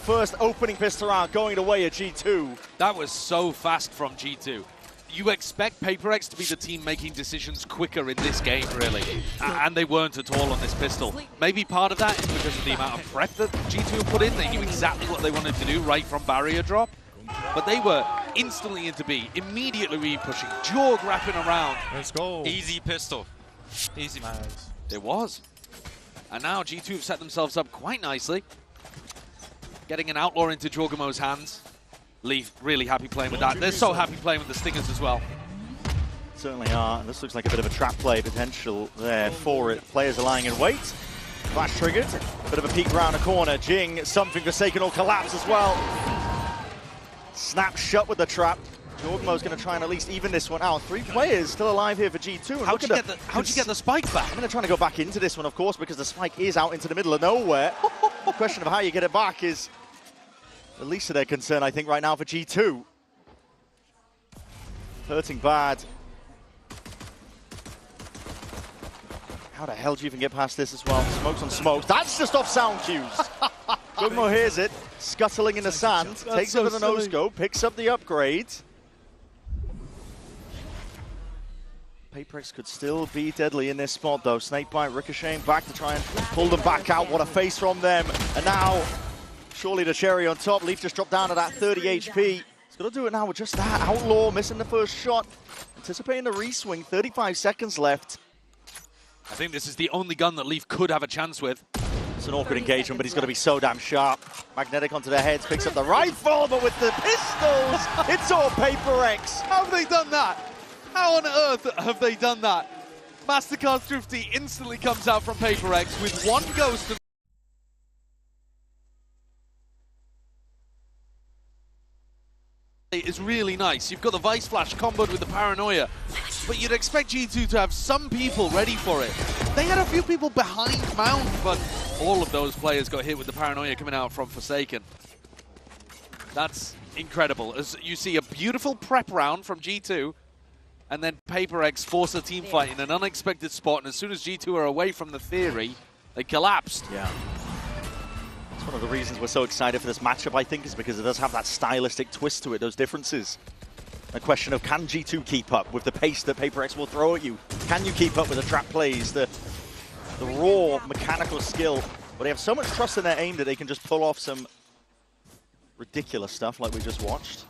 first opening pistol round going away at G2. That was so fast from G2. You expect PRX to be the team making decisions quicker in this game, really. And they weren't at all on this pistol. Maybe part of that is because of the amount of prep that G2 put in. They knew exactly what they wanted to do right from barrier drop. But they were instantly into B, immediately re-pushing, jaw wrapping around. Let's go. Easy pistol. Easy. Nice. It was. And now G2 have set themselves up quite nicely. Getting an outlaw into Jorgamo's hands. Leaf really happy playing with that. They're so happy playing with the Stingers as well. Certainly are. This looks like a bit of a trap play potential there for it. Players are lying in wait. Flash triggered. Bit of a peek around the corner. Jing, something Forsaken will collapse as well. Snap shut with the trap. Jorgamo's going to try and at least even this one out. 3 players still alive here for G2. How'd you get the spike back? I'm going to try to go back into this one, of course, because the spike is out into the middle of nowhere. The question of how you get it back is the least of their concern, I think, right now for G2. Hurting bad. How the hell do you even get past this as well? Smokes on smokes. That's just off sound cues. Jorgamo hears it, scuttling in the sand, takes it with a no-scope, picks up the upgrade. PRX could still be deadly in this spot, though. Snakebite ricocheting back to try and pull them back out. What a face from them. And now, surely the cherry on top. Leaf just dropped down to that 30 HP. He's got to do it now with just that. Outlaw missing the first shot. Anticipating the re-swing. 35 seconds left. I think this is the only gun that Leaf could have a chance with. It's an awkward engagement, but he's got to be so damn sharp. Magnetic onto their heads, picks up the rifle, but with the pistols, it's all PRX. How have they done that? How on earth have they done that? MasterCard Thrifty instantly comes out from PRX with one ghost. Is really nice. You've got the Vice Flash comboed with the Paranoia, but you'd expect G2 to have some people ready for it. They had a few people behind Mount, but all of those players got hit with the Paranoia coming out from Forsaken. That's incredible. As you see a beautiful prep round from G2, and then PRX force a team fight in an unexpected spot, and as soon as G2 are away from the theory, they collapsed. Yeah. It's one of the reasons we're so excited for this matchup, I think, is because it does have that stylistic twist to it, those differences. A question of, can G2 keep up with the pace that PRX will throw at you? Can you keep up with the trap plays, the raw mechanical skill? But they have so much trust in their aim that they can just pull off some ridiculous stuff like we just watched.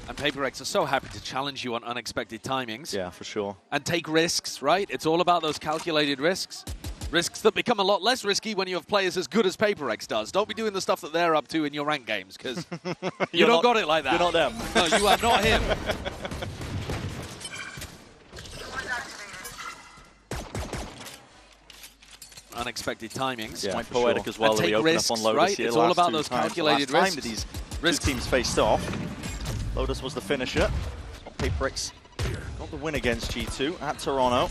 And PRX are so happy to challenge you on unexpected timings. Yeah, for sure. And take risks, right? It's all about those calculated risks. Risks that become a lot less risky when you have players as good as PRX does. Don't be doing the stuff that they're up to in your ranked games, because you don't got it like that. You're not them. No, you are not him. Unexpected timings. Yeah, quite poetic as well. And take risks, up on Lotus right? here It's all about those times. calculated last risks. time that these two teams faced off, Lotus was the finisher. PRX got the win against G2 at Toronto.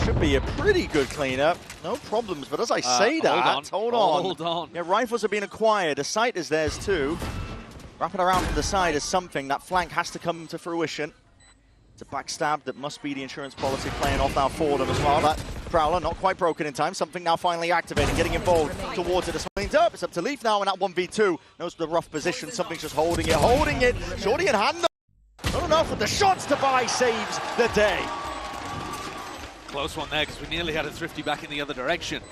Should be a pretty good cleanup. No problems, but as I say that, hold on. Yeah, rifles are being acquired. The sight is theirs too. Wrapping around from the side is something. That flank has to come to fruition. It's a backstab that must be the insurance policy playing off now for them as well. That Prowler not quite broken in time. Something now finally activating, getting involved towards it. It's up. It's up to Leaf now in that 1v2. Knows the rough position. Something's just holding it. Shorty in hand. Not enough with the shots to buy saves the day. Close one there, because we nearly had a Thrifty back in the other direction.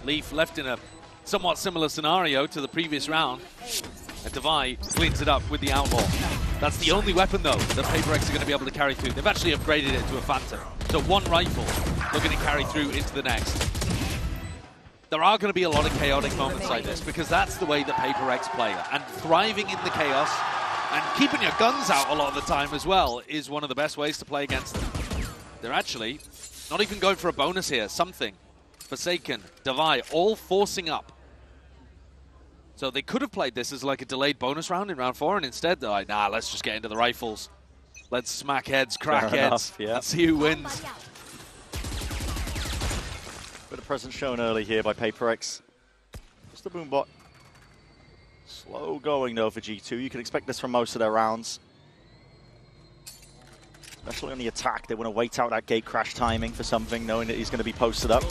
Leaf left in a somewhat similar scenario to the previous round. And Devi cleans it up with the Outlaw. That's the only weapon, though, that PRX are going to be able to carry through. They've actually upgraded it to a Phantom. So one rifle they're going to carry through into the next. There are going to be a lot of chaotic moments like this, because that's the way that PRX play. And thriving in the chaos and keeping your guns out a lot of the time as well is one of the best ways to play against them. They're actually not even going for a bonus here. Something. Forsaken, Devi, all forcing up. So they could have played this as like a delayed bonus round in round 4, and instead they're like, nah, let's just get into the rifles. Let's smack heads, crack heads, and see who wins. Bit of presence shown early here by PRX. Just the Boombot. Slow going though for G2. You can expect this from most of their rounds. Especially on the attack, they want to wait out that gate crash timing for something, knowing that he's going to be posted up.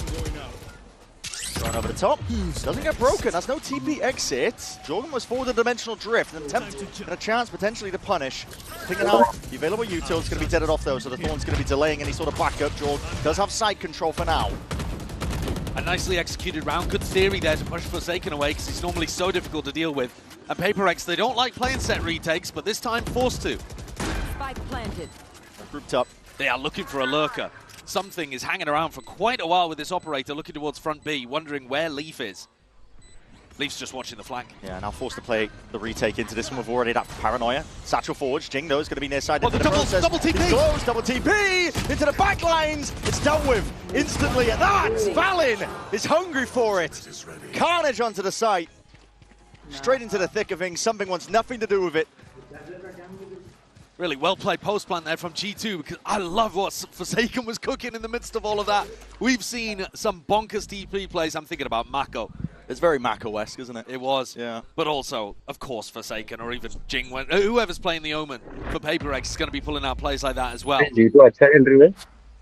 Going over the top. Doesn't get broken. That's no TP exit. Jorgen was forward a dimensional drift. An attempt and a chance potentially to punish. Picking out the available util. It's going to be deaded off though, so the Thorn's going to be delaying any sort of backup. Jorgen does have side control for now. A nicely executed round. Good theory there to push Forsaken away because he's normally so difficult to deal with. And PRX, they don't like playing set retakes, but this time forced to. Spike planted. Grouped up. They are looking for a lurker. Something is hanging around for quite a while with this operator, looking towards front B, wondering where Leaf is. Leaf's just watching the flank. Yeah, now forced to play the retake into this one. We've already that paranoia. Satchel forwards. Jing though is going to be near side. Oh, the double TP! He's close, double TP! Into the back lines! It's dealt with instantly, and that's Valin is hungry for it. Carnage onto the site. Straight into the thick of things. Something wants nothing to do with it. Really well played post plant there from G2 because I love what Forsaken was cooking in the midst of all of that. We've seen some bonkers TP plays. I'm thinking about Mako. It's very Mako-esque, isn't it? It was. Yeah. But also, of course, Forsaken or even Jing, whoever's playing the Omen for PRX is going to be pulling out plays like that as well.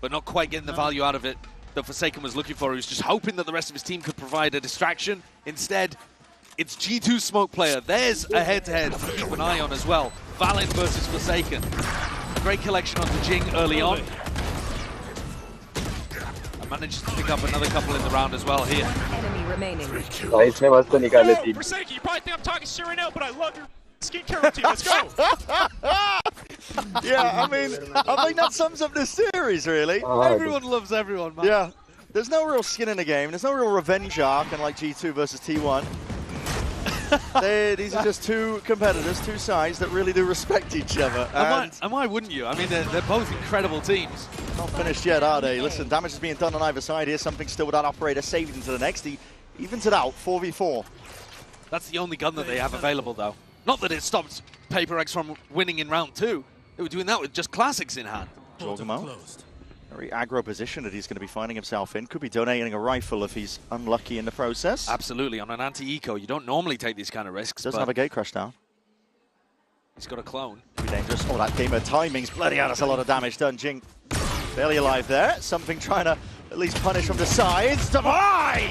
But not quite getting the value out of it that Forsaken was looking for. He was just hoping that the rest of his team could provide a distraction. Instead, it's G2's smoke player. There's a head-to-head to keep an eye on as well. Valin versus Forsaken. Great collection onto Jing early on. And manages to pick up another couple in the round as well here. Enemy remaining. Forsaken, you probably think I'm talking shit right now, but I love your skincare routine. Let's go. Yeah, I mean, I think that sums up this series, really. Everyone loves everyone, man. Yeah. There's no real skin in the game. There's no real revenge arc, unlike G2 versus T1. These are just two competitors, two sides that really do respect each other. And why wouldn't you? I mean, they're both incredible teams. Not finished yet, are they? Listen, damage is being done on either side here. Something still with that operator saved into the next. He evens it out, 4v4. That's the only gun that they have available, though. Not that it stopped PRX from winning in round 2. They were doing that with just classics in hand. Jorgamo, very aggro position that he's going to be finding himself in. Could be donating a rifle if he's unlucky in the process. Absolutely. On an anti-eco, you don't normally take these kind of risks. Doesn't have a gate crash down. He's got a clone. Pretty dangerous. Oh, that gamer timing's bloody hell. That's a lot of damage done. Jing barely alive there. Something trying to at least punish from the sides. Divide!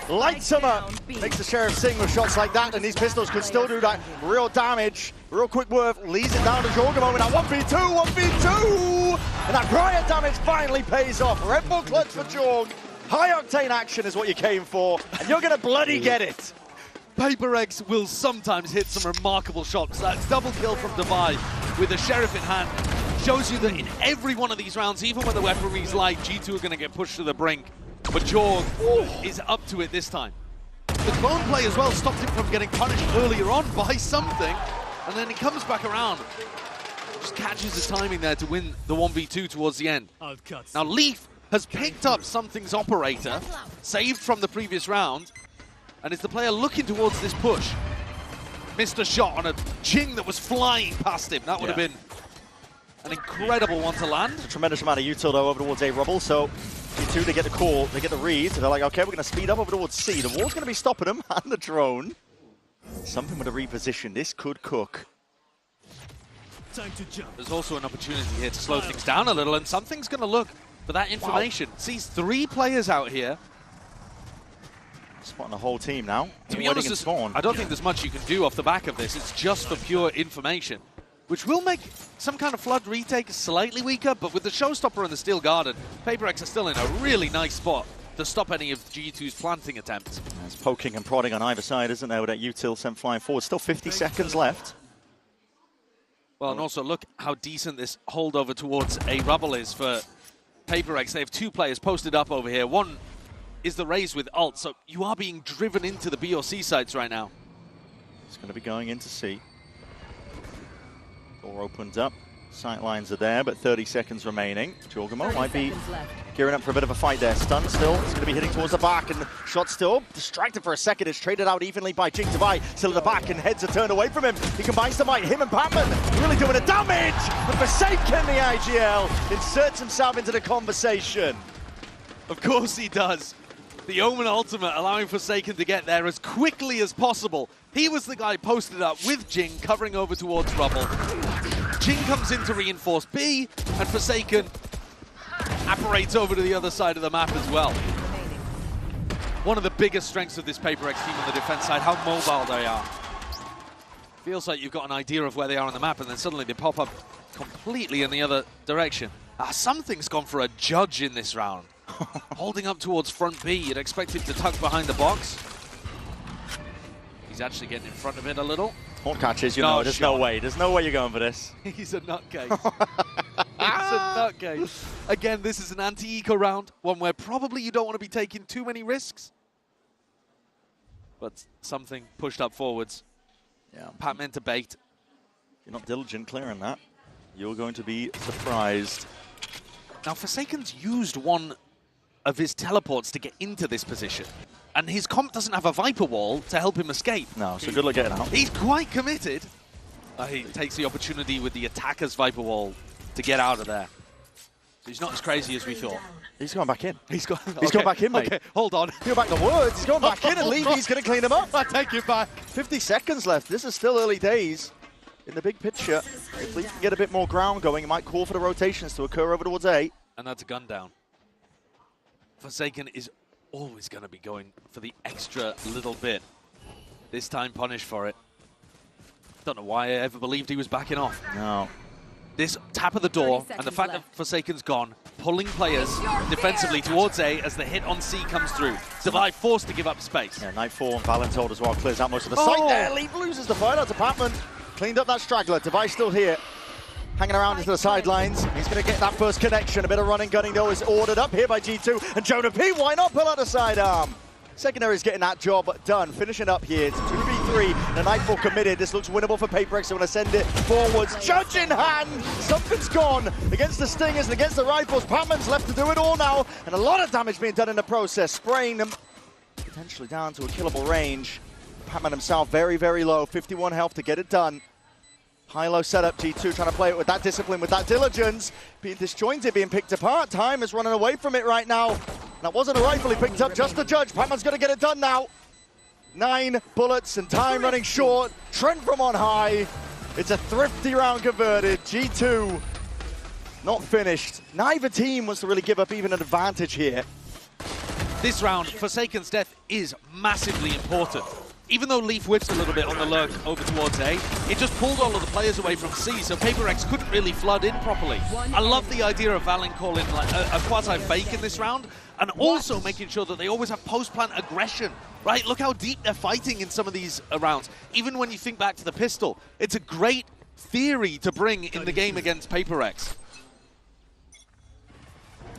Lights him up. Makes the Sheriff sing with shots like that, and these pistols could still do that real damage. Real quick worth. Leads it down to Jorgamo in that 1v2, 1v2! And that riot damage finally pays off. Red Bull clutch for Jorg. High octane action is what you came for, and you're gonna bloody get it. PRX will sometimes hit some remarkable shots. That double kill from Divide with the Sheriff in hand shows you that in every one of these rounds, even when the weaponry's light, G2 are gonna get pushed to the brink. But Jorg is up to it this time. The clone play as well stopped him from getting punished earlier on by something, and then he comes back around. Just catches the timing there to win the 1v2 towards the end. Now Leaf has picked up Something's operator, saved from the previous round, and is the player looking towards this push. Missed a shot on a Jing that was flying past him. That would have been an incredible one to land. A tremendous amount of util though over towards A Rubble, so G2, they get the call, they get the read, so they're like, okay, we're going to speed up over towards C. The wall's going to be stopping them, and the drone. Something with a reposition. This could cook. Time to jump. There's also an opportunity here to slow things down a little, and Something's going to look for that information. Sees 3 players out here. Spotting the whole team now. To be honest, I don't think there's much you can do off the back of this. It's just for pure information, which will make some kind of Flood retake slightly weaker, but with the Showstopper and the Steel Garden, PRX are still in a really nice spot to stop any of G2's planting attempts. There's poking and prodding on either side, isn't there, with that util sent flying forward. Still 50 seconds left. Well, and also look how decent this holdover towards A Rubble is for PRX. They have 2 players posted up over here. One is the Raze with ult, so you are being driven into the B or C sites right now. It's going to be going into C. Door opens up. Sight lines are there, but 30 seconds remaining. Jorgamo might be gearing up for a bit of a fight there. Stun still. It's going to be hitting towards the back, and the shot still distracted for a second. It's traded out evenly by Jing Divide. Still at the back, and heads are turned away from him. He combines the might. Him and Batman really doing the damage. But Forsaken, the IGL, inserts himself into the conversation. Of course he does. The Omen ultimate allowing Forsaken to get there as quickly as possible. He was the guy posted up with Jing, covering over towards Rubble. Jing comes in to reinforce B, and Forsaken apparates over to the other side of the map as well. one of the biggest strengths of this PRX team on the defense side, how mobile they are. Feels like you've got an idea of where they are on the map, and then suddenly they pop up completely in the other direction. Something's gone for a judge in this round. Holding up towards front B, you'd expect him to tuck behind the box. He's actually getting in front of it a little. Horn catches, you know, there's no way. There's no way you're going for this. He's a nutcase. He's a nutcase. Again, this is an anti-eco round, one where probably you don't want to be taking too many risks. But something pushed up forwards. Yeah. Pac-Man to bait. If you're not diligent clearing that, you're going to be surprised. Now, Forsaken's used one of his teleports to get into this position. And his comp doesn't have a Viper wall to help him escape. No, so good luck getting out. He's quite committed. He takes the opportunity with the attacker's Viper wall to get out of there. He's not as crazy as we thought. He's going back in. He's gone back in, mate. Okay, hold on. Go back to words. He's going back in, and Levy's going to clean him up. I take it back. 50 seconds left. This is still early days. In the big picture, if Levy can get a bit more ground going, he might call for the rotations to occur over towards A. And that's a gun down. Forsaken is always going to be going for the extra little bit. This time punished for it. Don't know why I ever believed he was backing off. No. This tap of the door and the fact that Forsaken's gone, pulling players defensively towards A as the hit on C comes through. Survive forced to give up space. Yeah, Nightfall and Valentold as well clears out most of the site there. Leaf loses the fight out to Patman. Cleaned up that straggler. Device still here. Hanging around into the sidelines. He's going to get that first connection. A bit of running gunning though is ordered up here by G2. And Jonah P, why not pull out the sidearm? Secondary's getting that job done. Finishing up here. It's 2v3. The Nightfall committed. This looks winnable for PRX. They want to send it forwards. Judge in hand. Something's gone against the Stingers and against the Rifles. Patman's left to do it all now. And a lot of damage being done in the process. Spraying them potentially down to a killable range. Patman himself very, very low. 51 health to get it done. High-low setup, G2 trying to play it with that discipline, with that diligence. Being disjointed, being picked apart. Time is running away from it right now. That wasn't a rifle he picked up, just the judge. Patman's going to get it done now. 9 bullets and time running short. Trent from on high. It's a thrifty round converted. G2 not finished. Neither team wants to really give up even an advantage here. This round, Forsaken's death is massively important. Even though Leaf whipped a little bit on the lurk over towards A, it just pulled all of the players away from C, so PRX couldn't really flood in properly. I love the idea of Valen calling like a quasi-fake in this round, and also making sure that they always have post-plant aggression, right? Look how deep they're fighting in some of these rounds. Even when you think back to the pistol, it's a great theory to bring in the game against PRX.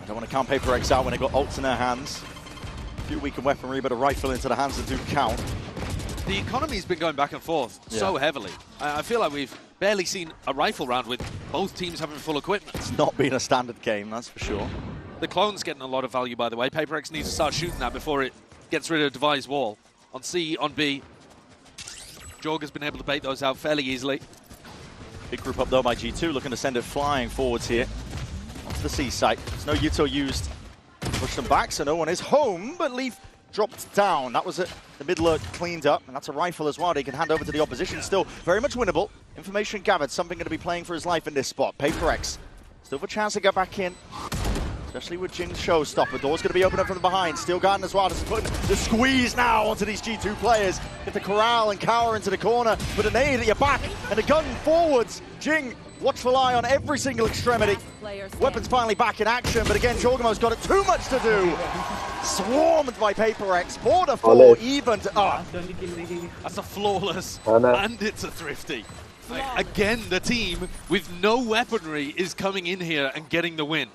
I don't want to count PRX out when they got ults in their hands. A few weakened weaponry, but a rifle into the hands that do count. The economy's been going back and forth so heavily. I feel like we've barely seen a rifle round with both teams having full equipment. It's not been a standard game, that's for sure. The clone's getting a lot of value, by the way. PRX needs to start shooting that before it gets rid of Devi's wall. On C, on B, Jorg has been able to bait those out fairly easily. Big group up though by G2, looking to send it flying forwards here. Onto the C site. There's no Yuto used to push them back, so no one is home, but Leaf dropped down. That was it. The mid lurk cleaned up, and that's a rifle as well. They can hand over to the opposition. Still very much winnable. Information gathered. Something going to be playing for his life in this spot. PRX still have a chance to get back in, especially with Jing's showstopper. Door's going to be open up from behind. Steel Garden as well. Just putting the squeeze now onto these G2 players. Get the corral and cower into the corner with a nade at your back and a gun forwards. Jing, watchful eye on every single extremity. Weapons finally back in action, but again, Jorgamo's got it too much to do. Swarmed by PRX. Border 4 even. That's a flawless, and it's a thrifty. Like, again, the team with no weaponry is coming in here and getting the win.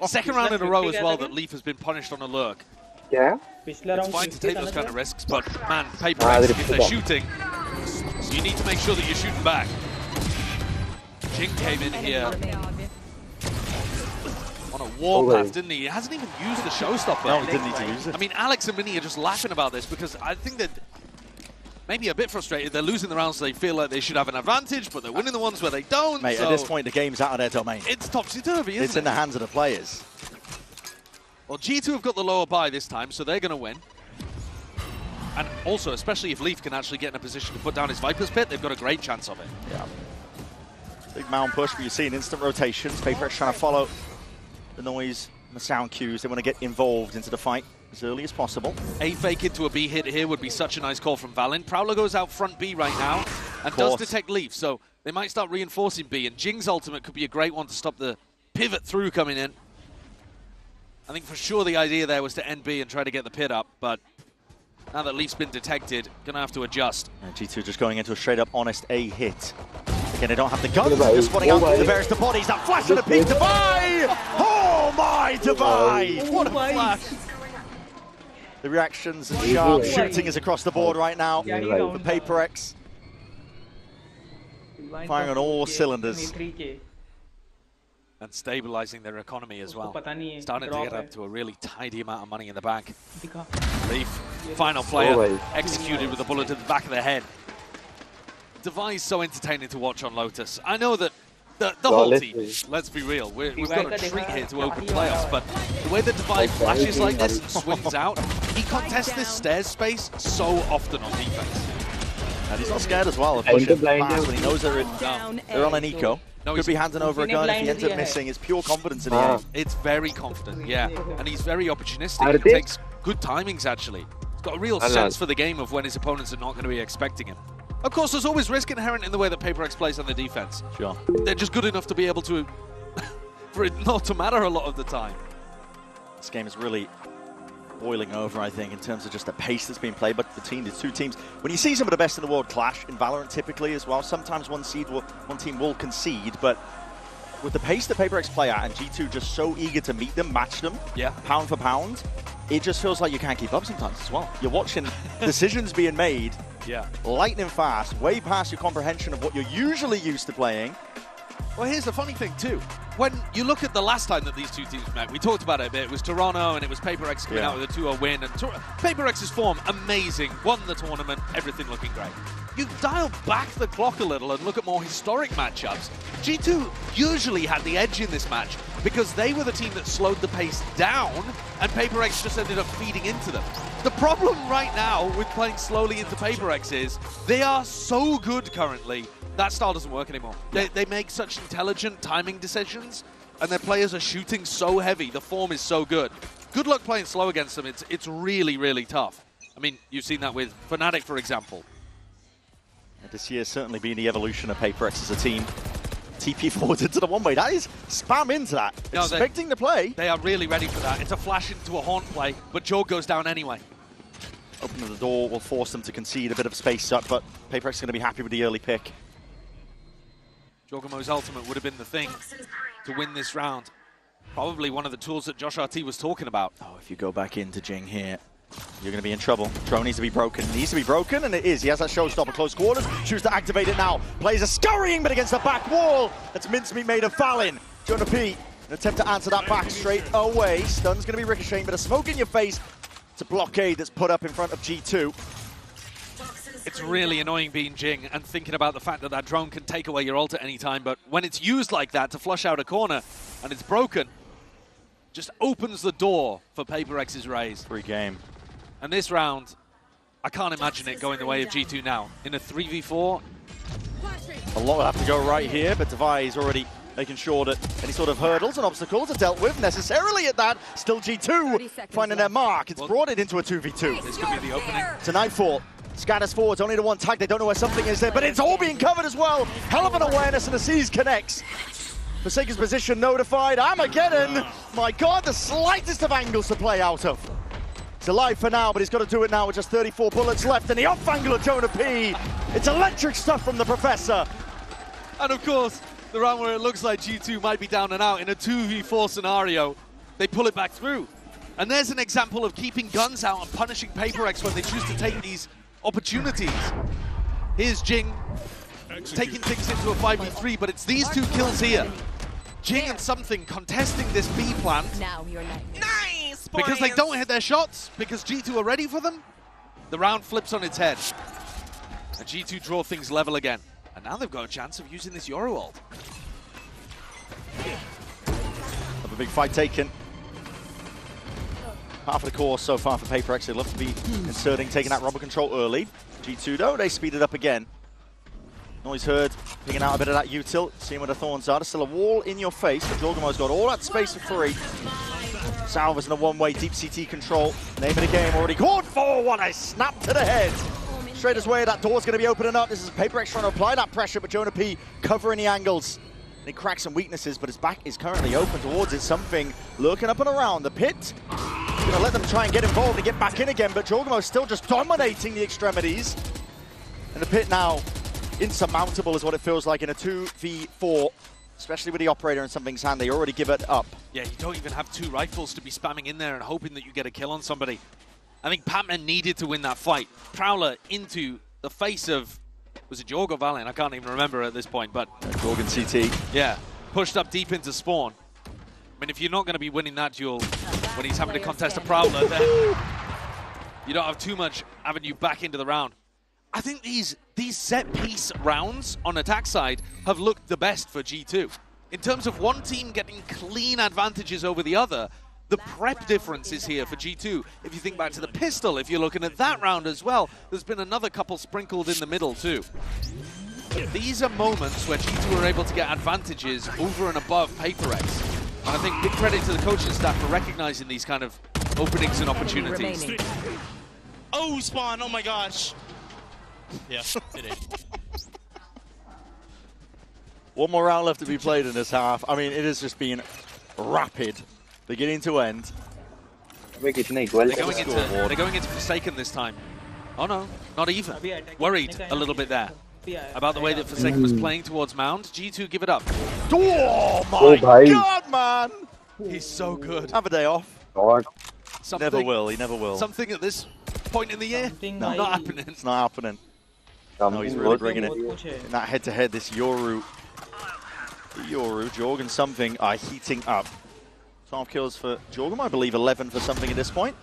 Second round in a row as well that Leaf has been punished on a lurk. Yeah. It's fine to take those kind of risks, but man, PRX, if they're shooting, you need to make sure that you're shooting back. Jing came in here on a warpath, didn't he? He hasn't even used the showstopper. No, he didn't need to use it. I mean, Alex and Minnie are just laughing about this because I think that maybe a bit frustrated. They're losing the rounds, so they feel like they should have an advantage, but they're winning the ones where they don't. Mate, so at this point, the game's out of their domain. It's topsy-turvy, isn't it? It's in the hands of the players. Well, G2 have got the lower buy this time, so they're going to win. And also, especially if Leaf can actually get in a position to put down his Viper's Pit, they've got a great chance of it. Yeah. Big mound push, but you're seeing instant rotations. PRX trying to follow the noise and the sound cues. They want to get involved into the fight. as early as possible. A fake into a B hit here would be such a nice call from Valen. Prowler goes out front B right now and does detect Leaf, so they might start reinforcing B, and Jing's ultimate could be a great one to stop the pivot through coming in. I think for sure the idea there was to end B and try to get the pit up, but now that Leaf's been detected, gonna have to adjust. And G2 just going into a straight up honest A hit. Again, they don't have the guns, they're just spotting out the various bodies. That flash and a peek, Divide! Oh my, Divide! What a flash! The reactions and sharp shooting is across the board right now for PRX. Firing on all cylinders. And stabilizing their economy as well. Starting to get up to a really tidy amount of money in the bank. Leaf, final player, executed with a bullet to the back of the head. Divide is so entertaining to watch on Lotus. I know that the whole team, let's be real, we've got a treat here to open playoffs, but the way that Divide flashes like this and swings out, he contests this stairs space so often on defense. And he's not scared as well of pushing fast when he knows they're on an eco. No, could be handing over a gun if he ends up missing. It's pure confidence in the aim. It's very confident, yeah. And he's very opportunistic. He takes good timings, actually. He's got a real sense for the game of when his opponents are not going to be expecting him. Of course, there's always risk inherent in the way that PRX plays on the defense. Sure. They're just good enough to be able to, for it not to matter a lot of the time. This game is really boiling over, I think, in terms of just the pace that's being played. But the two teams, when you see some of the best in the world clash in Valorant typically as well, sometimes one team will concede, but with the pace that PRX play at and G2 just so eager to meet them, match them, pound for pound, it just feels like you can't keep up sometimes as well. You're watching decisions being made lightning fast, way past your comprehension of what you're usually used to playing. Well, here's the funny thing too. When you look at the last time that these two teams met, we talked about it a bit. It was Toronto and it was PRX coming out with a 2-0 win. And PRX's form, amazing. Won the tournament, everything looking great. You dial back the clock a little and look at more historic matchups. G2 usually had the edge in this match because they were the team that slowed the pace down and PRX just ended up feeding into them. The problem right now with playing slowly into PRX is they are so good currently. That style doesn't work anymore. They make such intelligent timing decisions, and their players are shooting so heavy. The form is so good. Good luck playing slow against them. It's really, really tough. I mean, you've seen that with Fnatic, for example. And this year's certainly been the evolution of PRX as a team. TP forward into the one-way. That is spam into that. No, expecting the play. They are really ready for that. It's a flash into a haunt play, but Joe goes down anyway. Opening the door will force them to concede a bit of space up, but PRX is going to be happy with the early pick. Jorgamo's ultimate would have been the thing to win this round. Probably one of the tools that Josh RT was talking about. Oh, if you go back into Jing here, you're going to be in trouble. Drone needs to be broken. It needs to be broken, and it is. He has that showstopper close quarters. Chooses to activate it now. Plays a scurrying, but against the back wall. That's mincemeat made of Fallin. Jonah P, an attempt to answer that back straight away. Stun's going to be ricocheting, but a smoke in your face. It's a blockade that's put up in front of G2. It's really annoying being Jing and thinking about the fact that that drone can take away your ult at any time, but when it's used like that to flush out a corner and it's broken, just opens the door for PRX's Raze. Free game. And this round, I can't imagine it going the way of G2 now. In a 3v4. A lot will have to go right here, but Divide is already making sure that any sort of hurdles and obstacles are dealt with necessarily at that. Still G2 finding their mark. It's brought it into a 2v2. This could be the opening. To Nightfall. Scatters forwards, only the one tag. They don't know where something is there, but it's all being covered as well. Hell of an awareness, and the C's connects. Forsaken's position notified. Armageddon! My God, the slightest of angles to play out of. It's alive for now, but he's got to do it now with just 34 bullets left, and the off angle of Jonah P. It's electric stuff from the Professor. And of course, the round where it looks like G2 might be down and out in a 2v4 scenario, they pull it back through. And there's an example of keeping guns out and punishing PRX when they choose to take these opportunities. Here's Jing taking things into a 5v3, but it's these two kills here. Jing and Something contesting this B plant. Now you're nice! Because they don't hit their shots, because G2 are ready for them. The round flips on its head. And G2 draw things level again. And now they've got a chance of using this Yoru ult. Have a big fight taken. Half of the course so far for PRX. They'd love to be inserting, taking that robber control early. G2 though, they speed it up again. Noise heard, picking out a bit of that util, seeing where the thorns are. There's still a wall in your face, but Jorgamo's got all that space for free. Salvas in a one-way deep CT control. Name of the game already called for. What a snap to the head. Straight his way, that door's going to be opening up. This is PRX trying to apply that pressure, but Jonah P covering the angles. And he cracks some weaknesses, but his back is currently open towards it. Something lurking up and around the pit. Going to let them try and get involved and get back in again, but Jorgamo still just dominating the extremities. And the pit now insurmountable is what it feels like in a 2v4, especially with the operator in something's hand. They already give it up. Yeah, you don't even have 2 rifles to be spamming in there and hoping that you get a kill on somebody. I think Patman needed to win that fight. Prowler into the face of, was it Jorg or Valiant? I can't even remember at this point, but... Jorg and CT. Yeah, pushed up deep into spawn. I mean, if you're not going to be winning that duel when he's having to contest a Prowler, then you don't have too much avenue back into the round. I think these set-piece rounds on attack side have looked the best for G2. In terms of one team getting clean advantages over the other, the prep difference is here for G2. If you think back to the pistol, if you're looking at that round as well, there's been another couple sprinkled in the middle too. These are moments where G2 are able to get advantages over and above PRX. And I think big credit to the coaching staff for recognizing these kind of openings and opportunities. Oh, spawn, oh my gosh. Yeah, it is. One more round left to be played in this half. I mean, it has just been rapid, beginning to end. They're going into Forsaken this time. Oh no, not even. Worried a little bit there about the way that Forsaken was playing towards Mound. G2 give it up. Oh my god, man! He's so good. Have a day off. Never will, he never will. Something at this point in the year? No, not happening. It's not happening. No, he's really bringing it. In that head-to-head, this Yoru, Jorg and something are heating up. 12 kills for Jorgum, I believe 11 for something at this point.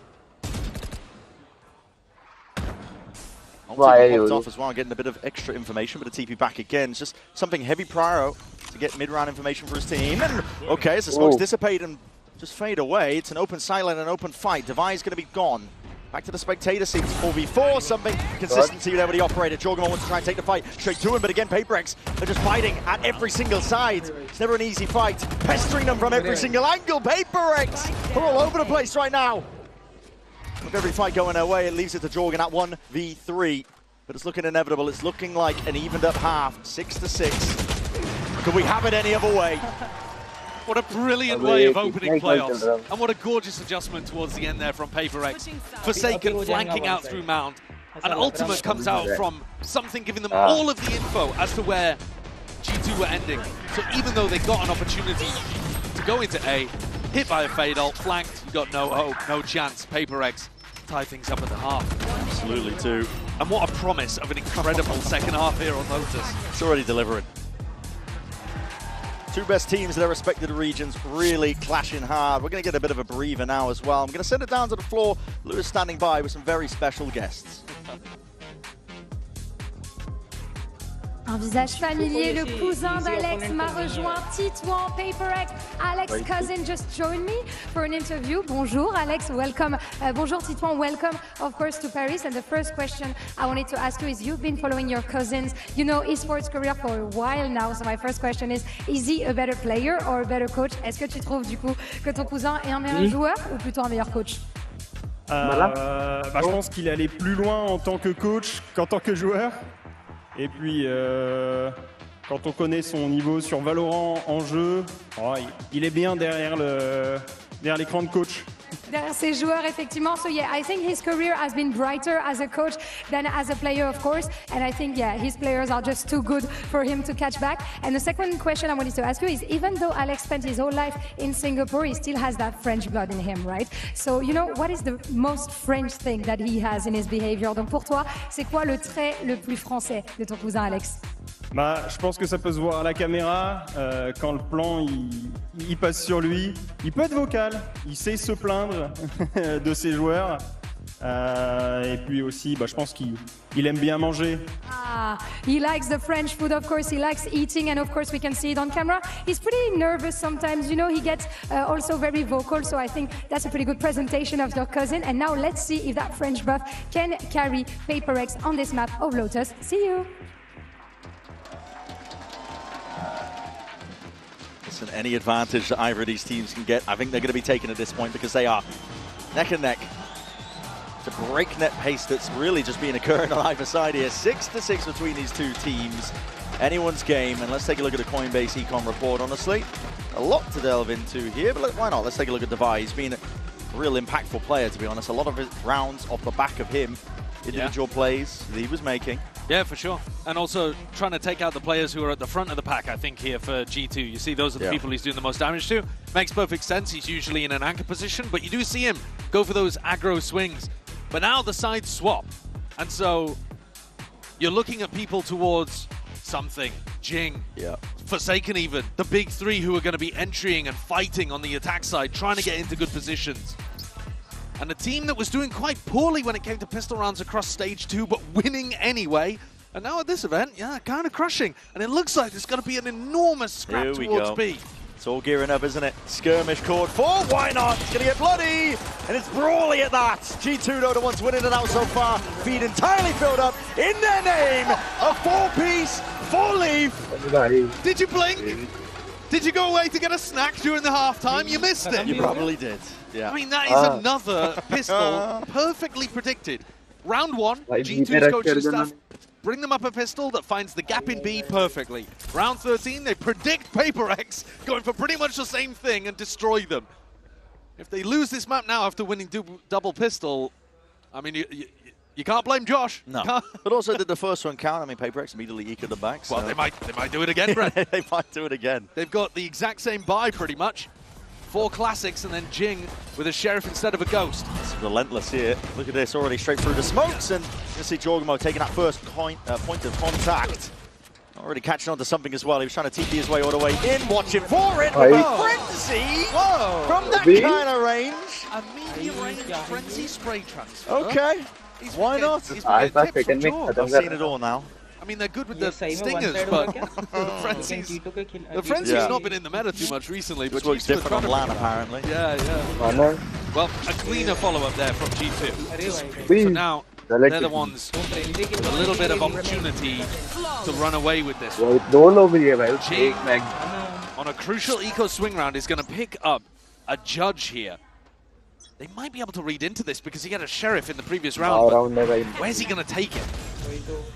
Popped off as well, getting a bit of extra information, but a TP back again. It's just something heavy prior to get mid-round information for his team. And okay, as the smokes dissipate and just fade away, it's an open silent and open fight. Devi's going to be gone. Back to the spectator seats, 4v4, something consistency there with the operator. Jorgamo wants to try and take the fight straight to him, but again, PRX, they're just fighting at every single side. It's never an easy fight, pestering them from every single angle. PRX are all over the place right now. With every fight going their way, it leaves it to Jorgen at 1v3, but it's looking inevitable. It's looking like an evened up half, 6-6. Could we have it any other way? What a brilliant way of opening playoffs. And what a gorgeous adjustment towards the end there from PRX. Forsaken flanking out through Mound. And Ultimate comes out from something giving them all of the info as to where G2 were ending. So even though they got an opportunity to go into A, hit by a fade ult, flanked, you got no hope, no chance. PRX tie things up at the half. Absolutely too. And what a promise of an incredible second half here on Lotus. It's already delivering. Two best teams in their respective regions really clashing hard. We're going to get a bit of a breather now as well. I'm going to send it down to the floor. Lewis standing by with some very special guests. Un visage familier, le cousin d'Alex m'a rejoint, Titouan, PRX. Alex' cousin just joined me for an interview. Bonjour, Alex, welcome. Bonjour, Titouan, welcome, of course, to Paris. And the first question I wanted to ask you is, you've been following your cousins, you know, esports career for a while now. So my first question is he a better player or a better coach? Est-ce que tu trouves, du coup, que ton cousin est un meilleur joueur ou plutôt un meilleur coach? Je pense qu'il est allé plus loin en tant que coach qu'en tant que joueur. Et puis, quand on connaît son niveau sur Valorant en jeu, il est bien derrière l'écran de coach. Derrière ses joueurs, effectivement. So yeah, I think his career has been brighter as a coach than as a player, of course. And I think, yeah, his players are just too good for him to catch back. And the second question I wanted to ask you is, even though Alex spent his whole life in Singapore, he still has that French blood in him, right? So, you know, what is the most French thing that he has in his behavior? Donc pour toi, c'est quoi le trait le plus français de ton cousin Alex? Je pense que ça peut se voir à la caméra, quand le plan il passe sur lui. Il peut être vocal, il sait se plaindre de ses joueurs. Et puis aussi, je pense qu'il aime bien manger. He likes the French food, of course. He likes eating, and of course we can see it on camera. He's pretty nervous sometimes, you know. He gets also very vocal, so I think that's a pretty good presentation of your cousin. And now let's see if that French buff can carry PRX on this map of Lotus. See you. Listen, any advantage that either of these teams can get, I think they're going to be taken at this point because they are neck and neck. It's a breakneck pace that's really just been occurring on either side here. 6-6 between these two teams. Anyone's game, and let's take a look at the Coinbase Econ report. Honestly, a lot to delve into here, but why not? Let's take a look at Devi. He's been a real impactful player, to be honest. A lot of his rounds off the back of him, individual plays that he was making. Yeah, for sure. And also trying to take out the players who are at the front of the pack, I think, here for G2. You see, those are the people he's doing the most damage to. Makes perfect sense. He's usually in an anchor position, but you do see him go for those aggro swings. But now the sides swap. And so you're looking at people towards something. Jing, Forsaken even. The big three who are going to be entering and fighting on the attack side, trying to get into good positions. And a team that was doing quite poorly when it came to pistol rounds across stage 2, but winning anyway. And now at this event, kind of crushing. And it looks like there's going to be an enormous scrap towards B. It's all gearing up, isn't it? Skirmish chord 4, why not? It's going to get bloody, and it's brawly at that. G2 though, the ones winning it out so far. Feed entirely filled up in their name. A 4-piece, 4-leaf. Did you blink? Did you go away to get a snack during the halftime? You missed it. You probably did. Yeah. I mean, that is another pistol perfectly predicted. Round 1, G2's coaching staff bring them up a pistol that finds the gap in B perfectly. Round 13, they predict PRX going for pretty much the same thing and destroy them. If they lose this map now after winning double pistol, I mean, you can't blame Josh. No. But also, did the first one count? I mean, PRX immediately eked them back. So. Well, they might do it again, Brett. They might do it again. They've got the exact same buy, pretty much. 4 classics, and then Jing with a Sheriff instead of a Ghost. It's relentless here. Look at this, already straight through the smokes, and you see Jorgamo taking that first point of contact. Already catching on to something as well. He was trying to TP his way all the way in. Watch him for it. Frenzy from that kind of range. A medium-range Frenzy spray transfer. Okay, why not? I've seen it all now. I mean, they're good with the stingers, but the Frenzy's not been in the meta too much recently. But works different on LAN, apparently. Yeah. Well, a cleaner follow-up there from G2. So now they're the ones with a little bit of opportunity to run away with this. Jing, on a crucial eco swing round, is going to pick up a Judge here. They might be able to read into this because he had a Sheriff in the previous round, but where's he going to take it?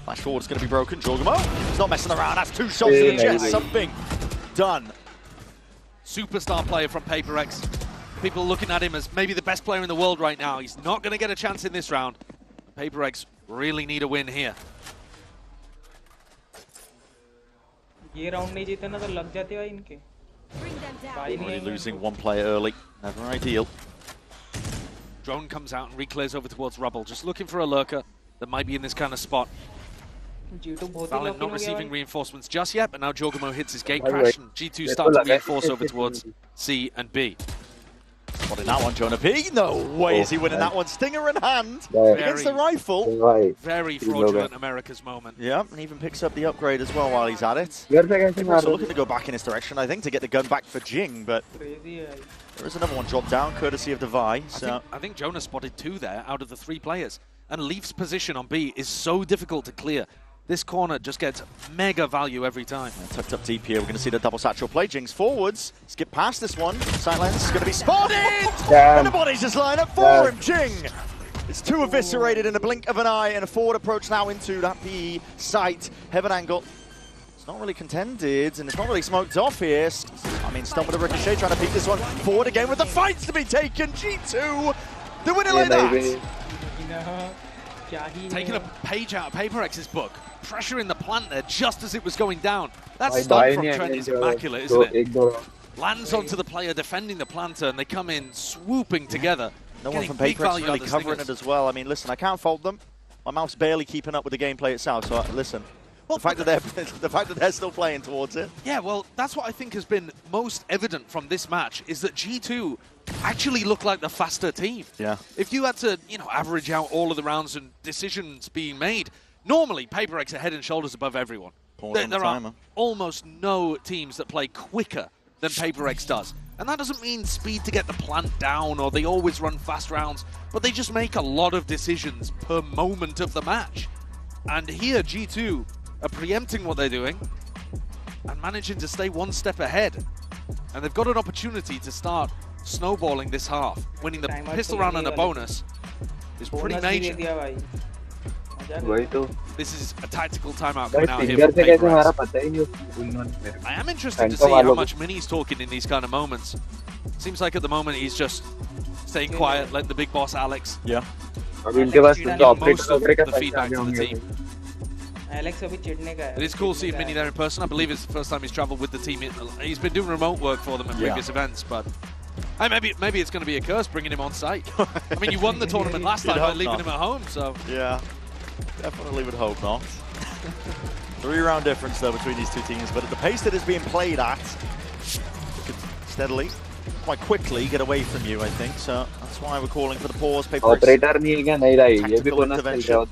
Flash forward's going to be broken. Jorgamo, he's not messing around. That's 2 shots to the chest. Something done. Superstar player from PRX. People looking at him as maybe the best player in the world right now. He's not going to get a chance in this round. PRX really need a win here. Already losing 1 player early. Never ideal. Drone comes out and reclears over towards Rubble, just looking for a lurker that might be in this kind of spot. Valiant not receiving reinforcements just yet, but now Jorgamo hits his gate crash, and G2 start to reinforce over towards C and B. Spotting that one, Jonah P. No way is he winning that one. Stinger in hand against the rifle. Very fraudulent America's moment. Yeah, and even picks up the upgrade as well while he's at it. Also looking to go back in his direction, I think, to get the gun back for Jing, but there is another one dropped down, courtesy of Devi. So. I think Jonah spotted 2 there out of the 3 players. And Leaf's position on B is so difficult to clear. This corner just gets mega value every time. Tucked up deep here. We're going to see the double satchel play. Jing's forwards. Skip past this one. Sightlens is going to be spotted! And the bodies just line up for him. Jing! It's 2 eviscerated in a blink of an eye, and a forward approach now into that PE site. Heaven angle. It's not really contended, and it's not really smoked off here. I mean, Stump with a ricochet trying to peek this one forward again with the fights to be taken. G2, the winner like that. Taking a page out of PRX's book, pressuring the plant there just as it was going down. That stun from Trent is immaculate, isn't it? Lands onto the player defending the planter, and they come in swooping together. No one from PRX really covering it as well. I mean, listen, I can't fault them. My mouth's barely keeping up with the gameplay itself, so listen. Well, the fact that they're still playing towards it. Yeah, well, that's what I think has been most evident from this match, is that G2 actually look like the faster team. Yeah. If you had to, average out all of the rounds and decisions being made, normally PRX are head and shoulders above everyone. There are almost no teams that play quicker than PRX does. And that doesn't mean speed to get the plant down or they always run fast rounds, but they just make a lot of decisions per moment of the match. And here, G2 are preempting what they're doing and managing to stay 1 step ahead. And they've got an opportunity to start snowballing this half. Winning the pistol round and a bonus is pretty major. This is a tactical timeout coming out here from PRX. I am interested to see how much Mini's talking in these kind of moments. Seems like at the moment he's just staying quiet, letting the big boss Alex bring most of the feedback to the team. It is cool seeing Mini there in person. I believe it's the first time he's traveled with the team. He's been doing remote work for them at previous events, but maybe it's going to be a curse bringing him on site. I mean, you won the tournament last time by leaving him at home, so... Yeah, definitely would hope not. 3-round difference, though, between these two teams, but at the pace that is being played at, it could steadily, quite quickly, get away from you, I think, so that's why we're calling for the pause. Tactical intervention.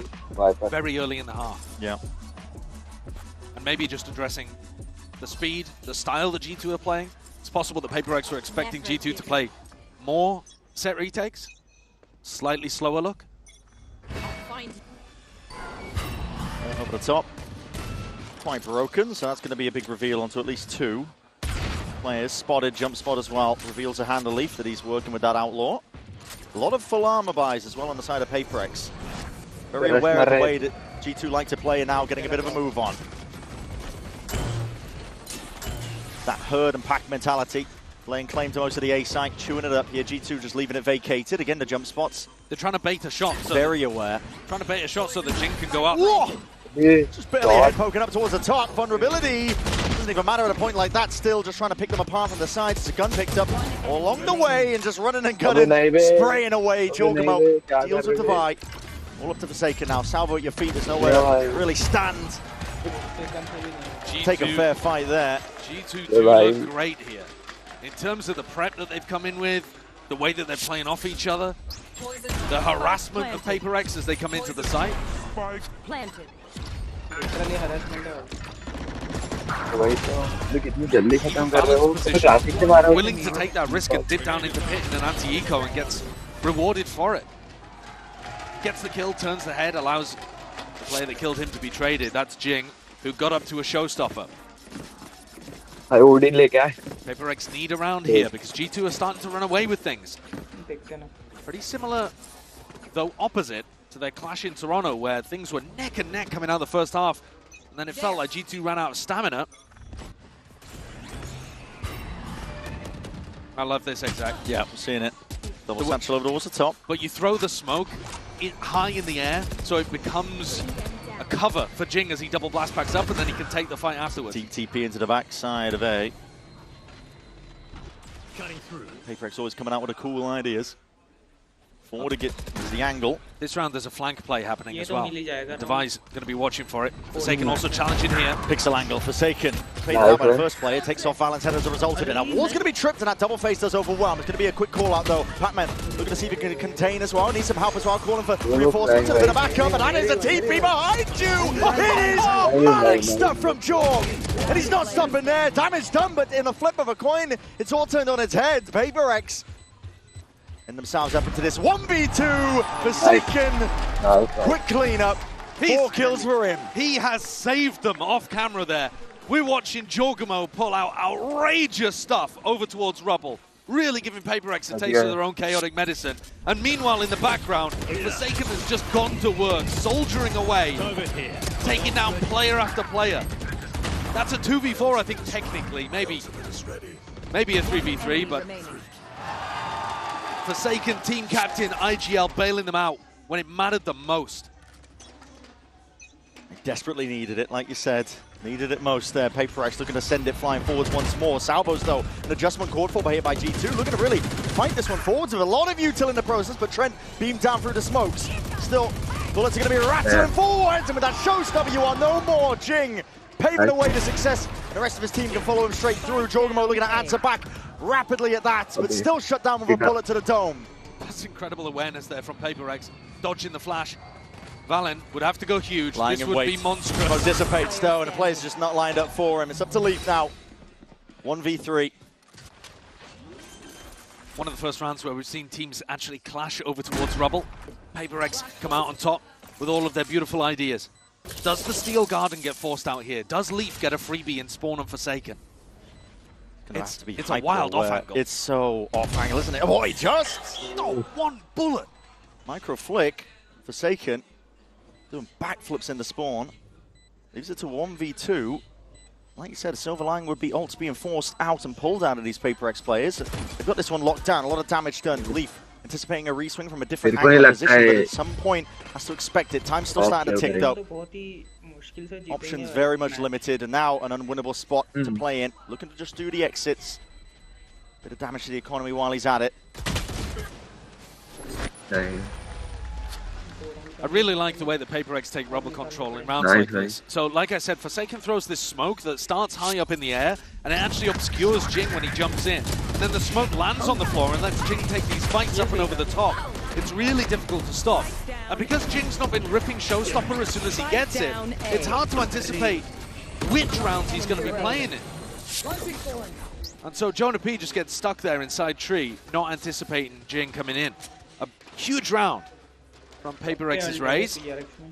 Very early in the half. Yeah. And maybe just addressing the speed, the style that G2 are playing. It's possible that PRX were expecting G2 to play more set retakes, slightly slower look. Over the top. Quite broken, so that's going to be a big reveal onto at least 2 players. Spotted, jump spot as well. Reveals a hand of Leaf that he's working with that Outlaw. A lot of full armor buys as well on the side of PRX. Very aware of the way that G2 like to play and now getting a bit of a move on. That herd and pack mentality, laying claim to most of the A site, chewing it up here. G2 just leaving it vacated. Again, the jump spots. They're trying to bait a shot. So very aware. Trying to bait a shot so the Jing can go up. Whoa! Just barely head poking up towards the top. Vulnerability. Doesn't even matter at a point like that. Still just trying to pick them apart from the sides. It's a gun picked up along the way and just running and gunning. Spraying away. Jorgamo deals with Divide. All up to Forsaken now. Salvo at your feet. There's nowhere to really stand. G2, take a fair fight there. G2 do look great here. In terms of the prep that they've come in with, the way that they're playing off each other, the harassment of PRX as they come into the site. Planted. Willing to take that risk and dip down into pit in an anti-eco and gets rewarded for it. Gets the kill, turns the head, allows the player that killed him to be traded. That's Jing, who got up to a showstopper. PRX need around here because G2 are starting to run away with things. Pretty similar, though opposite, to their clash in Toronto where things were neck and neck coming out of the first half. And then it felt like G2 ran out of stamina. I love this exact. Yeah, we're seeing it. Double satchel over towards the top. But you throw the smoke high in the air, so it becomes a cover for Jing as he double blast packs up, and then he can take the fight afterwards. Deep TP into the backside of A. PRX always coming out with the cool ideas. Forward to get the angle. This round there's a flank play happening as well. Devi's going to be watching for it. Forsaken also challenging here. Pixel angle, Forsaken. Played out by the first player, takes off Valen's head as a result of it. Now Ward's going to be tripped and that double face does overwhelm. It's going to be a quick call out though. Pac-Man looking to see if he can contain as well. Needs some help as well, calling for reinforcements. A bit of backup, and that is a TP behind you! It is Malik stuff from Jorg! And he's not stopping there. Damage done, but in a flip of a coin, it's all turned on its head. PRX and themselves up into this 1v2. Forsaken, quick cleanup. 4 kills for him. He has saved them off camera there. We're watching Jorgamo pull out outrageous stuff over towards Rubble, really giving PRX a taste of their own chaotic medicine. And meanwhile, in the background, Forsaken has just gone to work, soldiering away, taking down player after player. That's a 2v4, I think, technically. Maybe a 3v3, but Forsaken team captain IGL bailing them out when it mattered the most. Desperately needed it, like you said. Needed it most there. PRX looking to send it flying forwards once more. Salvos, though, an adjustment called for by here by G2. Looking to really fight this one forwards with a lot of util in the process, but Trent beamed down through the smokes. Still, bullets are going to be rattling forwards, and with that showstopper, you are no more. Jing paving the way to success. The rest of his team can follow him straight through. Jorgamo looking to answer back rapidly at that, but still shut down with a bullet to the dome. That's incredible awareness there from PRX, dodging the flash. Valen would have to go huge. Lying this would be monstrous. Dissipates though, and the player's just not lined up for him. It's up to Leaf now. 1v3. One of the first rounds where we've seen teams actually clash over towards Rubble. PRX come out on top with all of their beautiful ideas. Does the Steel Garden get forced out here? Does Leaf get a freebie in Spawn and Forsaken? It's a wild off angle. It's so off angle, isn't it? Oh, he just... Oh, one bullet. Micro flick. Forsaken. Doing backflips in the spawn. Leaves it to 1v2. Like you said, a silver line would be ults being forced out and pulled out of these PRX players. They've got this one locked down. A lot of damage done. Leaf anticipating a reswing from a different angle position, but at some point has to expect it. Time's still starting to tick, though. Options very much limited, and now an unwinnable spot to play in. Looking to just do the exits. Bit of damage to the economy while he's at it. I really like the way that PRX take rubber control in rounds like this. So, like I said, Forsaken throws this smoke that starts high up in the air, and it actually obscures Jing when he jumps in. And then the smoke lands on the floor and lets Jing take these fights up and over the top. It's really difficult to stop. And because Jing's not been ripping Showstopper as soon as he gets it, it's hard to anticipate which rounds he's going to be playing in. And so Jonah P just gets stuck there inside tree, not anticipating Jing coming in. A huge round from PRX's Raze,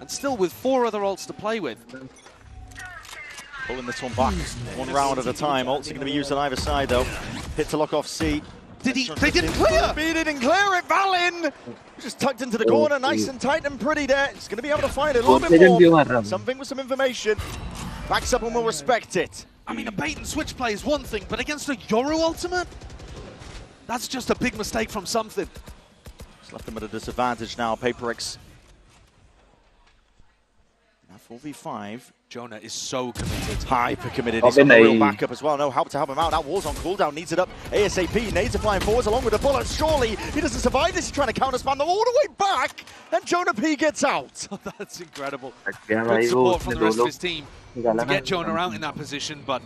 and still with 4 other ults to play with. Pulling this one back, one round at a time. Ults are going to be used on either side, though. Hit to lock off C. They didn't clear! He didn't clear it, Valin! Just tucked into the corner, nice and tight and pretty there. He's going to be able to find it a little bit more. Something with some information. Backs up and will respect it. I mean, a bait and switch play is one thing, but against a Yoru ultimate? That's just a big mistake from something. Just left them at a disadvantage now, PRX. Now 4v5. Jonah is so committed. Hyper committed. He's got a real backup as well. No help to help him out. That wall's on cooldown. Needs it up ASAP. Nades are flying forwards along with the bullets. Surely he doesn't survive this. He's trying to counter-spam them all the way back. And Jonah P gets out. That's incredible. Good support from the rest of his team to get Jonah out in that position, but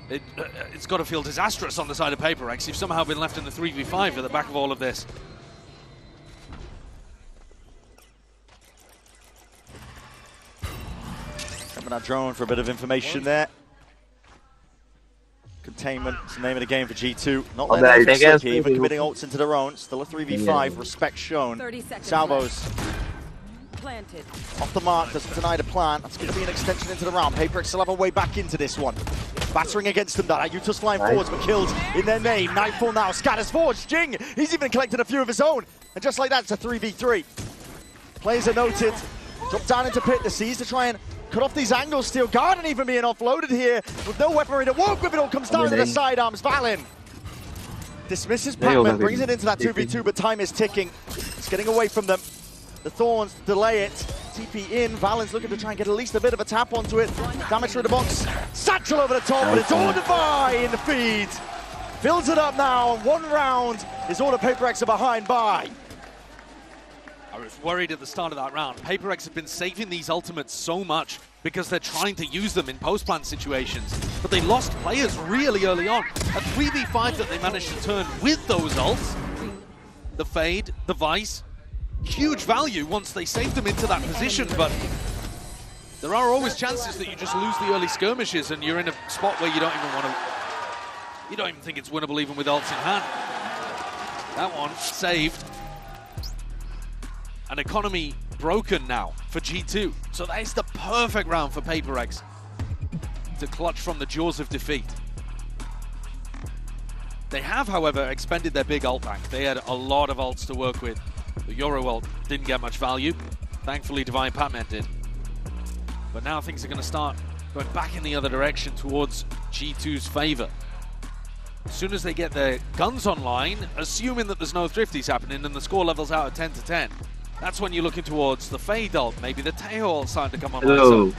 it's got to feel disastrous on the side of PRX. You've somehow been left in the 3v5 at the back of all of this. Coming out drone for a bit of information there. Containment is the name of the game for G2. Not letting them slip here, even committing ults into their own. Still a 3v5, respect shown. Salvos. Planted. Off the mark, doesn't deny the plan. That's going to be an extension into the round. PRX still have a way back into this one. Battering against them, that Ayuto's flying forwards, but killed in their name. Nightfall now, scatters forwards. Jing, he's even collected a few of his own. And just like that, it's a 3v3. Players are noted. Drop down into pit, the C's to try and cut off these angles. Steel Garden even being offloaded here with no weaponry to work with. It all comes down to the sidearms. Valin dismisses Pac-Man, brings it into that 2v2, but time is ticking. It's getting away from them. The Thorns delay it. TP in. Valin's looking to try and get at least a bit of a tap onto it. Damage through the box. Satchel over the top, but it's all Divine in the feed. Fills it up now, and 1 round is all the PRX are behind by. I was worried at the start of that round. PRX have been saving these ultimates so much because they're trying to use them in post-plant situations. But they lost players really early on. A 3v5 that they managed to turn with those ults. The Fade, the Vice. Huge value once they saved them into that position, but there are always chances that you just lose the early skirmishes and you're in a spot where you don't even want to... You don't even think it's winnable even with ults in hand. That one saved. An economy broken now for G2. So that is the perfect round for PRX to clutch from the jaws of defeat. They have, however, expended their big ult bank. They had a lot of ults to work with. The Yoru ult didn't get much value. Thankfully, Divine Pac-Man did. But now things are going to start going back in the other direction towards G2's favor. As soon as they get their guns online, assuming that there's no thrifties happening and the score level's out at 10 to 10, that's when you're looking towards the Fade ult, maybe the Tail ult starting to come online. So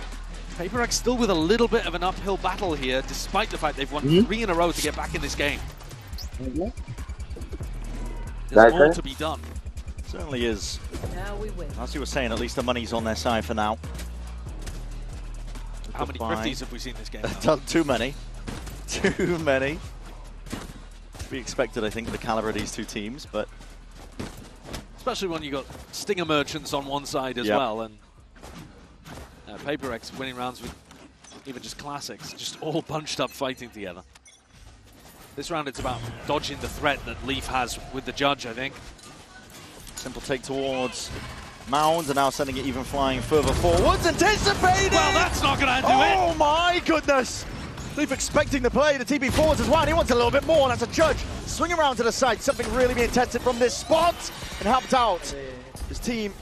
PRX still with a little bit of an uphill battle here, despite the fact they've won 3 in a row to get back in this game. There's more to be done. Certainly is. Now we win. As you were saying, at least the money's on their side for now. How many thrifties have we seen this game? Too many. Too many. We expected, I think, the caliber of these two teams, but... Especially when you got Stinger Merchants on one side as well, and PRX winning rounds with even just classics, just all bunched up fighting together. This round it's about dodging the threat that Leaf has with the Judge, I think. Simple take towards Mound, and now sending it even flying further forwards, anticipating! Well, that's not going to do it! Oh my goodness! Leaf expecting the play, the TP forwards as well, and he wants a little bit more. That's a Judge. Swing around to the side, something really being tested from this spot, and helped out. His team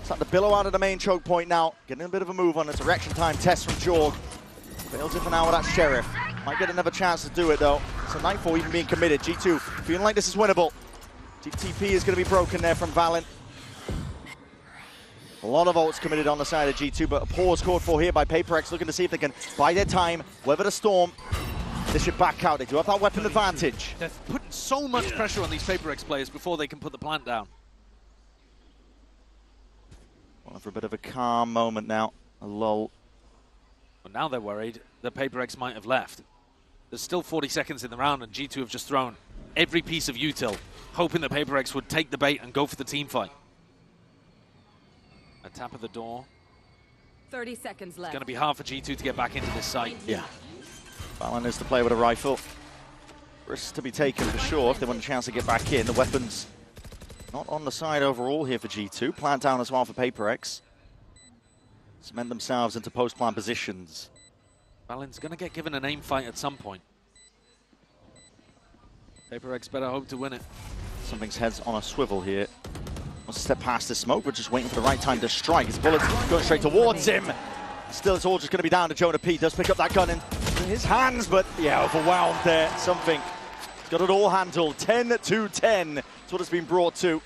starting to billow out of the main choke point now, getting a bit of a move on. It's a reaction time test from Jorg. Fails it for now with that Sheriff. Might get another chance to do it though. So Nightfall even being committed. G2 feeling like this is winnable. TP is going to be broken there from Valen. A lot of ults committed on the side of G2, but a pause called for here by PRX, looking to see if they can buy their time, weather the storm. They should back out. They do have that weapon advantage. They're putting so much pressure on these PRX players before they can put the plant down. Well, for a bit of a calm moment now, a lull. But now they're worried that PRX might have left. There's still 40 seconds in the round, and G2 have just thrown every piece of util, hoping that PRX would take the bait and go for the team fight. A tap at the door. 30 seconds left. It's going to be hard for G2 to get back into this site. Yeah. Valen is to play with a rifle. Risks to be taken for sure if they want a chance to get back in. The weapons not on the side overall here for G2. Plant down as well for PRX. Cement themselves into post-plant positions. Valen's going to get given an aim fight at some point. PRX better hope to win it. Something's head's on a swivel here. Wants to step past the smoke, but just waiting for the right time to strike. His bullet's going straight towards him. Still, it's all just going to be down to Jonah P. Does pick up that gun in his hands, but yeah, overwhelmed there. Something. He's got it all handled. 10-10. That's what it's been brought to.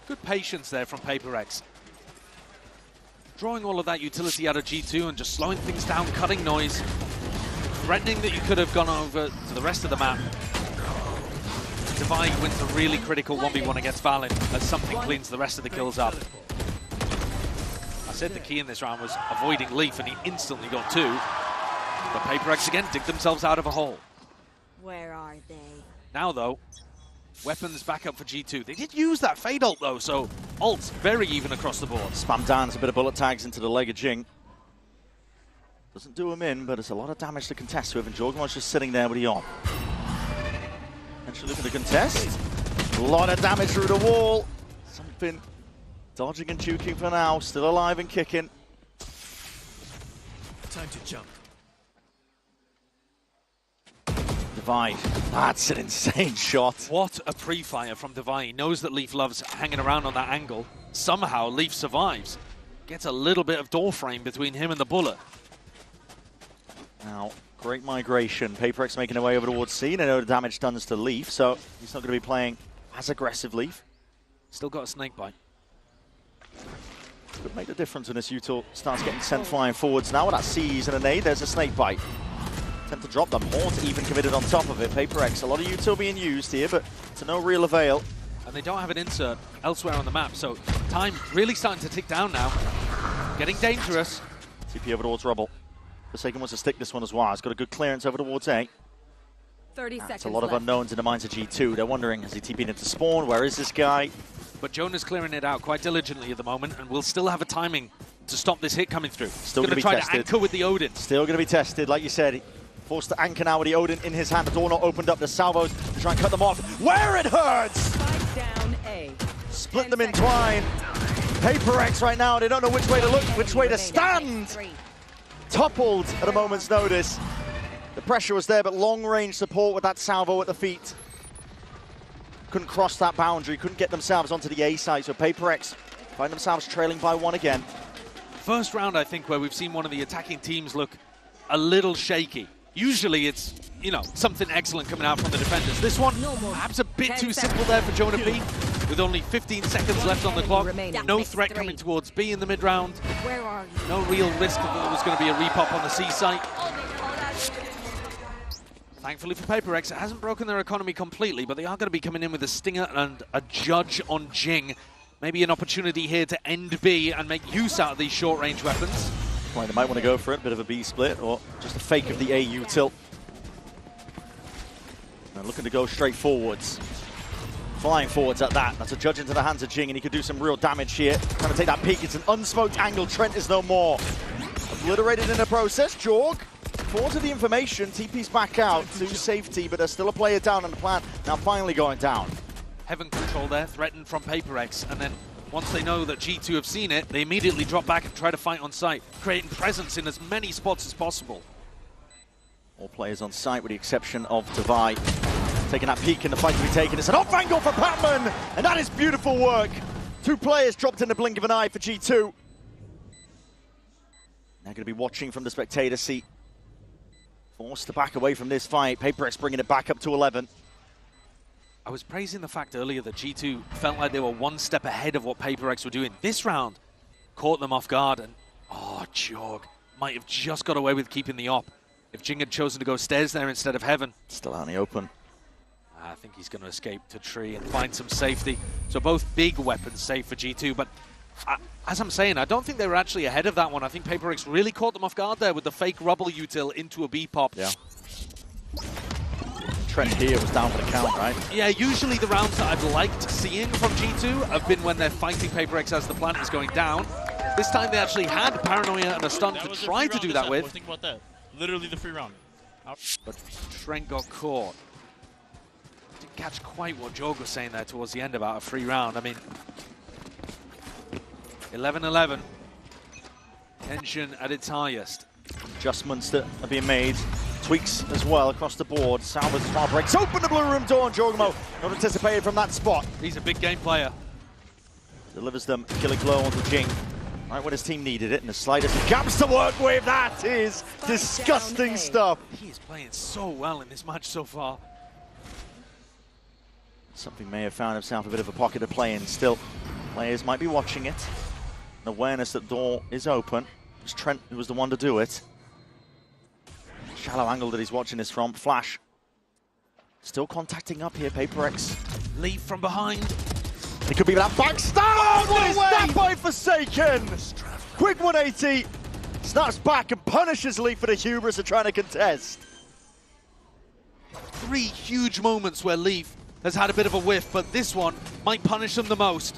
Good patience there from PRX. Drawing all of that utility out of G2 and just slowing things down, cutting noise. Threatening that you could have gone over to the rest of the map. Divine wins a really critical 1v1 against Valen as something cleans the rest of the kills up. I said the key in this round was avoiding Leaf, and he instantly got two. But PRX again dig themselves out of a hole. Where are they? Now though, weapons back up for G2. They did use that Fade ult though, so ults very even across the board. Spam dance, a bit of bullet tags into the leg of Jing. Doesn't do him in, but it's a lot of damage to contest with, and Jorgen's just sitting there with the on. Potentially looking to contest. A lot of damage through the wall. Something dodging and juking for now. Still alive and kicking. Time to jump. Divine. That's an insane shot. What a pre-fire from Divine. He knows that Leaf loves hanging around on that angle. Somehow Leaf survives. Gets a little bit of door frame between him and the bullet. Now, great migration. PRX making their way over towards C. They know the damage done to Leaf, so he's not going to be playing as aggressive Leaf. Still got a snake bite. Could make the difference when this util starts getting sent flying forwards. Now with that seize and a nade, there's a snake bite. Attempt to drop them. Haunt even committed on top of it. PRX, a lot of util being used here, but to no real avail. And they don't have an insert elsewhere on the map, so time really starting to tick down now. Getting dangerous. TP over towards Rubble. Forsaken wants to stick this one as well. He's got a good clearance over towards A. 30 seconds That's a lot of left. unknowns in the minds of G2. They're wondering, has he TP'd into spawn? Where is this guy? But Jonah's clearing it out quite diligently at the moment, and will still have a timing to stop this hit coming through. Still going to be try tested. to anchor with the Odin. Still going to be tested, like you said. Forced to anchor now with the Odin in his hand. The door not opened up. The salvos to try and cut them off. Where it hurts! Spike down A. Split them in twine. PRX right now, they don't know which way to look, which way to stand. Toppled at a moment's notice. The pressure was there, but long-range support with that salvo at the feet. Couldn't cross that boundary, couldn't get themselves onto the A side, so PRX find themselves trailing by one again. First round, I think, where we've seen one of the attacking teams look a little shaky. Usually it's, you know, something excellent coming out from the defenders. This one, perhaps a bit too simple there for Jonah P. With only 15 seconds left on the clock. No threat coming towards B in the mid-round. Where are you? No real risk that there was going to be a repop on the C site. Thankfully for PRX, it hasn't broken their economy completely, but they are going to be coming in with a stinger and a judge on Jing. Maybe an opportunity here to end B and make use out of these short-range weapons. Well, they might want to go for it, bit of a B split, or just a fake of the A util. And looking to go straight forwards. Flying forwards at that. That's a judge into the hands of Jing, and he could do some real damage here. Trying to take that peek. It's an unsmoked angle. Trent is no more. Obliterated in the process. Jorg falls to the information. TP's back out to safety, but there's still a player down on the plant. Now finally going down. Heaven control there, threatened from PRX, and then once they know that G2 have seen it, they immediately drop back and try to fight on site, creating presence in as many spots as possible. All players on site with the exception of Tavai. Taking that peek in the fight to be taken. It's an off angle for Patman, and that is beautiful work. 2 players dropped in the blink of an eye for G2. They're going to be watching from the spectator seat. Forced to back away from this fight. PRX bringing it back up to 11. I was praising the fact earlier that G2 felt like they were one step ahead of what PRX were doing. This round caught them off guard, and Jorg might have just got away with keeping the op if Jing had chosen to go stairs there instead of heaven. Still out in the open. I think he's going to escape to tree and find some safety. So both big weapons safe for G2, but as I'm saying, I don't think they were actually ahead of that one. I think PRX really caught them off guard there with the fake rubble util into a B-pop. Yeah. Trent here was down for the count, right? Yeah, usually the rounds that I've liked seeing from G2 have been when they're fighting PRX as the plant is going down. This time they actually had Paranoia and a stun to try to do that with. Think about that. Literally the free round. But Trent got caught. Didn't catch quite what Jorg was saying there towards the end about a free round. I mean, 11-11. Tension at its highest. Adjustments that are being made. Tweaks as well across the board. Salvas far breaks open the blue room door, and Jorgmo not anticipated from that spot. He's a big game player. Delivers them a killing blow onto Jing. Right when his team needed it, and the slightest of gaps to work with. That is disgusting stuff. He is playing so well in this match so far. Something may have found himself a bit of a pocket to play in. Still, players might be watching it. An awareness that the door is open. It was Trent who was the one to do it. Shallow angle that he's watching this from. Flash. Still contacting up here, PRX. Leave from behind. It could be that backstab! Oh, what is that by Forsaken? Quick 180. Snaps back and punishes Lee for the hubris of trying to contest. 3 huge moments where Leaf has had a bit of a whiff, but this one might punish them the most.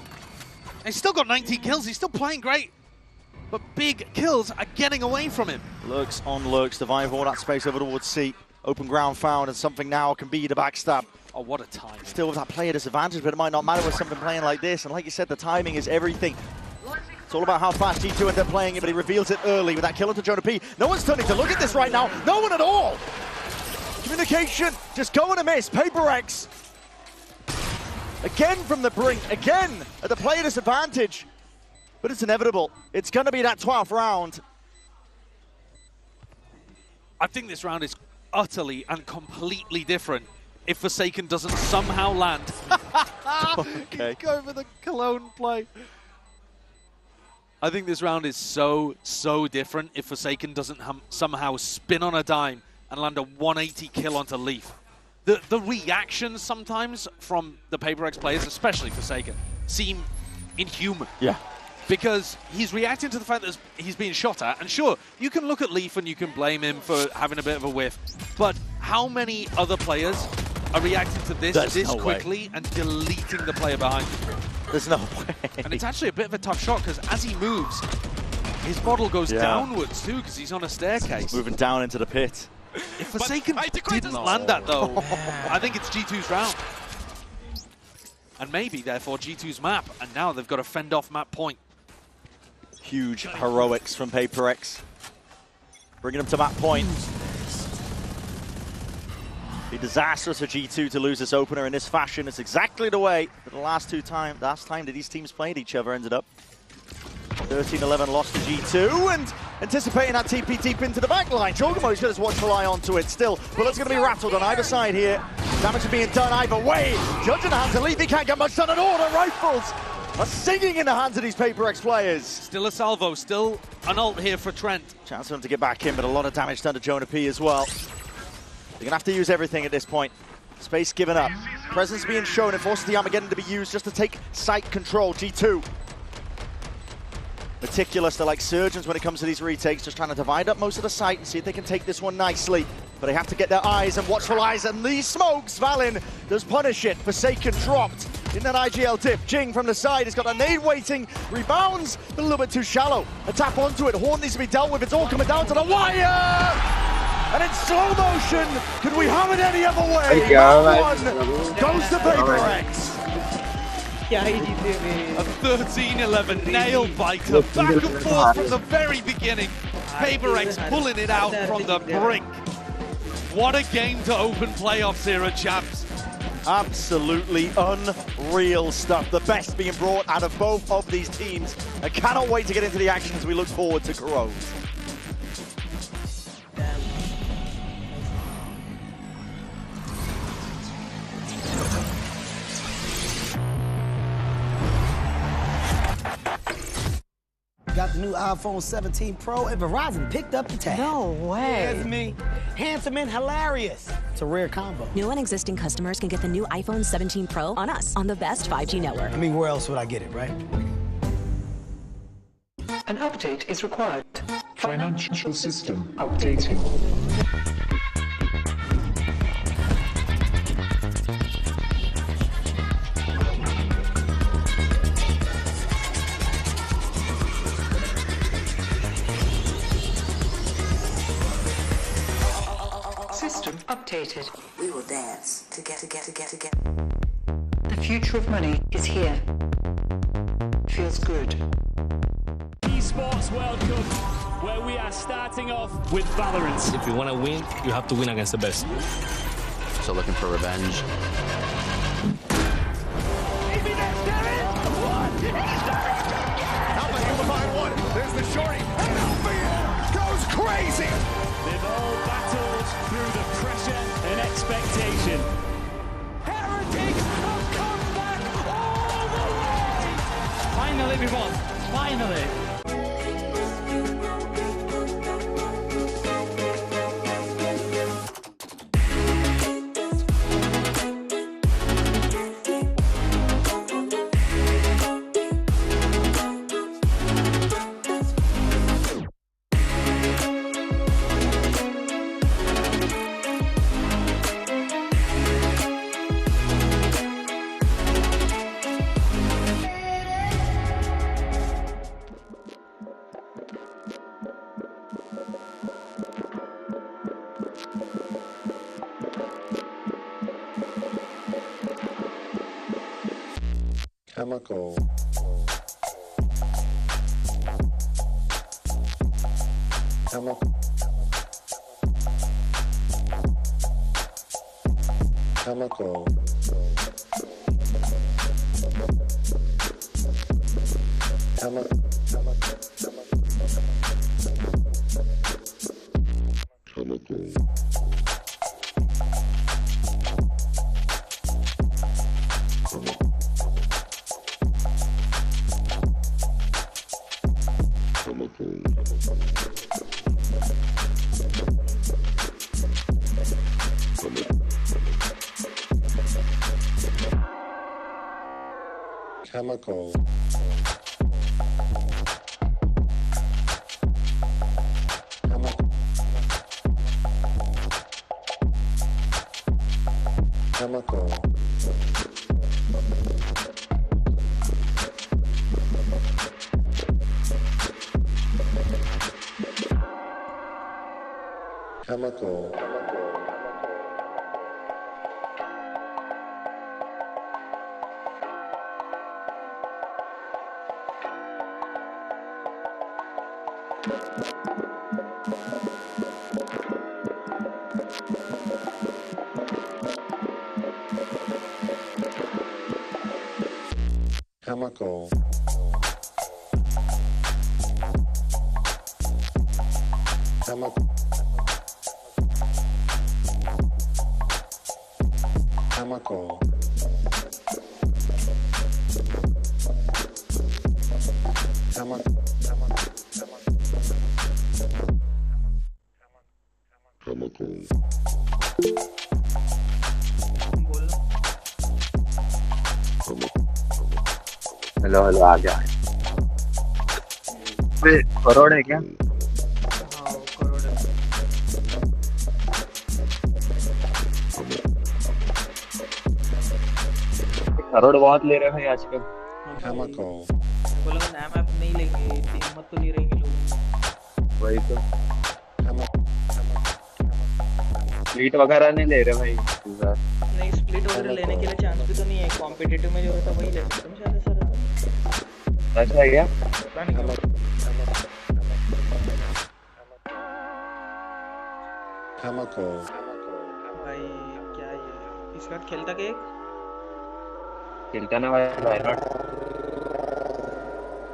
He's still got 19 kills. He's still playing great. But big kills are getting away from him. Lurks on lurks, divide all that space over towards C. Open ground found, and something now can be the backstab. Oh, what a time. Still with that player disadvantage, but it might not matter with something playing like this. And like you said, the timing is everything. It's all about how fast G2 end up playing it, but he reveals it early with that kill onto Jonah P. No one's turning to look at this right now. No one at all. Communication just going to miss. PRX. Again from the brink, again at the player disadvantage. But it's inevitable. It's going to be that 12th round. I think this round is utterly and completely different if Forsaken doesn't somehow land. Okay. Go for the Cologne play. I think this round is so different if Forsaken doesn't somehow spin on a dime and land a 180 kill onto Leaf. The reactions sometimes from the PRX players, especially Forsaken, seem inhuman. Yeah. Because he's reacting to the fact that he's being shot at, and sure, you can look at Leaf and you can blame him for having a bit of a whiff, but how many other players are reacting to this quickly and deleting the player behind him? There's no way. And it's actually a bit of a tough shot, because as he moves, his model goes downwards too, because he's on a staircase. Moving down into the pit. If Forsaken didn't land that though, I think it's G2's round. And maybe, therefore, G2's map, and now they've got to fend off map point. Huge heroics from PRX. Bringing them to map point. Be disastrous for G2 to lose this opener in this fashion. It's exactly the way that the last time that these teams played each other ended up. 13-11 loss to G2, and anticipating that TP deep into the back line. Jorgamo's got his watchful eye onto it still. Bullet's going to be rattled on either side here. Damage is being done either way. Judge in the hands of Leaf, he can't get much done at all. The rifles are singing in the hands of these PRX players. Still a salvo, still an ult here for Trent. Chance for him to get back in, but a lot of damage done to Jonah P as well. They're going to have to use everything at this point. Space given up. Presence being shown and forces the Armageddon to be used just to take site control. G2. Meticulous, they're like surgeons when it comes to these retakes, just trying to divide up most of the site and see if they can take this one nicely. But they have to get their eyes and watchful eyes, and these smokes, Valin does punish it. Forsaken dropped in that IGL dip. Jing from the side has got a nade waiting, rebounds, but a little bit too shallow. A tap onto it, Horn needs to be dealt with, it's all coming down to the wire! And in slow motion, could we have it any other way? One goes to PRX. A 13-11 nail biter, back and forth from the very beginning. PRX pulling it out from the brink. What a game to open playoffs here at Champs. Absolutely unreal stuff. The best being brought out of both of these teams. I cannot wait to get into the action as we look forward to Crows. Got the new iPhone 17 Pro and Verizon picked up the tab. No way. That's me. Handsome and hilarious. It's a rare combo. New and existing customers can get the new iPhone 17 Pro on us on the best 5G network. I mean, where else would I get it, right? An update is required. Financial system updating. System updated. We will dance to get. The future of money is here. Feels good. Esports World Cup, where we are starting off with Valorant. If you want to win, you have to win against the best. So looking for revenge. Alpha Human behind one. There's the shorty. And Alpha goes crazy. They've all battled through the pressure and expectation. Heretics have come back all the way. Finally, we won. Finally. Chemical. Chemical. Chemical. Chemical. Chemical. Chemical. Chemical. Chemical. Chemical. Chemical. Hello hello आ गया करोड़ है क्या करोड़ बहुत ले रहे हैं भाई आजकल बोला नाम आप नहीं लेंगे हिम्मत तो नहीं रहेंगे लोग वही तो स्प्लिट वगैरह नहीं ले रहे भाई नहीं स्प्लिट वगैरह लेने के लिए चांस भी तो नहीं है कॉम्पिटिटिव में जो रहता वही ले सकते हैं शायद सर ऐसा है क्या Chemical. इसके बाद खेलता के एक खेलता ना वाई नॉट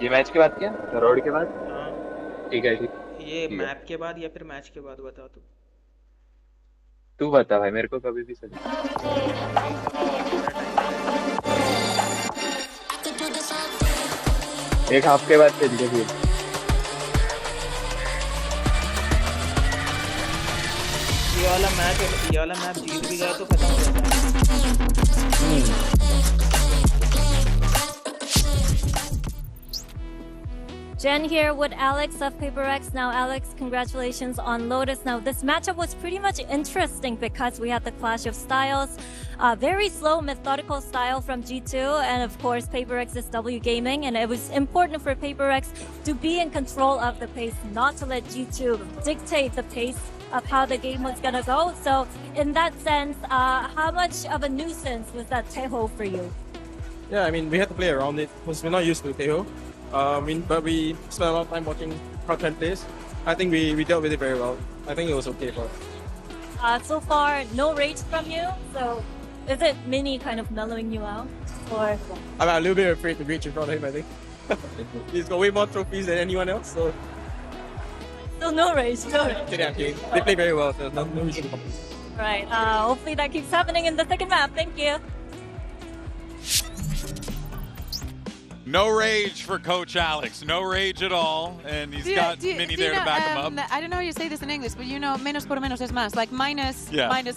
ये मैच के बाद क्या रोड के बाद ठीक है ये मैप के बाद या फिर मैच के बाद बता तू बता भाई मेरे को कभी भी सही एक हाफ के बाद खेल के फिर ये वाला मैच जीत भी गया तो खत्म हो जाता है। Jen here with Alex of PaperX. Now, Alex, congratulations on Lotus. Now, this matchup was pretty much interesting because we had the clash of styles. Very slow, methodical style from G2, and of course, PaperX's W Gaming. And it was important for PaperX to be in control of the pace, not to let G2 dictate the pace of how the game was going to go. So, in that sense, how much of a nuisance was that Teho for you? Yeah, I mean, we had to play around it because we're not used to Teho. But we spent a lot of time watching Crowdfund plays. I think we dealt with it very well. I think it was okay for us. So far, no rage from you. So, is it Mini kind of mellowing you out? Or I'm a little bit afraid to reach in front of him, I think. He's got way more trophies than anyone else, so... Still no rage, no rage. Yeah, okay. They play very well, so no reason to complain. Right, hopefully that keeps happening in the second map. Thank you. No rage for Coach Alex. No rage at all. And he's got Mini there to back him up. I don't know how you say this in English, but you know, menos por menos es más. Like minus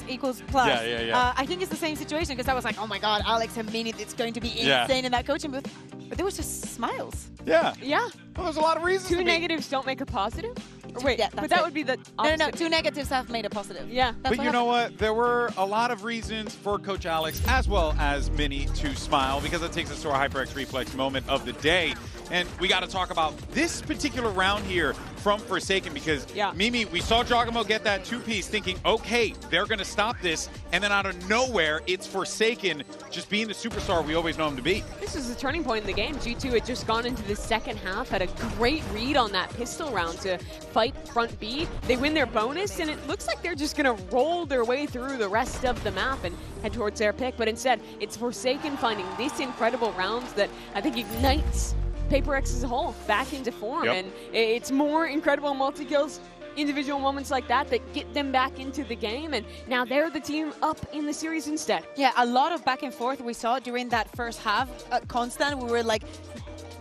equals plus. Yeah. I think it's the same situation because I was like, oh my God, Alex and Mini, it's going to be insane in that coaching booth. But there was just smiles. Yeah. Yeah. Well, there's a lot of reasons. Two negatives don't make a positive? Or wait, but that would be the opposite. No, two negatives have made a positive. Yeah. But you know what? There were a lot of reasons for Coach Alex as well as Mini to smile because it takes us to our HyperX Reflex moment of the day. And we got to talk about this particular round here from Forsaken because Mimi, we saw Jogamo get that two-piece thinking, okay, they're going to stop this. And then out of nowhere, it's Forsaken just being the superstar we always know him to be. This is a turning point in the game. G2 had just gone into the second half, had a great read on that pistol round to fight front B. They win their bonus, and it looks like they're just going to roll their way through the rest of the map and head towards their pick. But instead, it's Forsaken finding this incredible round that I think ignites PaperX as a whole back into form. And it's more incredible multi-kills, individual moments like that get them back into the game, and now they're the team up in the series instead. Yeah, a lot of back and forth we saw during that first half. Constant, we were like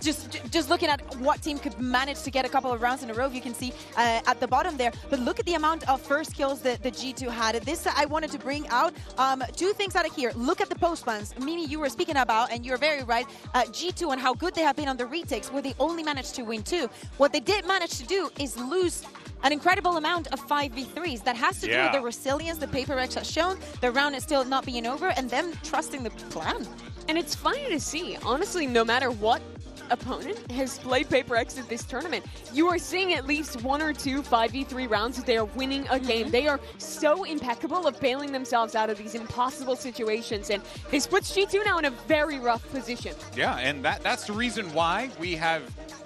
just looking at what team could manage to get a couple of rounds in a row. You can see at the bottom there. But look at the amount of first kills that the G2 had. This I wanted to bring out two things out of here. Look at the post plans. Mimi, you were speaking about, and you're very right, G2 and how good they have been on the retakes, where they only managed to win 2. What they did manage to do is lose an incredible amount of 5v3s. That has to do with the resilience that PaperX has shown. The round is still not being over, and them trusting the plan. And it's funny to see, honestly, no matter what opponent has played PaperX at this tournament, you are seeing at least 1 or 2 5v3 rounds that they are winning a game. They are so impeccable of bailing themselves out of these impossible situations, and this puts G2 now in a very rough position. Yeah, and that's the reason why we have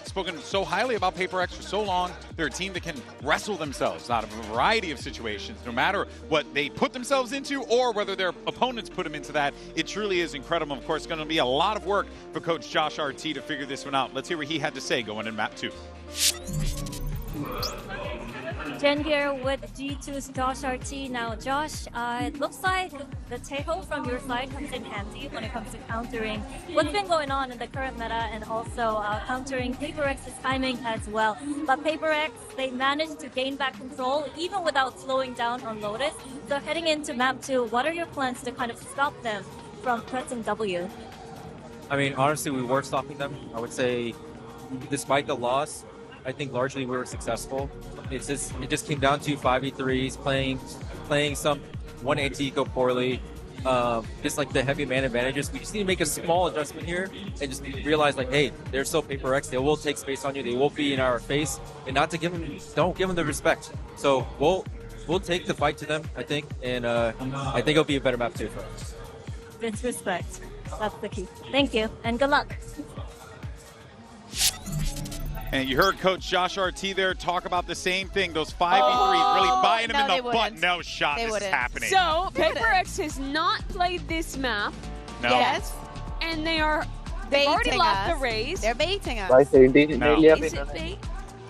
spoken so highly about PaperX for so long. They're a team that can wrestle themselves out of a variety of situations, no matter what they put themselves into or whether their opponents put them into that. It truly is incredible. Of course, it's going to be a lot of work for Coach Josh RT to figure this one out. Let's hear what he had to say going in map 2. Jen here with G2's Josh RT. Now, Josh, it looks like the Teho from your side comes in handy when it comes to countering what's been going on in the current meta and also countering PaperX's timing as well. But PaperX, they managed to gain back control even without slowing down on Lotus. So heading into map 2, what are your plans to kind of stop them from pressing W? I mean, honestly, we were stopping them. I would say, despite the loss, I think largely we were successful. It just came down to 5v3s, playing some 1AT go poorly. Just like the heavy man advantages, we just need to make a small adjustment here and just realize like, hey, they're still PaperX. They will take space on you. They will be in our face, and not to don't give them the respect. So we'll take the fight to them, I think, and I think it'll be a better map too for us. It's respect. That's the key. Thank you, and good luck. And you heard Coach Josh RT there talk about the same thing. Those 5v3s really biting him in the butt. No shot. This is happening. So PRX has not played this map. No. Yes. And they've already lost the race. They're baiting us. No. Is it bait?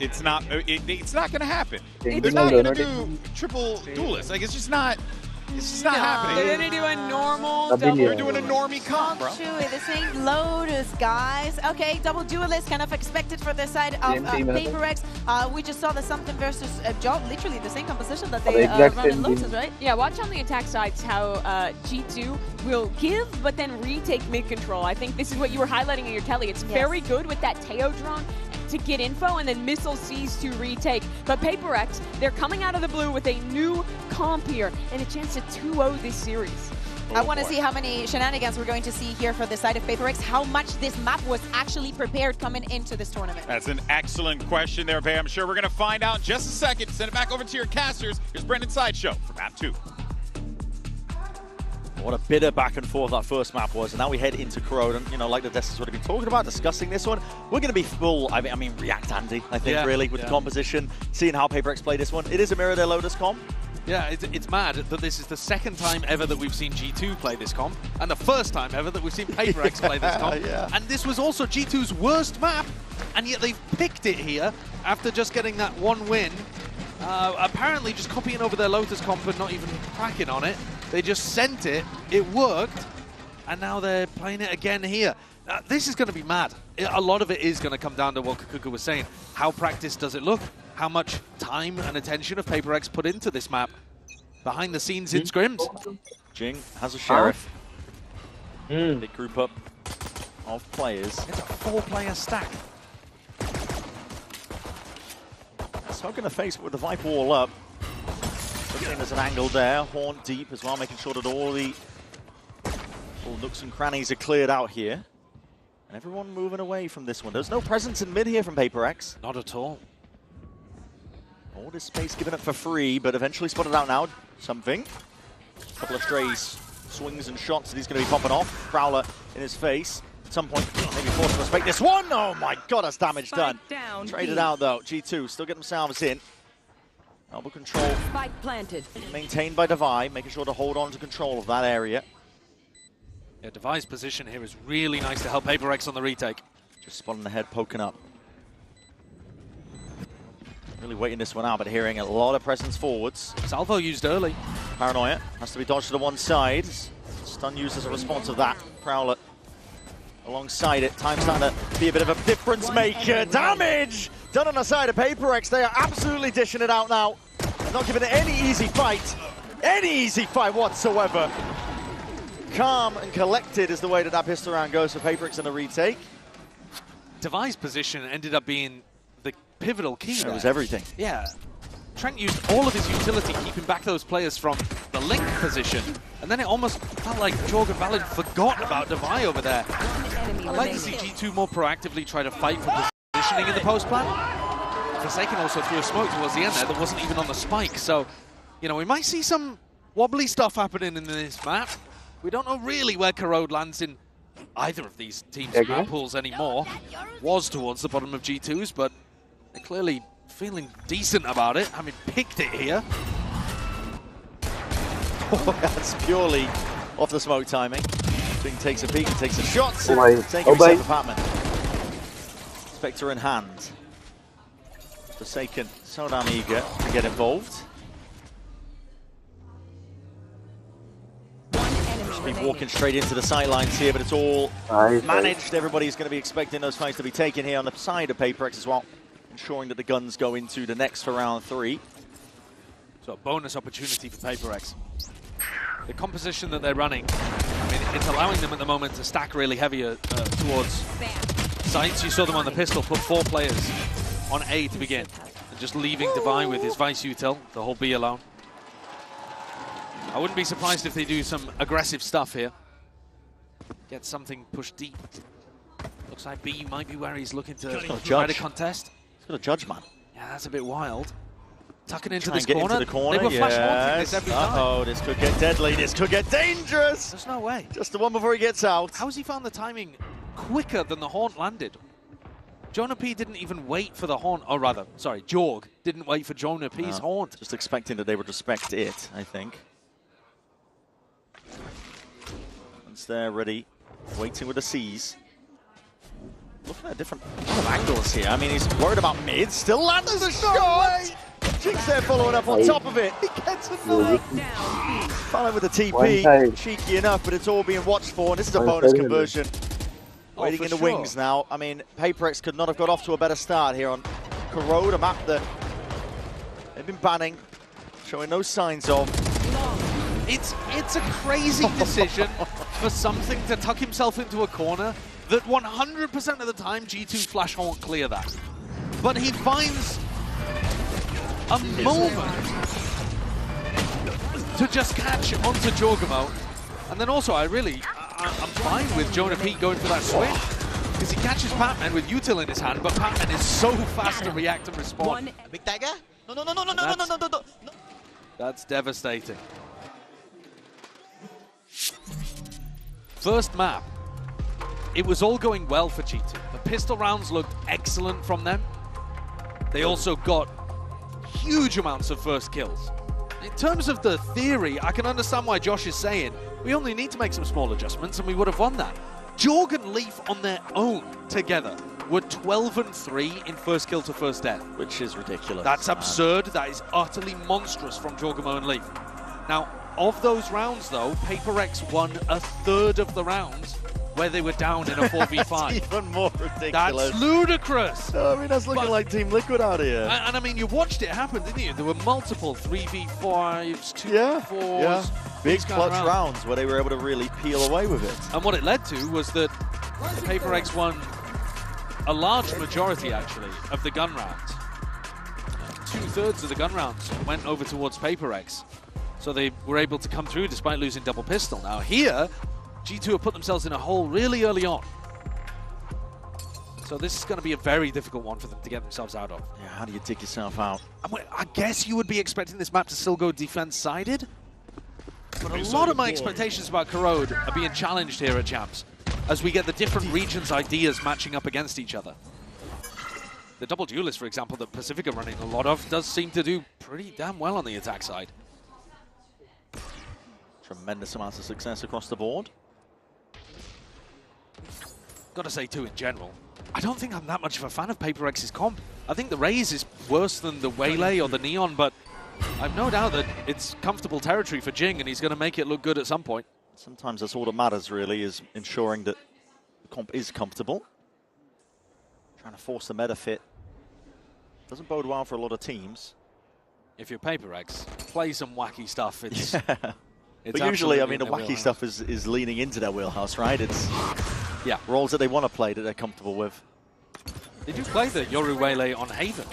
It's not going to happen. It's They're not going to do triple duelists. Like, it's just not happening. They're going to do a normal double. They're doing a normie comp, bro. Chewy, this ain't Lotus, guys. Okay, double duelist kind of expected for the side of PRX. We just saw the something versus Job, literally the same composition that they run in Lotus, right? Yeah, watch on the attack sides how G2 will give but then retake mid control. I think this is what you were highlighting in your telly. It's very good with that Teo drone to get info and then missile C's to retake. But PRX, they're coming out of the blue with a new comp here and a chance to 2-0 this series. I want to see how many shenanigans we're going to see here for the side of PRX, how much this map was actually prepared coming into this tournament. That's an excellent question there, Bay. I'm sure we're going to find out in just a second. Send it back over to your casters. Here's Brendan Sideshow for map 2. What a bitter back and forth that first map was, and now we head into Corrode, and like the Destas would have been talking about, discussing this one. We're going to be full, I mean, React Andy, I think, really, with the composition, seeing how PRX play this one. It is a mirror their Lotus comp. Yeah, it's mad that this is the second time ever that we've seen G2 play this comp, and the first time ever that we've seen PRX play this comp. And this was also G2's worst map, and yet they've picked it here after just getting that one win. Apparently just copying over their Lotus comp and not even cracking on it. They just sent it, it worked, and now they're playing it again here. This is going to be mad. A lot of it is going to come down to what Kakuka was saying. How practiced does it look? How much time and attention have PRX put into this map? Behind the scenes in scrims. Jing has a sheriff. Big group up of players. It's a 4-player stack. So going to face it with the Viper wall up. Looking there's an angle there, Horn deep as well, making sure that all the nooks and crannies are cleared out here. And everyone moving away from this one. There's no presence in mid here from PRX. Not at all. All this space given up for free, but eventually spotted out now. Something. A couple of strays, swings and shots that he's going to be popping off. Prowler in his face. At some point, maybe forced to respect this one. Oh my god, that's damage done. Traded out though. G2 still getting themselves in. Elbow control. Spike planted. Maintained by Devi, making sure to hold on to control of that area. Yeah, Devi's position here is really nice to help PRX on the retake. Just spotting the head poking up. Really waiting this one out, but hearing a lot of presence forwards. Salvo used early. Paranoia has to be dodged to the one side. Stun used as a response of that. Prowler alongside it. Time starting to be a bit of a difference maker. Damage done on the side of PRX. They are absolutely dishing it out now. They're not giving it any easy fight. Any easy fight whatsoever. Calm and collected is the way that pistol round goes for PRX in the retake. Devi's position ended up being the pivotal key. It was everything. Yeah. Trent used all of his utility keeping back those players from the link position. And then it almost felt like Jorgen Valid forgot about Devi over there. I'd like to see G2 more proactively try to fight for positioning in the post plan. Forsaken also threw a smoke towards the end there that wasn't even on the spike. So, we might see some wobbly stuff happening in this map. We don't know really where Corrode lands in either of these teams' map pools anymore. Was towards the bottom of G2's, but they're clearly feeling decent about it, having picked it here. That's purely off the smoke timing. Bing takes a peek and takes a shot. Taking a safe apartment. Spectre in hand. Forsaken so damn eager to get involved. Should be walking straight into the sidelines here, but it's all managed. Everybody's going to be expecting those fights to be taken here on the side of PRX as well, ensuring that the guns go into the next for round 3. So a bonus opportunity for PRX. The composition that they're running, I mean, it's allowing them at the moment to stack really heavier towards sites. You saw them on the pistol, put 4 players on A to begin, and just leaving Devi with his Vice Util, the whole B alone. I wouldn't be surprised if they do some aggressive stuff here. Get something pushed deep. Looks like B might be where he's looking to try to contest. He's got a judge, man. Yeah, that's a bit wild. Tucking into Try this and get corner. Into the corner. They were flash haunting this every time. Uh-oh, this could get deadly. This could get dangerous. There's no way. Just the one before he gets out. How has he found the timing quicker than the haunt landed? Jonah P didn't even wait for the haunt, or rather, sorry, Jorg didn't wait for Jonah P's haunt. Just expecting that they would respect it, I think. Once they're ready, waiting with the C's. Looking at different angles here. I mean, he's worried about mid, still lands the shot! Jinx there following up on top of it. He gets another. Following with the TP, cheeky enough, but it's all being watched for, and this is a bonus conversion. Waiting in the wings now. I mean, PRX could not have got off to a better start here on Corrode, a map that they've been banning, showing no signs of. It's a crazy decision for something to tuck himself into a corner that 100% of the time G2 flash won't clear that. But he finds a moment to just catch onto Jorgamo. And then also, I'm fine with Jonah P going for that switch, because he catches Patman with Util in his hand, but Patman is so fast to react and respond. A big dagger? No. That's devastating. First map, it was all going well for G2. The pistol rounds looked excellent from them. They also got huge amounts of first kills. In terms of the theory, I can understand why Josh is saying we only need to make some small adjustments and we would have won that. Jorg and Leaf on their own together were 12-3 in first kill to first death. Which is ridiculous. That's absurd. That is utterly monstrous from Jorgamo and Leaf. Now, of those rounds though, PRX won a third of the rounds where they were down in a 4v5. That's even more ridiculous. That's ludicrous. No, I mean, that's looking like Team Liquid out here. And I mean, you watched it happen, didn't you? There were multiple 3v5s, 2v4s. Yeah. Big clutch rounds where they were able to really peel away with it. And what it led to was that PRX won a large majority, actually, of the gun rounds. 2/3 of the gun rounds went over towards PRX. So they were able to come through despite losing double pistol. Now here, G2 have put themselves in a hole really early on. So this is going to be a very difficult one for them to get themselves out of. Yeah, how do you dig yourself out? I guess you would be expecting this map to still go defense-sided. But a lot of my expectations about Corrode are being challenged here at Champs, as we get the different regions' ideas matching up against each other. The double duelist, for example, that Pacific are running a lot of, does seem to do pretty damn well on the attack side. Tremendous amounts of success across the board. Gotta say too, in general, I don't think I'm that much of a fan of PRX's comp. I think the Raze is worse than the Waylay or the Neon, but I've no doubt that it's comfortable territory for Jing, and he's going to make it look good at some point. Sometimes that's all that matters, really, is ensuring that the comp is comfortable. Trying to force the meta fit doesn't bode well for a lot of teams. If you're PRX, play some wacky stuff. It's, but usually, I mean, the wacky stuff is leaning into their wheelhouse, right? It's roles that they want to play that they're comfortable with. Did you play the Yoru Waylay on Haven?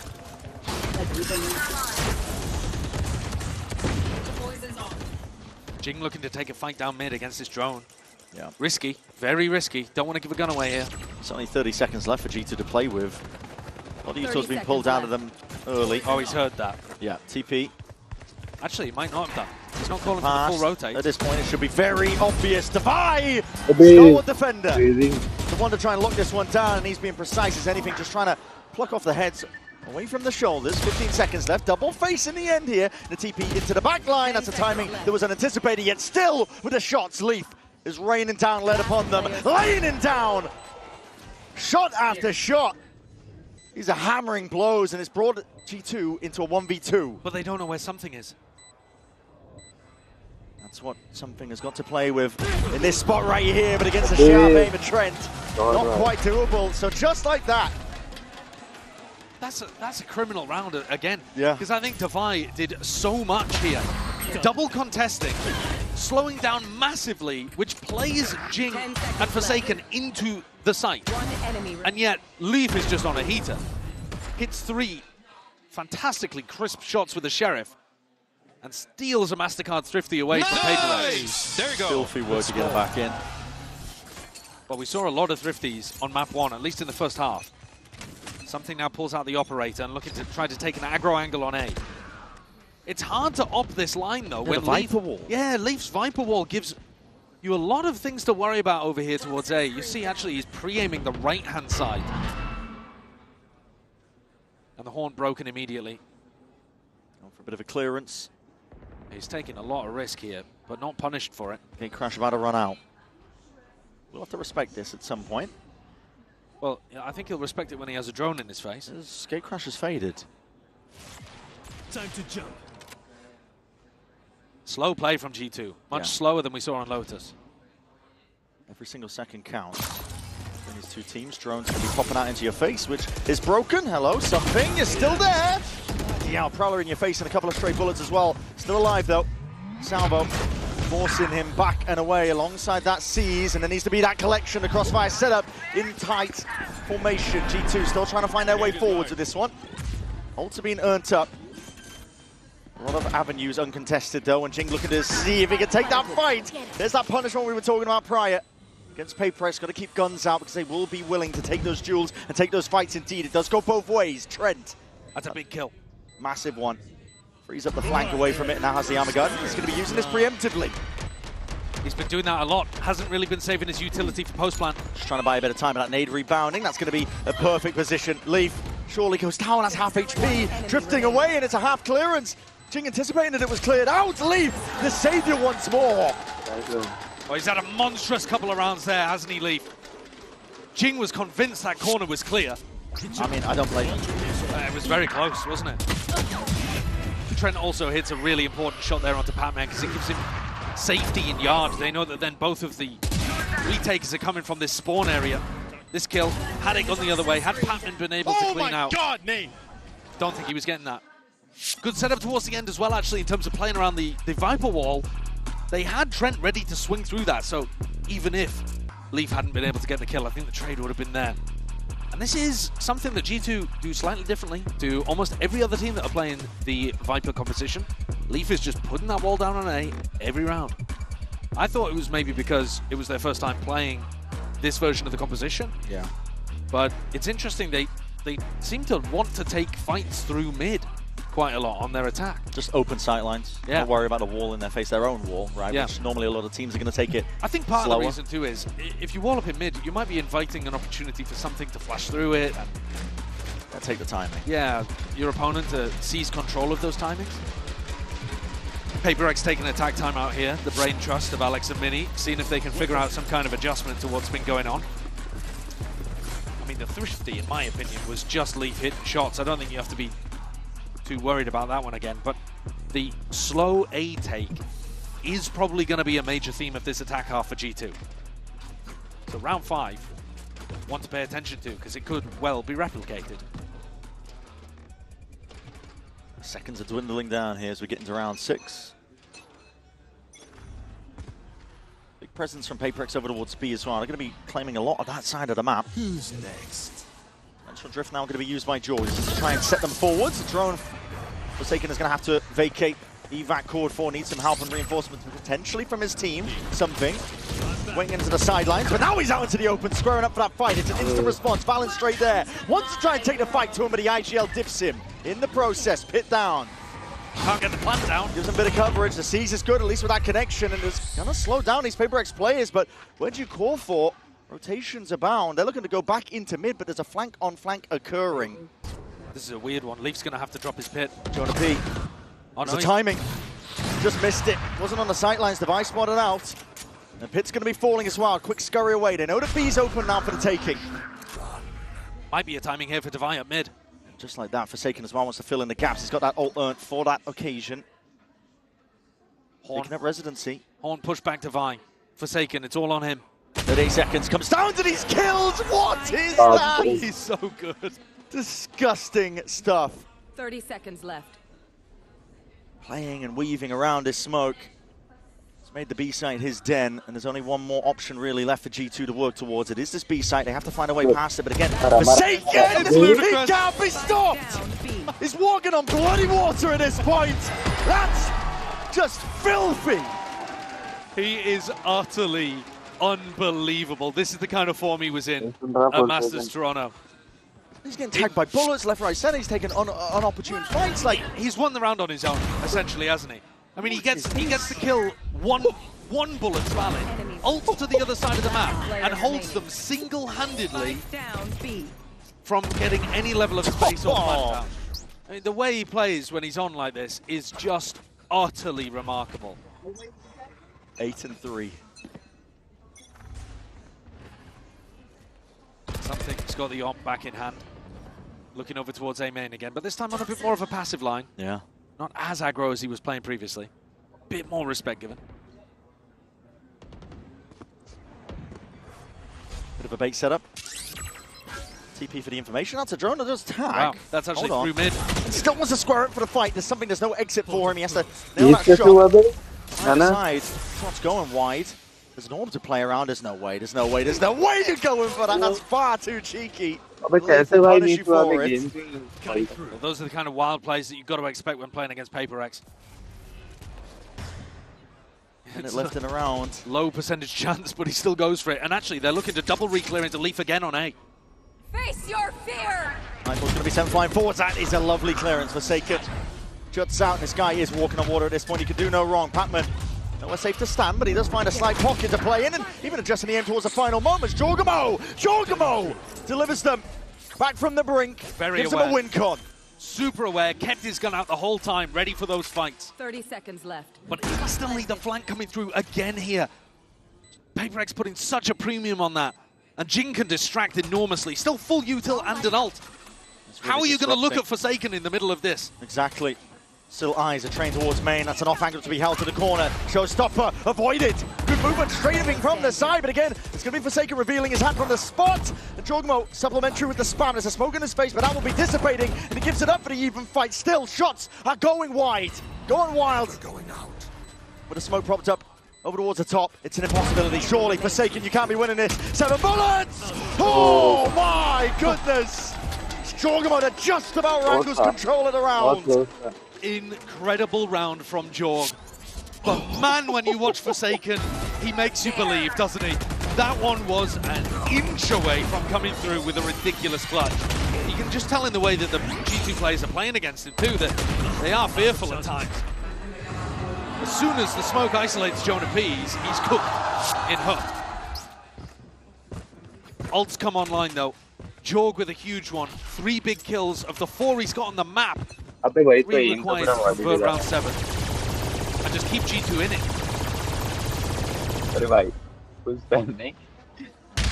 Jing looking to take a fight down mid against this drone. Yeah. Risky, very risky. Don't want to give a gun away here. It's only 30 seconds left for G2 to play with. A lot of Util's been pulled out of them early. Oh, he's heard that. Yeah, TP. Actually, he might not have done. He's not calling for the full rotate. At this point, it should be very obvious. Defy! Stalwart defender. The one to try and lock this one down, and he's being precise as anything, just trying to pluck off the heads away from the shoulders. 15 seconds left. Double face in the end here. The TP into the back line. That's a timing that was unanticipated, yet still with the shots. Leaf is raining down lead upon them. Laying down. Shot after shot. These are hammering blows, and it's brought G2 into a 1v2. But they don't know where something is. That's what something has got to play with in this spot right here, but against the sharp aim of Trent, not quite doable. So just like that. That's a criminal round again. Yeah. Because I think Defy did so much here. Double contesting, slowing down massively, which plays Jing and Forsaken into the site. And yet, Leaf is just on a heater. Hits 3 fantastically crisp shots with the Sheriff, and steals a MasterCard Thrifty away from PRX. There you go. Filthy work to get it back in. But we saw a lot of Thrifties on map 1, at least in the first half. Something now pulls out the operator and looking to try to take an aggro angle on A. It's hard to op this line though. When Viper Wall. Yeah, Leaf's Viper Wall gives you a lot of things to worry about over here towards A. You see actually he's pre-aiming the right-hand side. And the horn broken immediately. Going for a bit of a clearance. He's taking a lot of risk here, but not punished for it. Gatecrash about to run out. We'll have to respect this at some point. Well, I think he'll respect it when he has a drone in his face. Gatecrash has faded. Time to jump. Slow play from G2. Much slower than we saw on Lotus. Every single second counts. Between these two teams, drones going to be popping out into your face, which is broken. Hello, something is still there. Yeah, Prowler in your face and a couple of stray bullets as well. Still alive though. Salvo forcing him back and away alongside that Seize, and there needs to be that collection. The Crossfire setup in tight formation. G2 still trying to find their way forwards with this one. Ults are being earned up. A lot of avenues uncontested though, and Jing looking to see if he can take that fight. There's that punishment we were talking about prior. Against PRX, got to keep guns out because they will be willing to take those duels and take those fights indeed. It does go both ways. Trent. That's a big kill. Massive one. Frees up the flank away from it, and now has the armor gun. He's going to be using this preemptively. He's been doing that a lot. Hasn't really been saving his utility for post-plant. Just trying to buy a bit of time, and that nade rebounding. That's going to be a perfect position. Leaf surely goes down, has half HP. Drifting away, and it's a half clearance. Jing anticipating that it was cleared out. Leaf, the savior once more. Oh, he's had a monstrous couple of rounds there, hasn't he, Leaf? Jing was convinced that corner was clear. I mean, I don't blame him. It was very close, wasn't it? Trent also hits a really important shot there onto Patman because it gives him safety in yard. They know that then both of the retakers are coming from this spawn area. This kill, had it gone the other way, had Patman been able to clean out. Oh my God, Nate! Don't think he was getting that. Good setup towards the end as well, actually, in terms of playing around the Viper wall. They had Trent ready to swing through that, so even if Leaf hadn't been able to get the kill, I think the trade would have been there. And this is something that G2 do slightly differently to almost every other team that are playing the Viper composition. Leaf is just putting that wall down on A every round. I thought it was maybe because it was their first time playing this version of the composition. Yeah. But it's interesting, they seem to want to take fights through mid quite a lot on their attack. Just open sightlines. Yeah. Don't worry about the wall in their face, their own wall, right? Yeah. Which normally a lot of teams are going to take it I think part slower. of the reason too is, if you wall up in mid, you might be inviting an opportunity for something to flash through it. And take the timing. Yeah, your opponent to seize control of those timings. PRX taking attack time out here, the brain trust of Alex and Mini, seeing if they can figure out some kind of adjustment to what's been going on. I mean, the Thrifty, in my opinion, was just Leaf hitting shots. I don't think you have to be too worried about that one again, but the slow A take is probably going to be a major theme of this attack half for G2. So round 5, one to pay attention to, because it could well be replicated. Seconds are dwindling down here as we get into round 6. Big presence from PRX over towards B as well. They're going to be claiming a lot of that side of the map. Who's next? Central Drift now going to be used by George to try and set them forwards. The drone Forsaken is going to have to vacate evac cord 4, needs some help and reinforcements potentially from his team. Something. Wing into the sidelines, but now he's out into the open, squaring up for that fight. It's an instant response. Valence straight there. Wants to try and take the fight to him, but the IGL dips him. In the process, pit down. Can't get the plant down. Gives him a bit of coverage. The Seize is good, at least with that connection, and it's going to slow down these PRX players, but where'd you call for? Rotations abound. They're looking to go back into mid, but there's a flank on flank occurring. This is a weird one. Leaf's going to have to drop his pit. Jonah P. Oh, no, the timing. Just missed it. Wasn't on the sightlines. Device spotted out. And Pit's going to be falling as well. Quick scurry away. They know that B's open now for the taking. Might be a timing here for Devi at mid. Just like that, Forsaken as well wants to fill in the gaps. He's got that ult earned for that occasion. Horn. Taking up residency. Horn push back Devi. Forsaken, it's all on him. 38 seconds. Comes down to these kills. What is that? He's so good. Disgusting stuff. 30 seconds left. Playing and weaving around his smoke. It's made the B site his den, and there's only one more option really left for G2 to work towards. It is this B site. They have to find a way past it, but again, Forsaken! He can't be stopped! He's walking on bloody water at this point. That's just filthy. He is utterly unbelievable. This is the kind of form he was in at Masters Toronto. He's getting tagged by bullets left, right, center. He's taking unopportune fights. Like, he's won the round on his own, essentially, hasn't he? I mean, he gets to kill one bullet's valid, ults to the other side of the map, and holds them single-handedly from getting any level of space or flat down. I mean, the way he plays when he's on like this is just utterly remarkable. 8-3. Something's got the Yomp back in hand. Looking over towards A main again, but this time on a bit more of a passive line. Yeah. Not as aggro as he was playing previously. Bit more respect given. Bit of a bait setup. TP for the information. That's a drone that does tag. Wow, that's actually through mid. And still wants to square it for the fight. There's something, there's no exit for him. He has to nail that shot. Side. Shot's going wide. There's an order to play around. There's no way. There's no way. There's no way you're going for that. That's far too cheeky. Punish you for it. Well, those are the kind of wild plays that you've got to expect when playing against PRX. And it lifting around. Low percentage chance, but he still goes for it. And actually, they're looking to double re-clear into Leaf again on A. Face your fear! Michael's going to be sent flying forwards. That is a lovely clearance. Forsaken juts out. This guy is walking on water at this point. He can do no wrong. Pacman, nowhere safe to stand, but he does find a slight pocket to play in, and even adjusting the aim towards the final moments. Jorgamo delivers them back from the brink. Gives him a win con. Super aware, kept his gun out the whole time, ready for those fights. 30 seconds left. But instantly the flank coming through again here. PRX putting such a premium on that. And Jing can distract enormously. Still full util and an ult. Really How are you going to look at Forsaken in the middle of this? Exactly. Still eyes are trained towards main. That's an off angle to be held to the corner. Showstopper avoided. Good movement straight from the side, but again, it's going to be Forsaken revealing his hand from the spot. And Jorgamo supplementary with the spam. There's a smoke in his face, but that will be dissipating, and he gives it up for the even fight. Still, shots are going wide. Going wild. Going out. With the smoke propped up over towards the top. It's an impossibility. Surely, Forsaken, you can't be winning this. 7 bullets! Oh my goodness! Jorgamo that just about wrangles control of the round. Incredible round from Jorg. But man, when you watch Forsaken, he makes you believe, doesn't he? That one was an inch away from coming through with a ridiculous clutch. You can just tell in the way that the G2 players are playing against him too, that they are fearful at times. As soon as the smoke isolates Jonah Pease, he's cooked in Hook. Ults come online though. Jorg with a huge one. 3 big kills of the 4 he's got on the map. 3 required to convert round 7. And just keep G2 in it.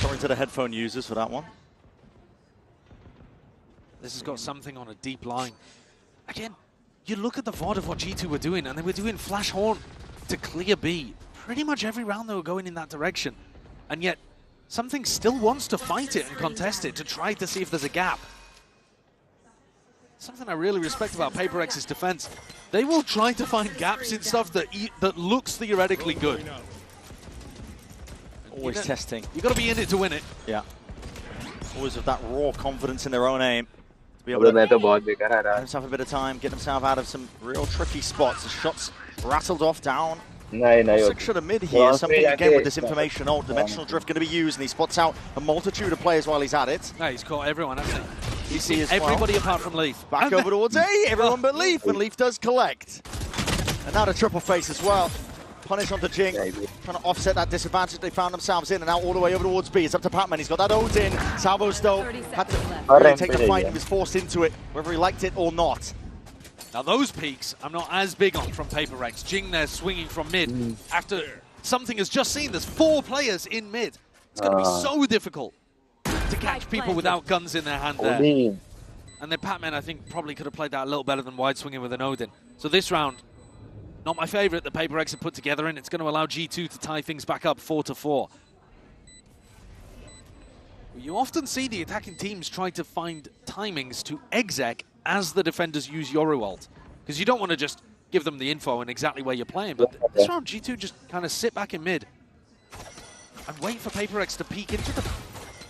Sorry to the headphone users for that one. This has got something on a deep line. Again, you look at the VOD of what G2 were doing, and they were doing Flash Horn to clear B. Pretty much every round they were going in that direction. And yet, something still wants to fight it and contest it to try to see if there's a gap. Something I really respect about PRX's defense. They will try to find gaps in stuff that looks theoretically good. Always testing. You got to be in it to win it. Yeah. Always with that raw confidence in their own aim. To be able to give himself a bit of time, get himself out of some real tricky spots. The shots rattled off down. Section of mid here, something again with this information. Oh, dimensional drift going to be used, and he spots out a multitude of players while he's at it. No, he's caught everyone, hasn't he? He's seen everybody apart from Leaf. Back over towards A, everyone but Leaf, and Leaf does collect. And now the triple face as well. Punish onto Jing, trying to offset that disadvantage they found themselves in, and now all the way over towards B. It's up to Pacman, he's got that Odin. Salvo though had to really take the fight, he was forced into it, whether he liked it or not. Now those peaks, I'm not as big on from PRX. Jing there swinging from mid. After something has just seen, there's 4 players in mid. It's going to be so difficult to catch people without guns in their hand there. And then Pacman, I think, probably could have played that a little better than wide swinging with an Odin. So this round, not my favorite that PRX have put together, and it's going to allow G2 to tie things back up 4-4. You often see the attacking teams try to find timings to exec as the defenders use Yoru ult, because you don't want to just give them the info and exactly where you're playing, but this round G2 just kind of sit back in mid and wait for PRX to peek into them.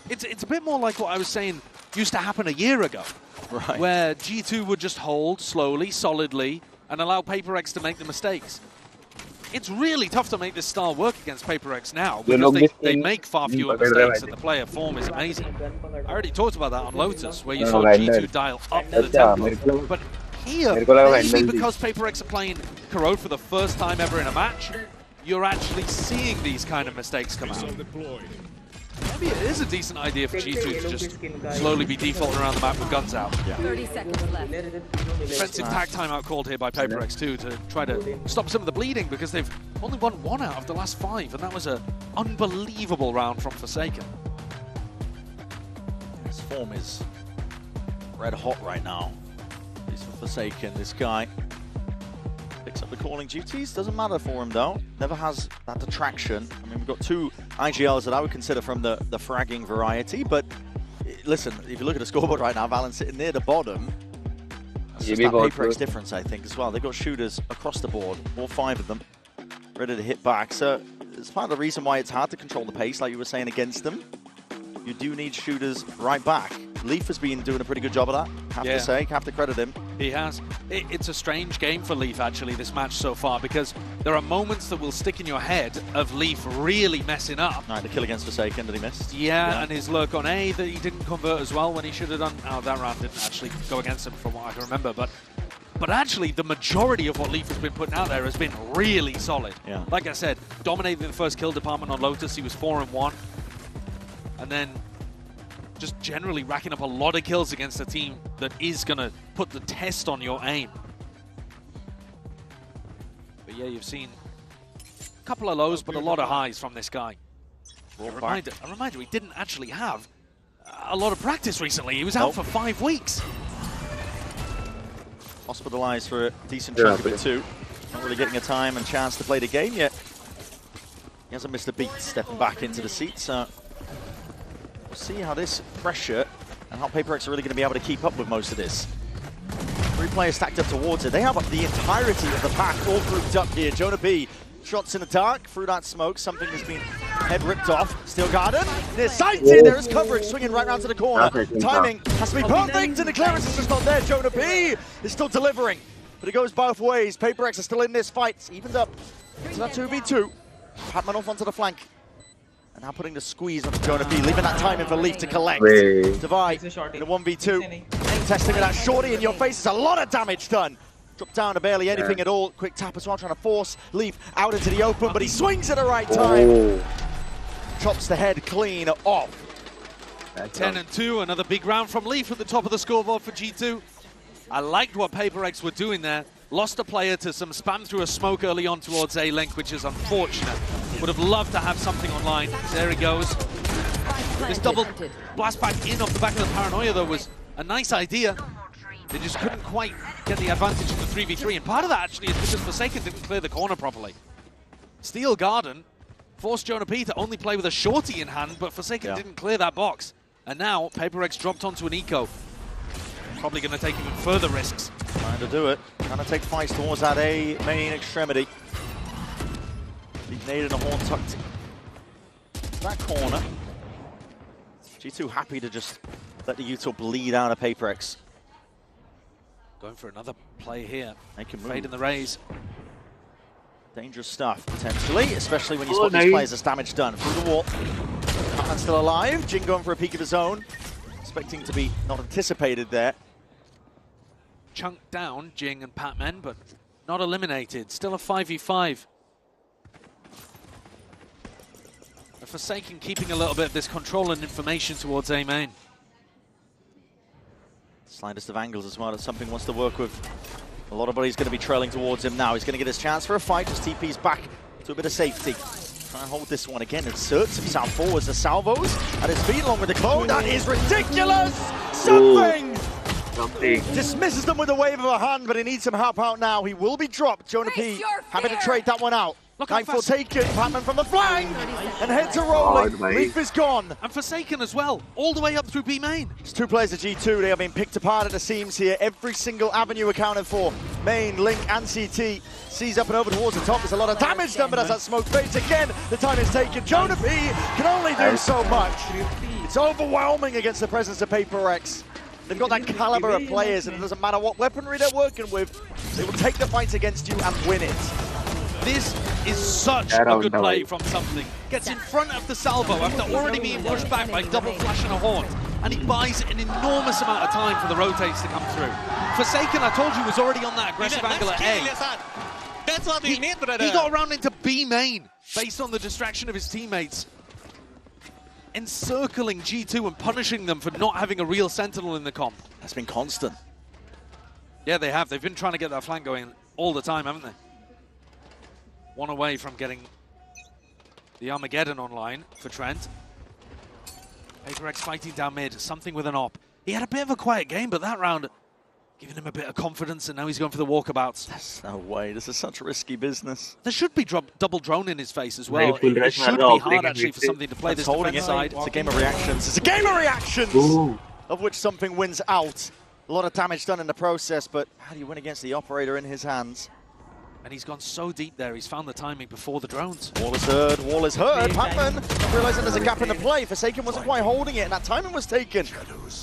It's a bit more like what I was saying used to happen a year ago, right? Where G2 would just hold slowly, solidly, and allow PRX to make the mistakes. It's really tough to make this style work against PRX now, because they make far fewer mistakes and the player form is amazing. I already talked about that on Lotus, where you saw G2 dial up to the tempo. But here, maybe because PRX are playing Corrode for the first time ever in a match, you're actually seeing these kind of mistakes come out. Maybe it is a decent idea for G2 to just slowly be defaulting around the map with guns out. Yeah. 30 seconds left. Defensive tag timeout called here by PaperX too to try to stop some of the bleeding because they've only won 1 out of the last 5, and that was an unbelievable round from Forsaken. His form is red hot right now. He's for Forsaken, this guy. Picks up the calling duties, doesn't matter for him though. Never has that detraction. I mean, we've got 2 IGLs that I would consider from the fragging variety, but listen, if you look at the scoreboard right now, Valens sitting near the bottom. That's just that PaperX difference, I think, as well. They've got shooters across the board, all 5 of them, ready to hit back. So it's part of the reason why it's hard to control the pace, like you were saying, against them. You do need shooters right back. Leaf has been doing a pretty good job of that, have to say, have to credit him. He has. It's a strange game for Leaf, actually, this match so far, because there are moments that will stick in your head of Leaf really messing up. Right, the kill against Forsaken that he missed. Yeah, and his lurk on A that he didn't convert as well when he should have done. Oh, that round didn't actually go against him from what I can remember, but actually the majority of what Leaf has been putting out there has been really solid. Yeah. Like I said, dominated the first kill department on Lotus. He was 4-1. And then just generally racking up a lot of kills against a team that is going to put the test on your aim. But yeah, you've seen a couple of lows, but a lot of highs from this guy. A reminder, he didn't actually have a lot of practice recently. He was out for 5 weeks. Hospitalized for a decent chunk of it too. Not really getting a time and chance to play the game yet. He hasn't missed a beat stepping back into the seat, so we'll see how this pressure and how PaperX are really going to be able to keep up with most of this. 3 players stacked up towards it. They have the entirety of the pack all grouped up here. Jonah B, shots in the dark, through that smoke. Something has been head ripped off. Steel Garden, near sighted. There is coverage, swinging right round to the corner. Timing has to be perfect, and the clearance is just not there. Jonah B is still delivering, but it goes both ways. PaperX are still in this fight. It's evened up to that 2v2. Patman off onto the flank. And now putting the squeeze on Jonah B, leaving that timing for Leaf to collect. Divide in a 1v2. Testing with that shorty in your face. There's a lot of damage done. Dropped down to barely anything at all. Quick tap as well, trying to force Leaf out into the open, but he swings at the right time. Chops the head clean off. 10-2, another big round from Leaf at the top of the scoreboard for G2. I liked what PaperX were doing there. Lost a player to some spam through a smoke early on towards A-Link, which is unfortunate. Would have loved to have something online. There he goes. This double blast back in off the back of the Paranoia, though, was a nice idea. They just couldn't quite get the advantage in the 3v3, and part of that actually is because Forsaken didn't clear the corner properly. Steel Garden forced Jonah P to only play with a shorty in hand, but Forsaken didn't clear that box. And now PaperX dropped onto an eco. Probably going to take even further risks. Trying to do it. Trying to take fights towards that A main extremity. Big nade and a horn tucked that corner. G2 happy to just let the util bleed out of PaperX. Going for another play here. They can move. Fade in the raise. Dangerous stuff, potentially, especially when you spot these players as damage done. Through the wall. Patman's still alive. Jing going for a peek of his own. Expecting to be not anticipated there. Chunked down, Jing and Patman, but not eliminated. Still a 5v5. A Forsaken keeping a little bit of this control and information towards A main. Slightest of angles as well. That's something he wants to work with. A lot of bodies going to be trailing towards him now. He's going to get his chance for a fight. Just TP's back to a bit of safety. Try and hold this one again. Inserts himself forwards. The salvos at his feet along with the clone. That is ridiculous! Something! Dismisses them with a wave of a hand, but he needs some help out now. He will be dropped. Jonah P having to trade that one out. Nightfall taken, Patman from the flank, and heads are rolling. Leaf is gone. And Forsaken as well, all the way up through B main. It's 2 players of G2. They are being picked apart at the seams here. Every single avenue accounted for. Main, Link, and CT. Sees up and over towards the top. There's a lot of damage done, but as that smoke fades again, the time is taken. Jonah P can only do so much. It's overwhelming against the presence of PaperX. They've got that caliber of players, and it doesn't matter what weaponry they're working with. They will take the fights against you and win it. This is such a good play from Something. Gets in front of the salvo after already being pushed back by double flash and a horn. And he buys an enormous amount of time for the rotates to come through. Forsaken, I told you, was already on that aggressive angle at A. That's what we need, brother. He got around into B main based on the distraction of his teammates. encircling G2 and punishing them for not having a real Sentinel in the comp. That's been constant. Yeah, they have. They've been trying to get that flank going all the time, haven't they? One away from getting the Armageddon online for Trent. PRX fighting down mid, something with an op. He had a bit of a quiet game, but that round giving him a bit of confidence, and now he's going for the walkabouts. There's no way. This is such risky business. There should be double drone in his face as well. It should be hard, actually, for something to play this defense side. It's a game of reactions. It's a game of reactions! Ooh. Of which something wins out. A lot of damage done in the process, but how do you win against the operator in his hands? And he's gone so deep there, he's found the timing before the drones. Wall is heard, wall is heard. Pacman realizing there's a gap in the play. Forsaken wasn't quite holding it, and that timing was taken.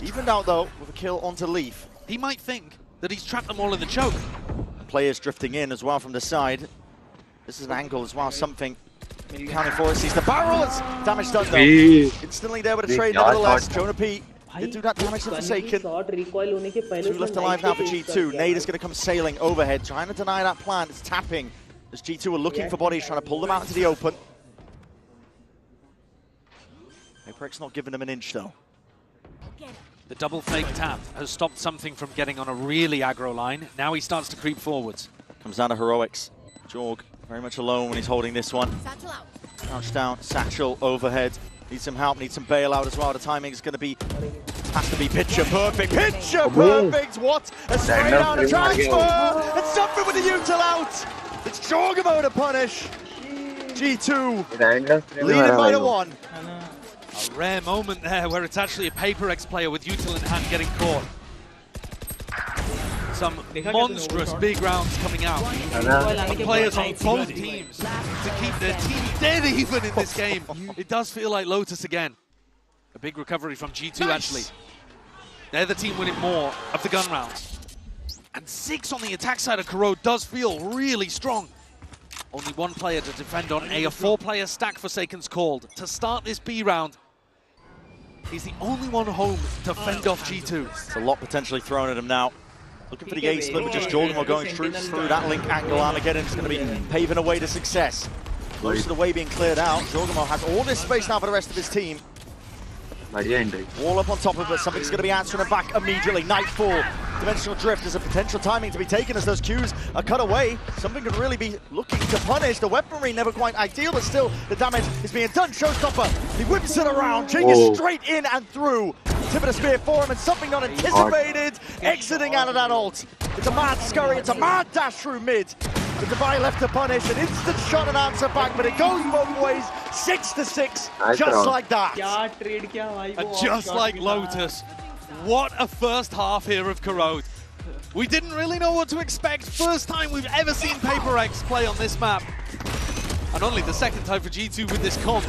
Evened out, though, with a kill onto Leaf. He might think that he's trapped them all in the choke. Players drifting in as well from the side. This is an angle as well, something counting for it. Sees the barrel, it's damage done, though. Instantly there with a trade, nevertheless. Jonah P did do that damage to Forsaken. 2 left alive now for G2. Nade is going to come sailing overhead, trying to deny that plan. It's tapping as G2 are looking for bodies, trying to pull them out into the open. PRX not giving them an inch, though. The double fake tap has stopped something from getting on a really aggro line. Now he starts to creep forwards. Comes down to heroics. Jorg very much alone when he's holding this one. Crouch down, satchel overhead. Needs some help, needs some bailout as well. The timing is going to be, has to be picture perfect. Picture perfect! What a spray down a transfer! It's something with the util out! It's Jorgamo to punish. G2 leading by the 1. A rare moment there where it's actually a PRX player with util in hand getting caught. Some monstrous big rounds coming out. And players on both teams to keep their team dead even in this game. It does feel like Lotus again. A big recovery from G2 actually. They're the team winning more of the gun rounds. And 6 on the attack side of Corrode does feel really strong. Only 1 player to defend on A. A 4-player stack Forsaken's called. To start this B round, he's the only one home to fend off G2. It's a lot potentially thrown at him now. Looking for the A split with just Jorgamo going through that link angle. Armageddon is going to be paving a way to success. Most of the way being cleared out. Jorgamo has all this space now for the rest of his team. Wall up on top of it, something's going to be answering him back immediately. Nightfall, dimensional drift, there's a potential timing to be taken as those Qs are cut away. Something could really be looking to punish. The weaponry never quite ideal, but still the damage is being done. Showstopper, he whips it around, Jing is straight in and through. Tip of the spear for him, and something not anticipated, exiting out of that ult. It's a mad scurry, it's a mad dash through mid. The Divine left to punish, an instant shot and answer back, but it goes both ways, 6-6, just like that. And just like Lotus, what a first half here of Corrode. We didn't really know what to expect. First time we've ever seen PRX play on this map. And only the second time for G2 with this comp.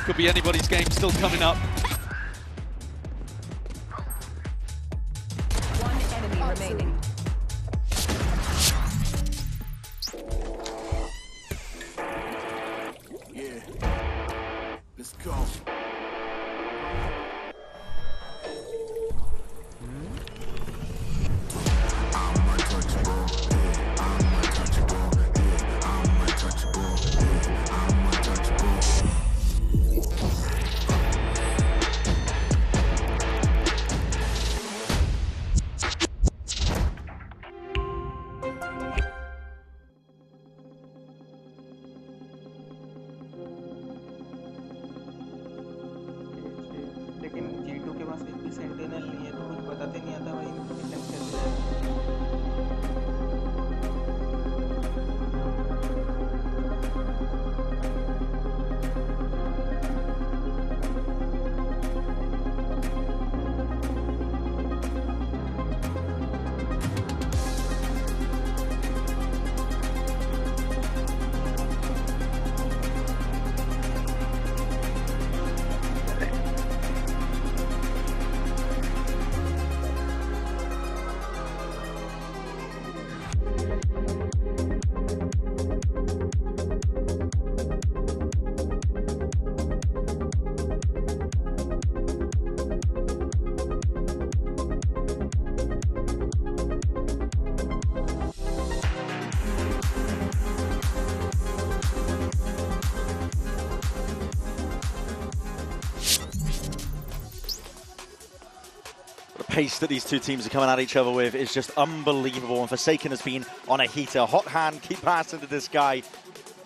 Could be anybody's game still coming up. 1 enemy remaining. Let's go. pace that these two teams are coming at each other with is just unbelievable. And Forsaken has been on a heater. Hot hand, keep passing to this guy.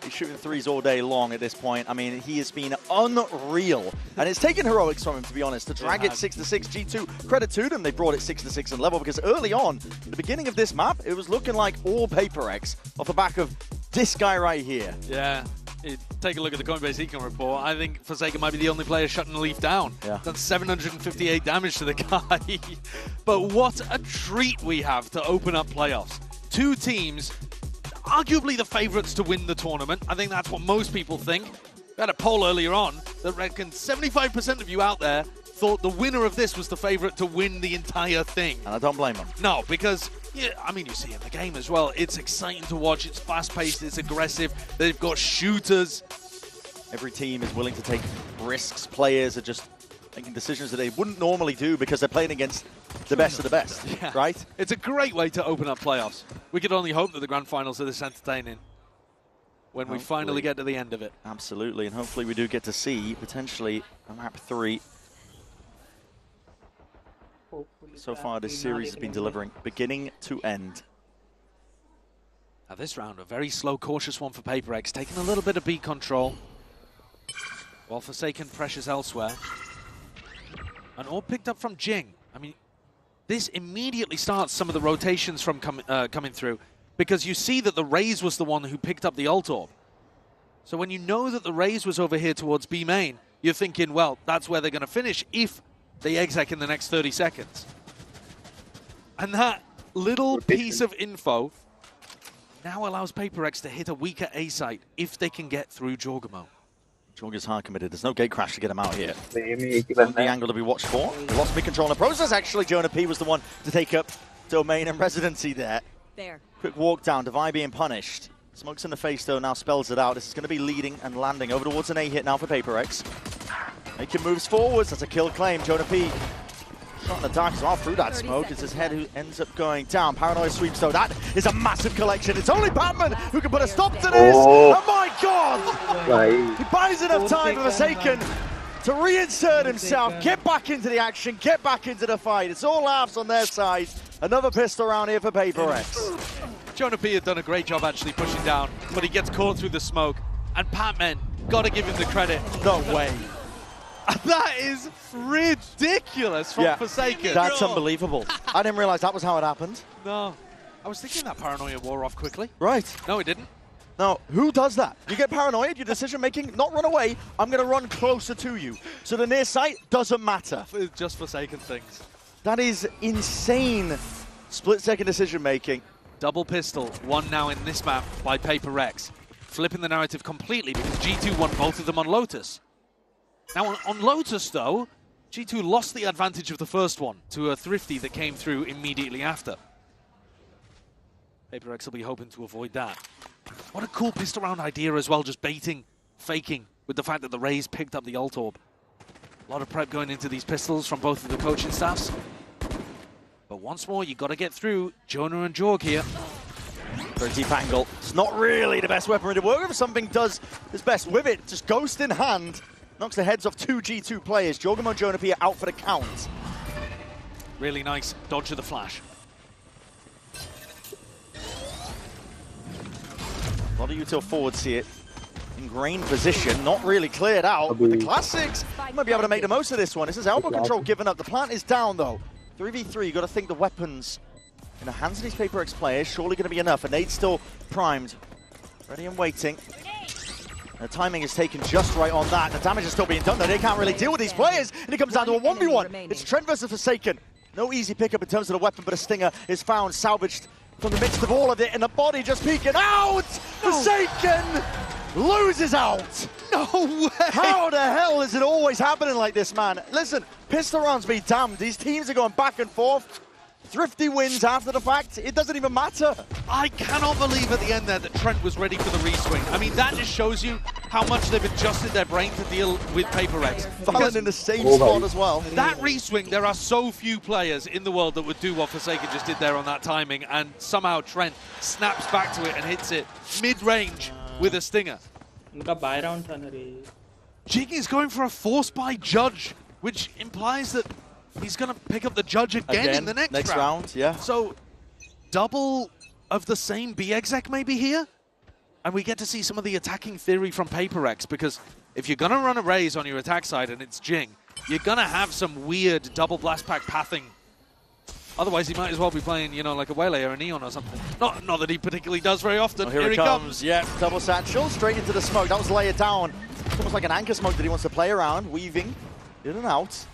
He's shooting threes all day long at this point. I mean, he has been unreal. And it's taken heroics from him, to be honest, to drag it 6-6. G2, credit to them, they brought it 6-6 in level, because early on, at the beginning of this map, it was looking like all PaperX off the back of this guy right here. Yeah. Take a look at the Coinbase Econ report. I think Forsaken might be the only player shutting Leaf down. Yeah. Done 758 damage to the guy. But what a treat we have to open up playoffs. Two teams, arguably the favorites to win the tournament. I think that's what most people think. We had a poll earlier on that reckoned 75% of you out there thought the winner of this was the favorite to win the entire thing. And I don't blame them. No, because, yeah, I mean, you see it in the game as well. It's exciting to watch. It's fast-paced. It's aggressive. They've got shooters. Every team is willing to take risks. Players are just making decisions that they wouldn't normally do because they're playing against the best of the best, right? It's a great way to open up playoffs. We could only hope that the grand finals are this entertaining when we finally get to the end of it. Absolutely, and hopefully we do get to see, potentially, a map 3. So far, this series has been delivering beginning to end. Now this round, a very slow, cautious one for PaperX, taking a little bit of B control, while Forsaken pressures elsewhere. And all picked up from Jing. I mean, this immediately starts some of the rotations from coming through, because you see that the Raze was the one who picked up the ult orb. So when you know that the Raze was over here towards B main, you're thinking, well, that's where they're going to finish if they exec in the next 30 seconds. And that little piece of info now allows PaperX to hit a weaker A site if they can get through Jorgamo. Jorg is hard committed. There's no gate crash to get him out here. The angle to be watched for. He lost mid-control in the process. Actually, Jonah P was the one to take up domain and residency there. Quick walk down. Divide being punished. Smokes in the face, though, now spells it out. This is going to be leading and landing over towards an A hit now for PaperX. Making moves forwards. That's a kill claim. Jonah P shot in the dark as well through that smoke. It's his head who ends up going down. Paranoia sweeps, though. That is a massive collection. It's only Batman who can put a stop to this. Oh my God! He buys enough time for Forsaken to reinsert himself, get back into the action, get back into the fight. It's all laughs on their side. Another pistol round here for PaperX. Jonah P had done a great job actually pushing down, but he gets caught through the smoke. And Patman, gotta give him the credit. No way. That is ridiculous from Forsaken. That's unbelievable. I didn't realize that was how it happened. No. I was thinking that Paranoia wore off quickly. Right. No, it didn't. No, who does that? You get paranoid, your decision making, not run away, I'm going to run closer to you. So the near sight doesn't matter. It's just Forsaken things. That is insane split-second decision making. Double pistol, one now in this map by PaperX. Flipping the narrative completely because G2 won both of them on Lotus. Now on Lotus though, G2 lost the advantage of the first one to a Thrifty that came through immediately after. PaperX will be hoping to avoid that. What a cool pistol round idea as well, just baiting, faking, with the fact that the Raze picked up the ult orb. A lot of prep going into these pistols from both of the coaching staffs. But once more, you got to get through Jonah and Jorg here. Very deep angle. It's not really the best weaponry to work with. Something does its best with it. Just ghost in hand. Knocks the heads off two G2 players. Jorgamo and Jonah P are out for the count. Really nice dodge of the flash. A lot of util forwards here. Ingrained position, not really cleared out. With the classics, you might be able to make the most of this one. This is elbow control given up. The plant is down though. 3v3, you got to think the weapons in the hands of these PaperX players surely going to be enough. And Nade's still primed, ready and waiting. The timing is taken just right on that. The damage is still being done though. They can't really deal with these players. And it comes down to a 1v1. It's Trent versus Forsaken. No easy pickup in terms of the weapon, but a stinger is found, salvaged from the midst of all of it. And the body just peeking out. Forsaken loses out. No way. How the hell is it always happening like this, man? Listen, pistol rounds be damned. These teams are going back and forth. Thrifty wins after the fact. It doesn't even matter. I cannot believe at the end there that Trent was ready for the re-swing. I mean, that just shows you how much they've adjusted their brain to deal with PaperX. Fallen in the same spot as well. That re-swing, there are so few players in the world that would do what Forsaken just did there on that timing, and somehow Trent snaps back to it and hits it mid-range with a stinger. Jing is going for a force by Judge, which implies that he's going to pick up the judge again in the next round. Yeah. So, double of the same B-exec maybe here? And we get to see some of the attacking theory from PRX, because if you're going to run a raise on your attack side and it's Jing, you're going to have some weird double blast pack pathing. Otherwise, he might as well be playing, you know, like a Waylay or a Neon or something. Not that he particularly does very often. Oh, here he comes. Yeah, double satchel, straight into the smoke. That was layered down. It's almost like an anchor smoke that he wants to play around, weaving in and out.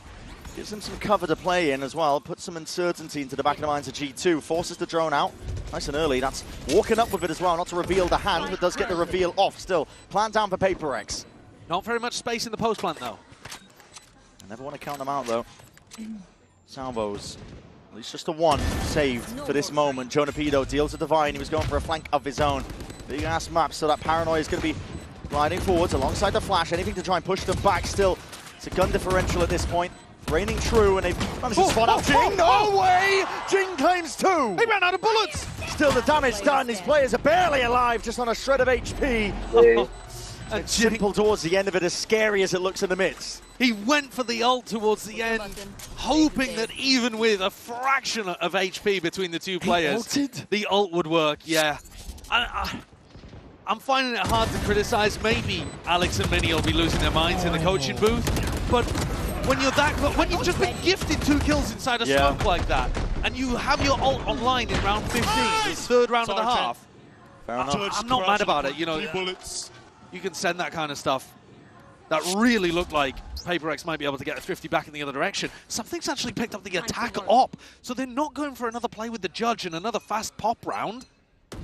Gives him some cover to play in as well. Puts some uncertainty into the back of the minds of G2. Forces the drone out. Nice and early. That's walking up with it as well. Not to reveal the hand, but does get the reveal off still. Plan down for PRX. Not very much space in the post plant, though. I never want to count them out, though. Salvos. At least just a one saved for this moment. Jonapido deals a Divine. He was going for a flank of his own. Big ass map, so that Paranoia is going to be gliding forwards alongside the Flash. Anything to try and push them back still. It's a gun differential at this point. Reigning true, and they've managed to spot out Jing. No way! Jing claims two! He ran out of bullets! Still the damage done. His players are barely alive, just on a shred of HP. And simple towards the end of it, as scary as it looks in the midst. He went for the ult towards the end, hoping that even with a fraction of HP between the two players, the ult would work, yeah. I'm finding it hard to criticize. Maybe Alex and Minnie will be losing their minds in the coaching booth, but when you've just been gifted 2 kills inside a smoke like that, and you have your ult online in round 15, the third round and a half, I'm not mad about it, you know. You can send that kind of stuff. That really looked like PRX might be able to get a thrifty back in the other direction. Something's actually picked up the attack op, so they're not going for another play with the judge and another fast pop round.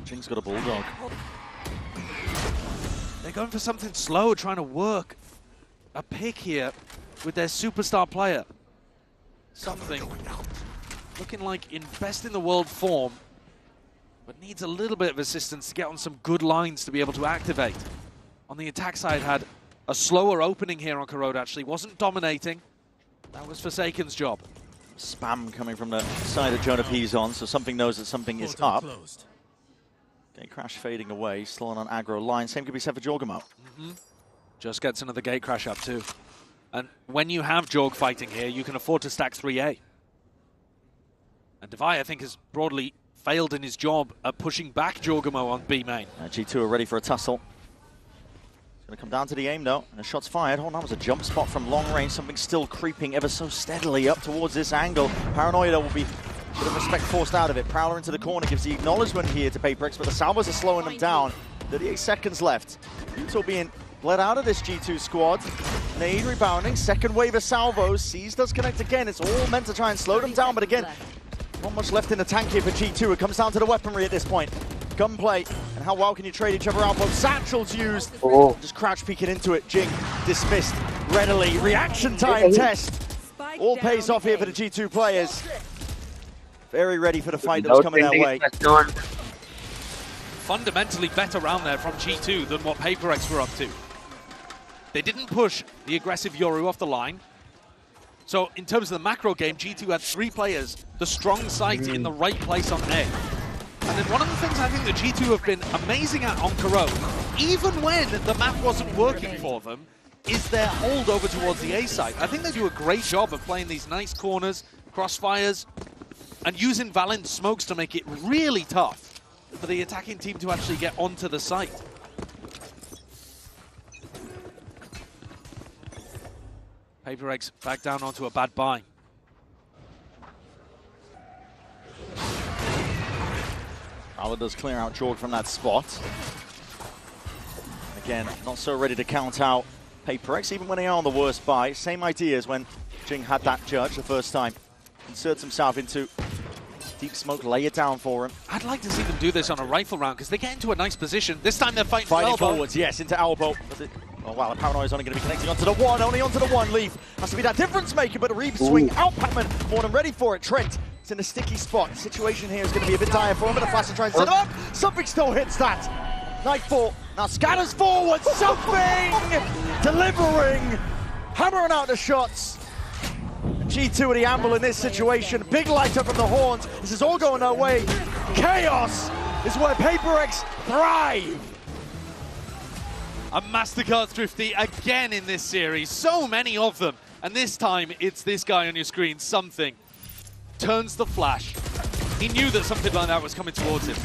Jing's got a bulldog. They're going for something slow, trying to work a pick here with their superstar player. Something looking like in best in the world form, but needs a little bit of assistance to get on some good lines to be able to activate. On the attack side, had a slower opening here on Corrode, actually. Wasn't dominating. That was Forsaken's job. Spam coming from the side of Jonah P's on, so something knows that something is up. Gate crash fading away, still on an aggro line. Same could be said for Jorgamo. Just gets another gate crash up too. And when you have Jorg fighting here, you can afford to stack 3A. And Devi, I think, has broadly failed in his job at pushing back Jorgamo on B main. G2 are ready for a tussle. It's going to come down to the aim though, and a shot's fired. Oh, that was a jump spot from long range. Something still creeping ever so steadily up towards this angle. Paranoia will be a bit of respect forced out of it. Prowler into the corner gives the acknowledgement here to PRX, but the Salvos are slowing them down. 38 seconds left. Until being bled out of this G2 squad. Nade rebounding, second wave of Salvos. Seas does connect again. It's all meant to try and slow them down, but again, not much left in the tank here for G2. It comes down to the weaponry at this point. Gunplay, and how well can you trade each other out? Both satchels used. Just crouch peeking into it. Jing dismissed readily. Reaction time test. All pays off here for the G2 players. Very ready for the fight that was coming their way. Fundamentally better round there from G2 than what PRX were up to. They didn't push the aggressive Yoru off the line. So in terms of the macro game, G2 had 3 players, the strong site in the right place on A. And then one of the things I think that G2 have been amazing at on Corrode, even when the map wasn't working for them, is their hold over towards the A side. I think they do a great job of playing these nice corners, crossfires, and using Valent's smokes to make it really tough for the attacking team to actually get onto the site. PRX back down onto a bad buy. Prowler does clear out Jorg from that spot. Again, not so ready to count out PRX, even when they are on the worst buy. Same idea as when Jing had that judge the first time. Inserts himself into deep smoke, lay it down for him. I'd like to see them do this on a rifle round, because they get into a nice position. This time they're fighting forwards, yes, into elbow. Oh wow, the Paranoia is only going to be connecting onto the one, only onto the one. Leaf has to be that difference maker, but a Reeve swing out, Pacman more than ready for it. Trent is in a sticky spot. The situation here is going to be a bit dire for him, but the Flash is trying to set up. Something still hits that. Nightfall now scatters forward. Something delivering, hammering out the shots. G2 at the amble in this situation. Big light up from the horns. This is all going their way. Chaos is where PRX thrive. A MasterCard Thrifty again in this series. So many of them. And this time, it's this guy on your screen, Something. Turns the flash. He knew that something like that was coming towards him.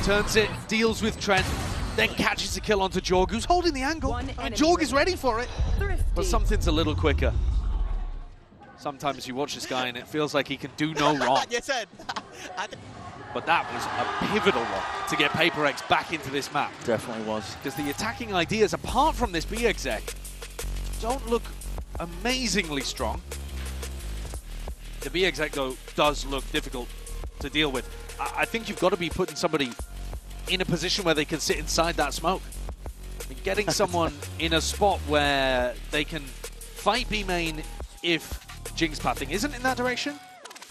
Turns it, deals with Trent, then catches a kill onto Jorg, who's holding the angle. I mean, Jorg is ready for it, but Something's a little quicker. Sometimes you watch this guy and it feels like he can do no wrong. But that was a pivotal one to get PaperX back into this map. Definitely was. Because the attacking ideas, apart from this B exec, don't look amazingly strong. The B exec, though, does look difficult to deal with. I think you've got to be putting somebody in a position where they can sit inside that smoke. And getting someone in a spot where they can fight B main if Jing's pathing isn't in that direction.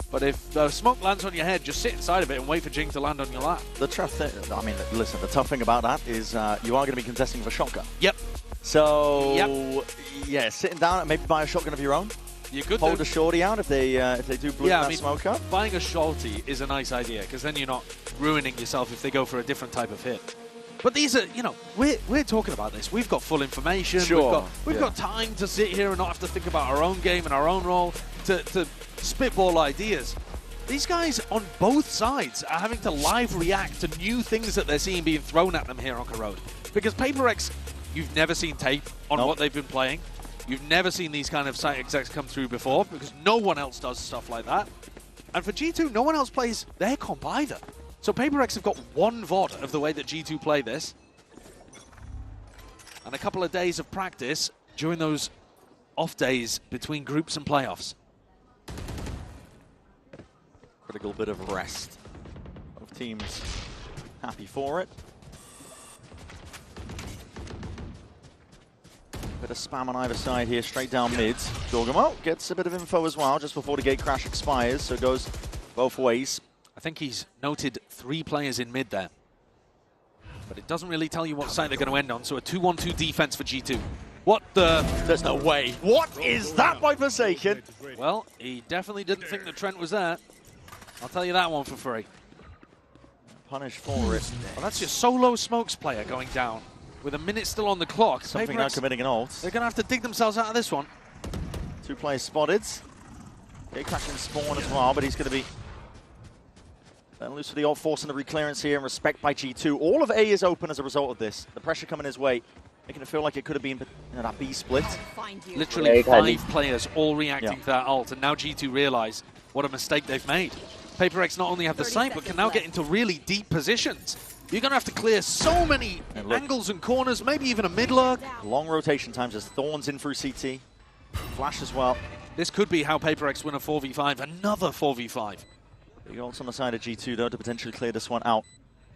But if the smoke lands on your head, just sit inside of it and wait for Jing to land on your lap. The tough thing, I mean, listen, the tough thing about that is you are going to be contesting with a shotgun. Yep. So, yeah, sitting down and maybe buy a shotgun of your own. You could hold a shorty out if they do blue that smoke up. Buying a shorty is a nice idea because then you're not ruining yourself if they go for a different type of hit. But these are, you know, we're talking about this. We've got full information. Sure. We've got time to sit here and not have to think about our own game and our own role to spitball ideas. These guys on both sides are having to live react to new things that they're seeing being thrown at them here on Corrode. Because PaperX, you've never seen tape on what they've been playing. You've never seen these kind of site execs come through before because no one else does stuff like that. And for G2, no one else plays their comp either. So PaperX have got one VOD of the way that G2 play this. And a couple of days of practice during those off days between groups and playoffs. Critical bit of rest. Both teams happy for it. Bit of spam on either side here, straight down mids. Jorgamo gets a bit of info as well just before the gate crash expires, so it goes both ways. I think he's noted 3 players in mid there. But it doesn't really tell you what side they're going to end on, so a 2-1-2 defense for G2. What the... There's no way. What is that by Forsaken? Well, he definitely didn't think that Trent was there. I'll tell you that one for free. Punish for it. Well, that's your solo smokes player going down. With a minute still on the clock. Something now committing an ult. They're going to have to dig themselves out of this one. 2 players spotted. Gate crashing spawn as well, but he's going to be let loose for the ult, forcing the reclearance here and respect by G2. All of A is open as a result of this. The pressure coming his way, making it feel like it could have been that B split. Literally 5 players all reacting to that ult, and now G2 realize what a mistake they've made. PaperX not only have the site, but can now get into really deep positions. You're going to have to clear so many angles and corners, maybe even a mid-lurk. Long rotation times as Thorns in through CT. Flash as well. This could be how PaperX win a 4v5, another 4v5. Big ults on the side of G2 though to potentially clear this one out.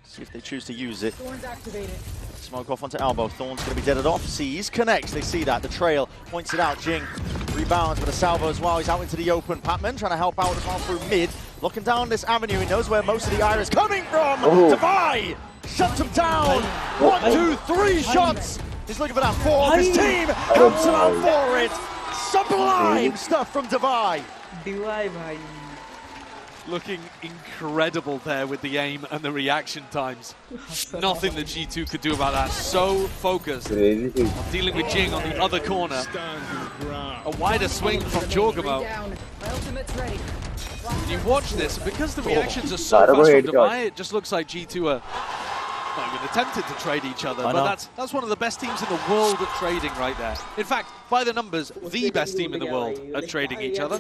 See if they choose to use it. Thorns activated. Smoke off onto Elbow. Thorns going to be deaded off. Sees, connects. They see that. The trail points it out. Jing rebounds with a salvo as well. He's out into the open. Patman trying to help out as well through mid. Looking down this avenue. He knows where most of the ire is coming from. Devi shuts him down. 1, 2, 3 shots. He's looking for that 4. His team helps him out for it. Sublime stuff from Devi. Looking incredible there with the aim and the reaction times. Nothing that G2 could do about that. So focused on dealing with Jing on the other corner. A wider swing from Jorgamo. When you watch this, because the reactions are so fast from Devi, it just looks like G2 are not even attempted to trade each other. But that's one of the best teams in the world at trading right there. In fact, by the numbers, the best team in the world at trading each other.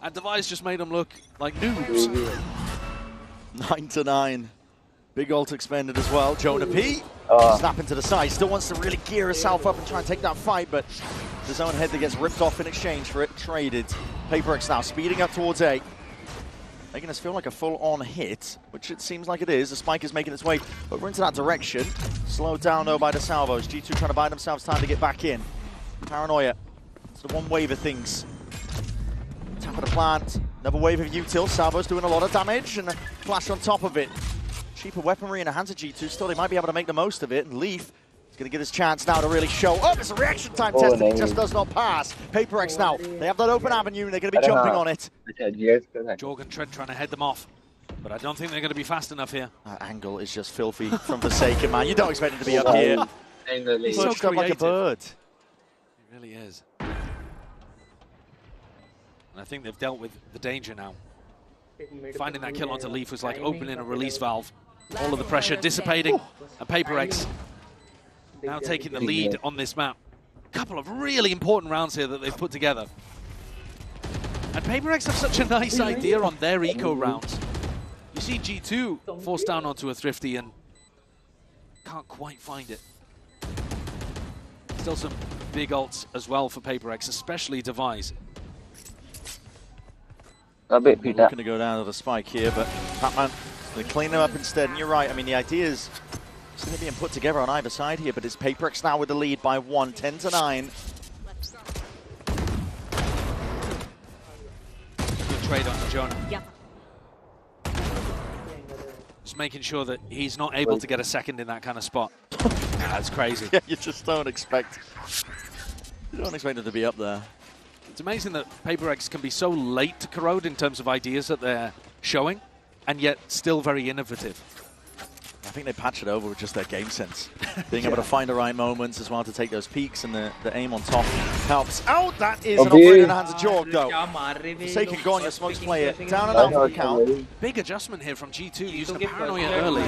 And Devi's just made them look like noobs. 9-9. Big ult expended as well. Jonah P. Snapping to the side. Still wants to really gear himself up and try and take that fight, but his own head that gets ripped off in exchange for it. Traded. PaperX now speeding up towards A. Making us feel like a full-on hit, which it seems like it is. The spike is making its way over into that direction. Slowed down, though, by the salvos. G2 trying to buy themselves time to get back in. Paranoia. It's the one wave of things. Tap of the plant, another wave of util. Salvo's doing a lot of damage, and a flash on top of it. Cheaper weaponry in the hands of G2. Still, they might be able to make the most of it. And Leaf is going to get his chance now to really show up. It's a reaction time test, and it just does not pass. PaperX now, they have that open avenue, and they're going to be jumping on it. Jorg and Trent trying to head them off, but I don't think they're going to be fast enough here. That angle is just filthy from Forsaken, man. You don't expect him to be up here. He's so perched up like a bird. really is. And I think they've dealt with the danger now. Finding that kill onto Leaf was like opening a release valve. All of the pressure dissipating, and PRX now taking the lead on this map. A couple of really important rounds here that they've put together. And PRX have such a nice idea on their eco rounds. You see G2 forced down onto a Thrifty and can't quite find it. Still some big ults as well for PRX, especially Device. Looking to go down to the spike here, but Batman going to clean them up instead. And you're right, I mean, the idea is still being put together on either side here, but it's PRX now with the lead by 1, 10-9. Good trade onto Jonah. Yeah. Just making sure that he's not able to get a second in that kind of spot. That's crazy. Yeah, you just don't expect him to be up there. It's amazing that PRX can be so late to Corrode in terms of ideas that they're showing, and yet still very innovative. I think they patch it over with just their game sense. Being able to find the right moments as well to take those peaks, and the aim on top helps. Oh, that is an offering in the hands of Jorg, though. Forsaken going, your smokes play it. Down and out for the count. Big adjustment here from G2, using the paranoia early.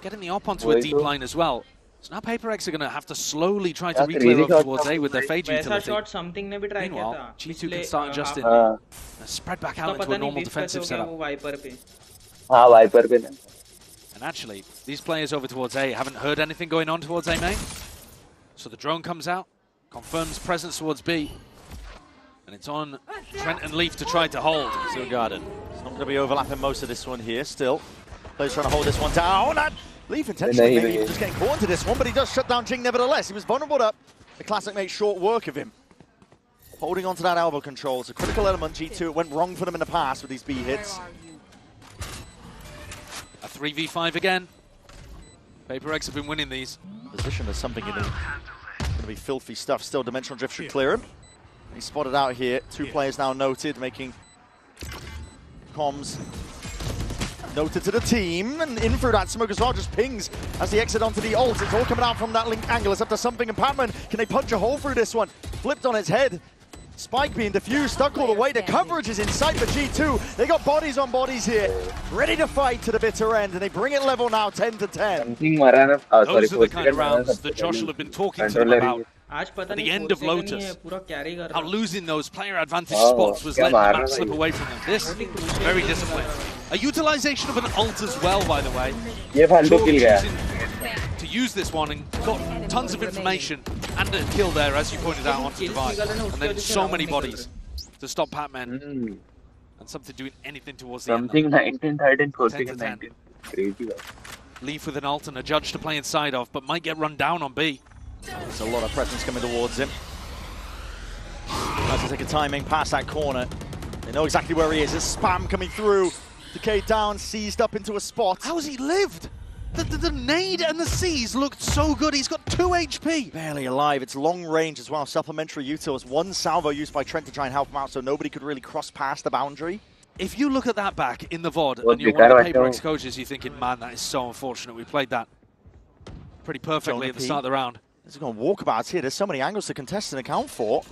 Getting the op onto a deep line as well. So now PRX are going to have to slowly try to reclear over towards A with their Fade utility. Meanwhile, G2 can start adjusting. Spread back out into a normal defensive setup. And actually, these players over towards A haven't heard anything going on towards A main. So the drone comes out, confirms presence towards B. And it's on Trent and Leaf to try to hold. Still guarded. It's not going to be overlapping most of this one here still. Players trying to hold this one down. And Leaf intentionally maybe even just getting caught into this one, but he does shut down Jing nevertheless. He was vulnerable up. The Classic makes short work of him. Holding onto that elbow control. It's a critical element, G2. It went wrong for them in the past with these B hits. A 3v5 again. PRX have been winning these. Position as something going to be filthy stuff. Still, Dimensional Drift should clear him. He's spotted out here. 2 players now noted, making comms noted to the team. And in through that smoke as well, just pings as he exit onto the ult. It's all coming out from that link angle. It's up to something. And Patman, can they punch a hole through this one? Flipped on its head. Spike being diffused, stuck all the way. The coverage is inside for G2. They got bodies on bodies here, ready to fight to the bitter end, and they bring it level now, 10-10. Those are the kind of rounds that Josh will have been talking to them about at the end of Lotus. How losing those player advantage spots was letting the match slip away from them. This, very disciplined. A utilization of an ult as well, by the way. To use this one and got tons of information and a kill there, as you pointed out, onto Device. And then so many bodies to stop Patman. And something doing anything towards the end. 19, 13, 14, 19. Crazy. Leaf with an ult and a judge to play inside of, but might get run down on B. There's a lot of presence coming towards him. Has to take a timing past that corner. They know exactly where he is. There's spam coming through. Decay down, seized up into a spot. How has he lived? The nade and the seize looked so good. He's got 2 HP. Barely alive. It's long range as well. Supplementary utils. 1 salvo used by Trent to try and help him out, so nobody could really cross past the boundary. If you look at that back in the VOD and you're one of the PRX coaches, you're thinking, man, that is so unfortunate. We played that pretty perfectly at the start of the round. There's going walkabouts here. There's so many angles to contest and account for.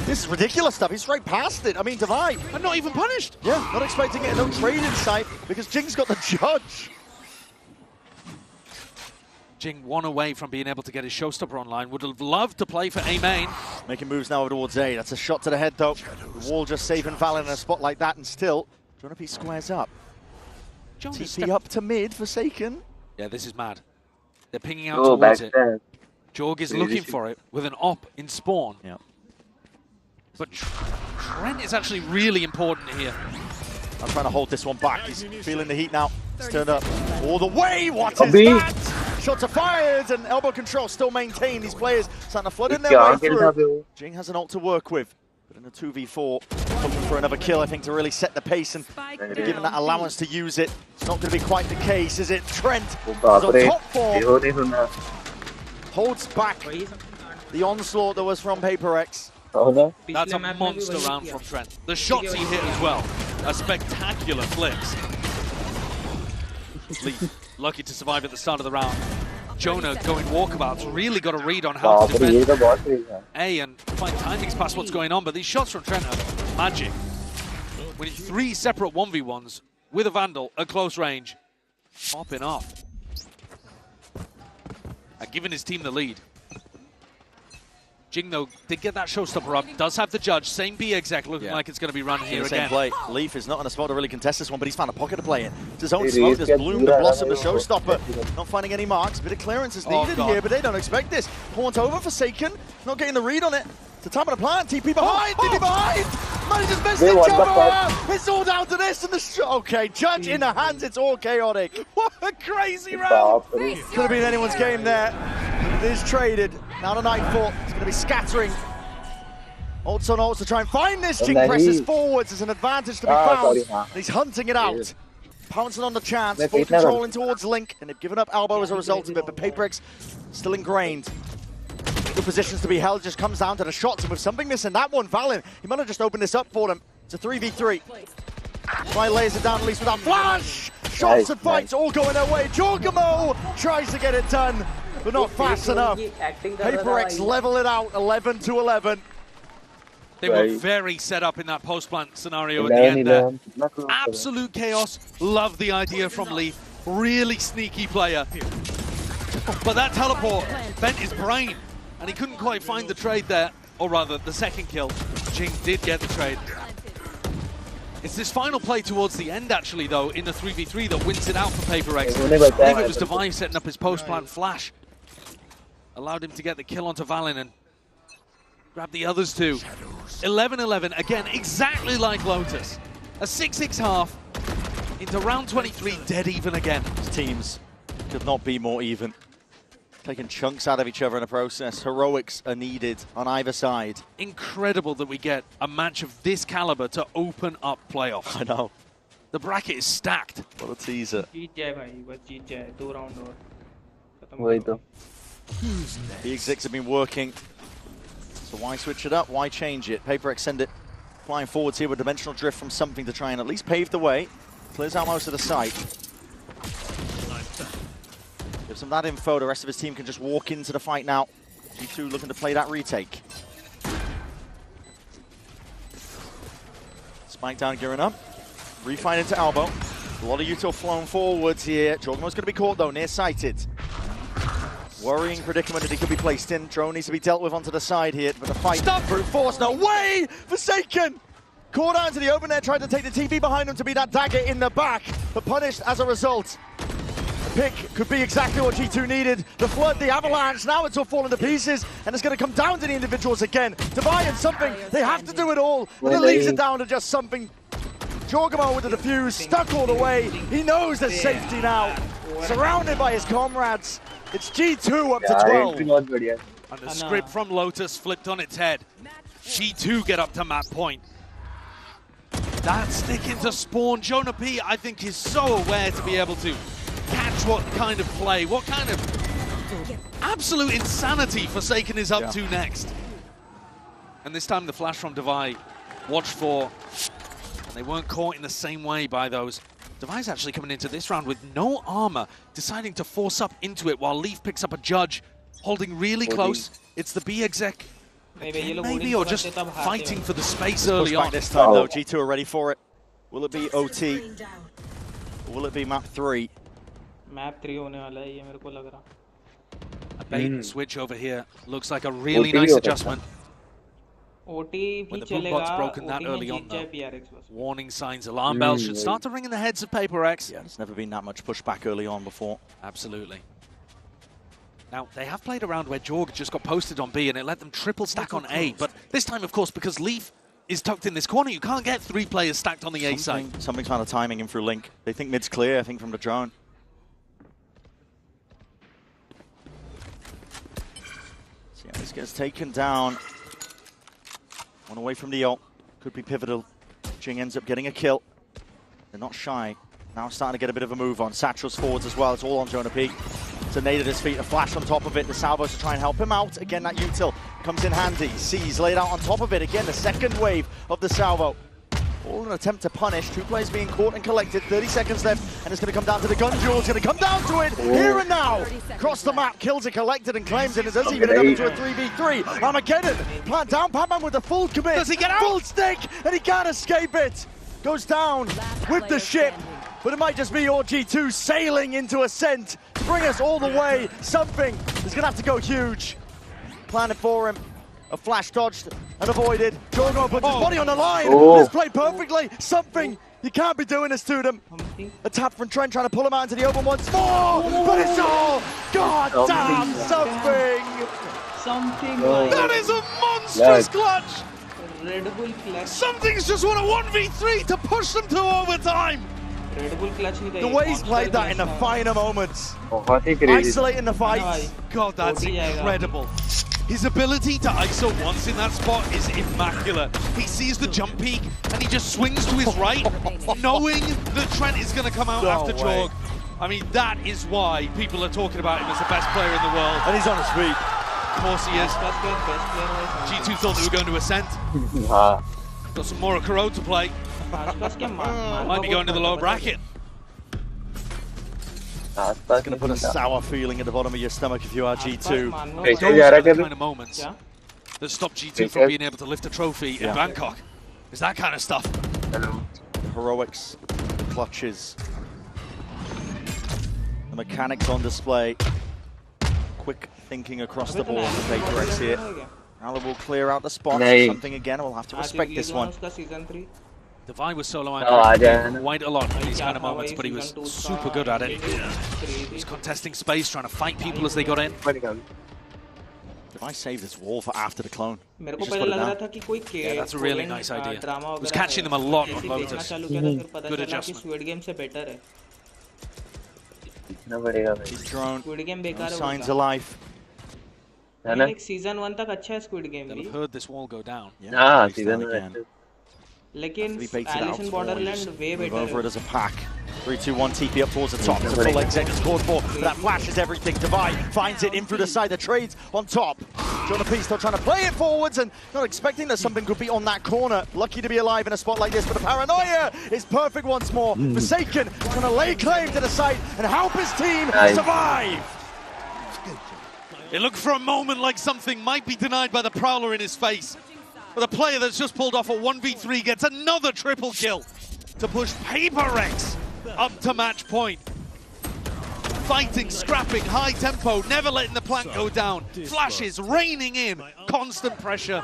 This is ridiculous stuff. He's right past it. I mean, Divide. And not even punished. Yeah, not expecting it. No trade in sight because Jing's got the judge. Jing 1 away from being able to get his showstopper online. Would have loved to play for A main. Making moves now over towards A. That's a shot to the head, though. The wall just saving Valen in a spot like that, and still, Jonah squares up. TP up to mid, Forsaken. Yeah, this is mad. They're pinging out towards it. Jorg is looking for it with an op in spawn. Yeah. But Trent is actually really important here. I'm trying to hold this one back. He's feeling the heat now. He's turned up all the way. What is that? Shots are fired and elbow control still maintained. These players starting to flood in their way through. Jing has an ult to work with. But in the 2v4, looking for another kill, I think, to really set the pace and given that allowance to use it. It's not going to be quite the case, is it? Trent is on top form. Holds back the onslaught that was from PRX. That's a monster round from Trent. The shots he hit as well are spectacular flips. Leaf lucky to survive at the start of the round. Jonah going walkabouts. Really got a read on how to defend A and find timings past what's going on. But these shots from Trent are magic. Winning 3 separate 1v1s with a Vandal at close range. Popping off. And giving his team the lead. Jing, though, did get that showstopper up. Does have the judge. Same B exec looking like it's going to be run here again. Same play. Leaf is not in a spot to really contest this one, but he's found a pocket to play in. It's his own smoke. There's Bloom, the Blossom, the showstopper. Not finding any marks. A bit of clearance is needed here, but they don't expect this. Haunt over, Forsaken. Not getting the read on it. It's the time of the plant. TP behind. TP behind. Man, just missed each other. It's all down to this. And the okay, judge in the hands. It's all chaotic. What a crazy round. Could have been anyone's game there. It is traded. Now to Nightfall. It's going to be scattering. Ults on ults to try and find this. Jing presses forwards. There's an advantage to be found. He's hunting it out. Pouncing on the chance. Full control in towards Link. And they've given up Elbow as a result of it. But PRX still ingrained. Good positions to be held. Just comes down to the shots. And with something missing, that one, Valen, he might have just opened this up for them. It's a 3v3. Try lays it down at least without flash. Shots and fights all going their way. Jorgamo tries to get it done, but not fast enough. PRX level it out, 11-11. They were very set up in that post-plant scenario at the end there. Absolute chaos. Love the idea from Leaf. Really sneaky player. But that teleport bent his brain, and he couldn't quite find the trade there. Or rather, the second kill. Jing did get the trade. It's this final play towards the end, actually, though, in the 3v3 that wins it out for PRX. I believe it was Divine setting up his post-plant flash. Allowed him to get the kill onto Valen and grab the others too. 11-11, again, exactly like Lotus. A 6-6 half into round 23, dead even again. These teams could not be more even. Taking chunks out of each other in the process. Heroics are needed on either side. Incredible that we get a match of this caliber to open up playoffs. I know. The bracket is stacked. What a teaser. The execs have been working. So why switch it up? Why change it? PRX send it flying forwards here with dimensional drift from something to try and at least pave the way. Clears out most of the site. Gives him that info. The rest of his team can just walk into the fight now. G2 looking to play that retake. Spike down, gearing up. Refine into elbow. A lot of util flown forwards here. Jorgmo's going to be caught though, near-sighted. Worrying predicament that he could be placed in. Drone needs to be dealt with onto the side here, but the fight brute force. No way! Forsaken! Caught out into the open air, tried to take the TV behind him to be that dagger in the back, but punished as a result. The pick could be exactly what G2 needed. The flood, the avalanche, now it's all falling to pieces, and it's going to come down to the individuals again. Divine something, they have to do it all, but it leaves it down to just something. Jorgamo with the defuse, stuck all the way. He knows there's safety now. Surrounded by his comrades. It's G2 up to 12. And the script from Lotus flipped on its head. G2 get up to map point. That stick into spawn. Jonah P, I think, is so aware to be able to catch what kind of play, what kind of absolute insanity Forsaken is up to next. And this time the flash from Devi, watch for, and they weren't caught in the same way by those. Devi's actually coming into this round with no armor, deciding to force up into it while Leaf picks up a judge, holding really close. It's the B exec, maybe, or just fighting for the space early on. This time though, G2 are ready for it. Will it be OT? Or will it be map 3? Map 3 होने वाला है ये मेरे को लग रहा. A bait and switch over here looks like a really nice adjustment. OT when the bootbox broken that early on though. Warning signs, alarm bells should start to ring in the heads of PRX. Yeah, there's never been that much pushback early on before. Absolutely. Now, they have played around where Jorg just got posted on B and it let them triple stack on A, but this time, of course, because Leaf is tucked in this corner, you can't get 3 players stacked on the A side. Something's found a timing in through Link. They think mid's clear, I think, from the drone. So yeah, this gets taken down. One away from the ult. Could be pivotal. Jing ends up getting a kill. They're not shy. Now starting to get a bit of a move on. Satchel's forwards as well. It's all on Jonah P. It's a nade at his feet, a flash on top of it. The salvos to try and help him out. Again, that util comes in handy. C's laid out on top of it. Again, the second wave of the salvo. All an attempt to punish. 2 players being caught and collected. 30 seconds left, and it's going to come down to the gun duel. It's going to come down to it here and now. Across the map, kills it, collected, and claims it. It does even end up into a 3v3. Armageddon, plant down, Pac-Man with a full commit. Does he get out? Full stick, and he can't escape it. Goes down with the ship, but it might just be your G2 sailing into Ascent to bring us all the way. Something is going to have to go huge. Planted for him. A flash dodged and avoided. Jorgo puts his body on the line. It's played perfectly. Something. You can't be doing this to them. A tap from Trent trying to pull him out into the open once more. But it's all. God damn, something. That is a monstrous clutch. Red Bull clutch. Something's just won a 1v3 to push them to overtime. Red Bull clutch the way he's played that in the finer moments. Isolating the fights. God, that's incredible. His ability to ISO once in that spot is immaculate. He sees the jump peak and he just swings to his right, knowing that Trent is going to come out after Jorg. I mean, that is why people are talking about him as the best player in the world. And he's on his feet. Of course he is. G2 thought they were going to Ascent. Got some more Kuro to play. Might be going to the lower bracket. It's going to put a sour feeling at the bottom of your stomach if you are G2. Those are the kind of moments that stop G2 from being able to lift a trophy in Bangkok. Is that kind of stuff. The heroics, the clutches, the mechanics on display. Quick thinking across the board for PRX here. Alan will clear out the spot. Something again, we'll have to respect this one. Devi was soloing quite a lot in these kind of moments, but he was super good at it. He was contesting space, trying to fight people as they got in. Devi saved this wall for after the clone. Yeah, that's a really nice idea. He was catching them a lot on Lotus. Good adjustment. He's drone. No signs of life. Season 1 तक अच्छा है Squid Game भी. They've heard this wall go down. Yeah, season again. लेकिन Alice in Borderland way better. Over it as a pack. 3-2-1 TP up towards the top. There's a full exit is called for. That flashes everything. Devi finds it in through the side. The trades on top. Jonah P still trying to play it forwards and not expecting that something could be on that corner. Lucky to be alive in a spot like this, but the paranoia is perfect once more. Forsaken is going to lay claim to the site and help his team survive. It looked for a moment like something might be denied by the Prowler in his face. But the player that's just pulled off a 1v3 gets another triple kill to push PRX up to match point. Fighting, scrapping, high tempo, never letting the plank go down. Flashes raining in, constant pressure,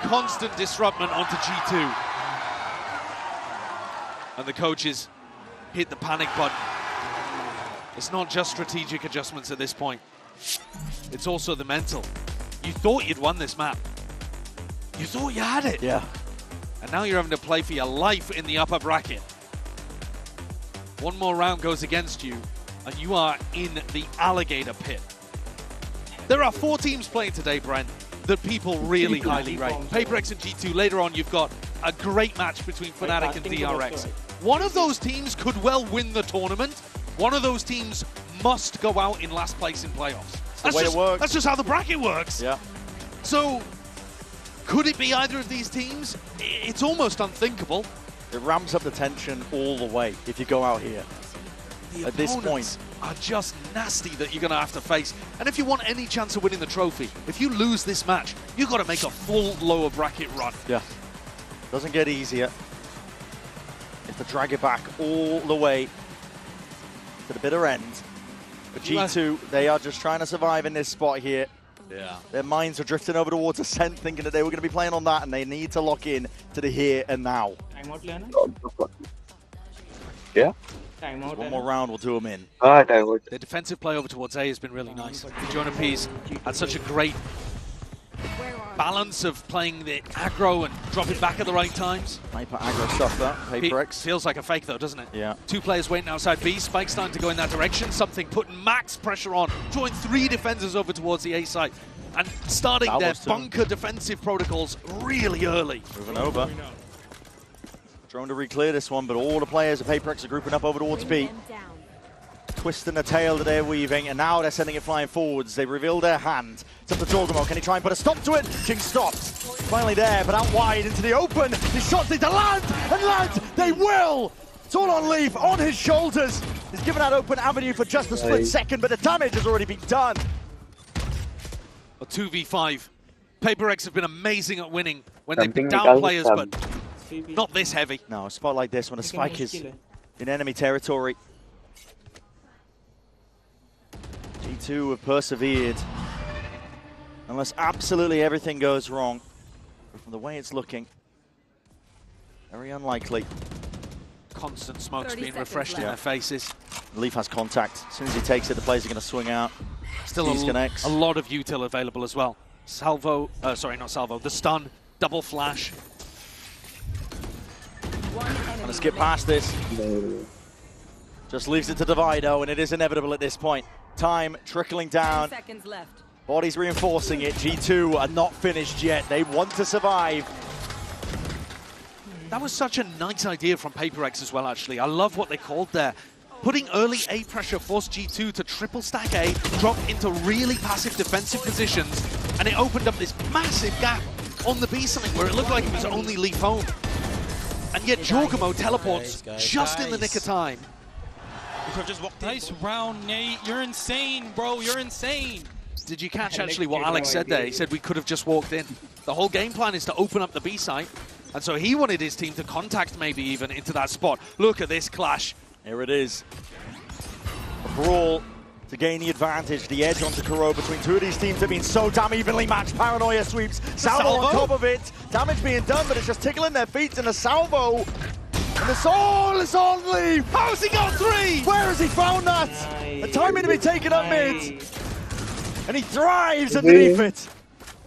constant disruption onto G2. And the coaches hit the panic button. It's not just strategic adjustments at this point. It's also the mental. You thought you'd won this map. You thought you had it. Yeah. And now you're having to play for your life in the upper bracket. One more round goes against you, and you are in the alligator pit. There are 4 teams playing today, Brent, that people really highly rate. PRX and G2. Later on, you've got a great match between Fnatic and PRX. One of those teams could well win the tournament. One of those teams must go out in last place in playoffs. That's just how the bracket works. Yeah. So, could it be either of these teams? It's almost unthinkable. It ramps up the tension all the way if you go out here. At this point, are just nasty that you're going to have to face. And if you want any chance of winning the trophy, if you lose this match, you've got to make a full lower bracket run. Yeah. Doesn't get easier. You have to drag it back all the way to the bitter end. But G2, they are just trying to survive in this spot here. Yeah. Their minds are drifting over towards Ascent, thinking that they were going to be playing on that, and they need to lock in to the here and now. Yeah. One more round will do them in. The defensive play over towards A has been really nice. Jonah P's had such a great balance of playing the aggro and dropping back at the right times. Hyper aggro stuff, that. PRX. Feels like a fake, though, doesn't it? Yeah. 2 players waiting outside B. Spike's starting to go in that direction. Something putting max pressure on. Drawing 3 defenders over towards the A site. And starting their bunker defensive protocols really early. Moving over. Drone to re-clear this one, but all the players of PRX are grouping up over towards B. twisting the tail that they're weaving, and now they're sending it flying forwards. They reveal their hand. It's up to Jorgamo. Can he try and put a stop to it? Jing stops. Finally there, but out wide into the open. His shots need to land, and land they will! It's all on Leaf, on his shoulders. He's given that open avenue for just a split second, but the damage has already been done. A 2v5. PRX have been amazing at winning when they pick down players, but not this heavy. No, a spot like this when a spike is in enemy territory. G2 have persevered. Unless absolutely everything goes wrong. But from the way it's looking, very unlikely. Constant smokes being refreshed in their faces. Leaf has contact. As soon as he takes it, the players are going to swing out. Still a lot of util available as well. Salvo, sorry, not salvo, the stun, double flash. Gonna skip past this. Just leaves it to Divido, and it is inevitable at this point. Time trickling down. 30 seconds left. Bodies reinforcing it. G2 are not finished yet. They want to survive. That was such a nice idea from PRX as well, actually. I love what they called there. Putting early A pressure forced G2 to triple stack A, drop into really passive defensive positions, and it opened up this massive gap on the B side where it looked like it was only Leaf home. And yet Jorgamo teleports just in the nick of time. Nice round, Nate. You're insane, bro. You're insane. Did you catch actually what Alex said there? He said we could have just walked in. The whole game plan is to open up the B site, and so he wanted his team to contact maybe even into that spot. Look at this clash. Here it is. A brawl to gain the advantage, the edge onto Kuro between two of these teams have been so damn evenly matched. Paranoia sweeps, salvo on top of it. Damage being done, but it's just tickling their feet, and a salvo. And the soul is on Leaf. How's he got 3? Where has he found that? The timing to be taken up mid. And he thrives underneath it.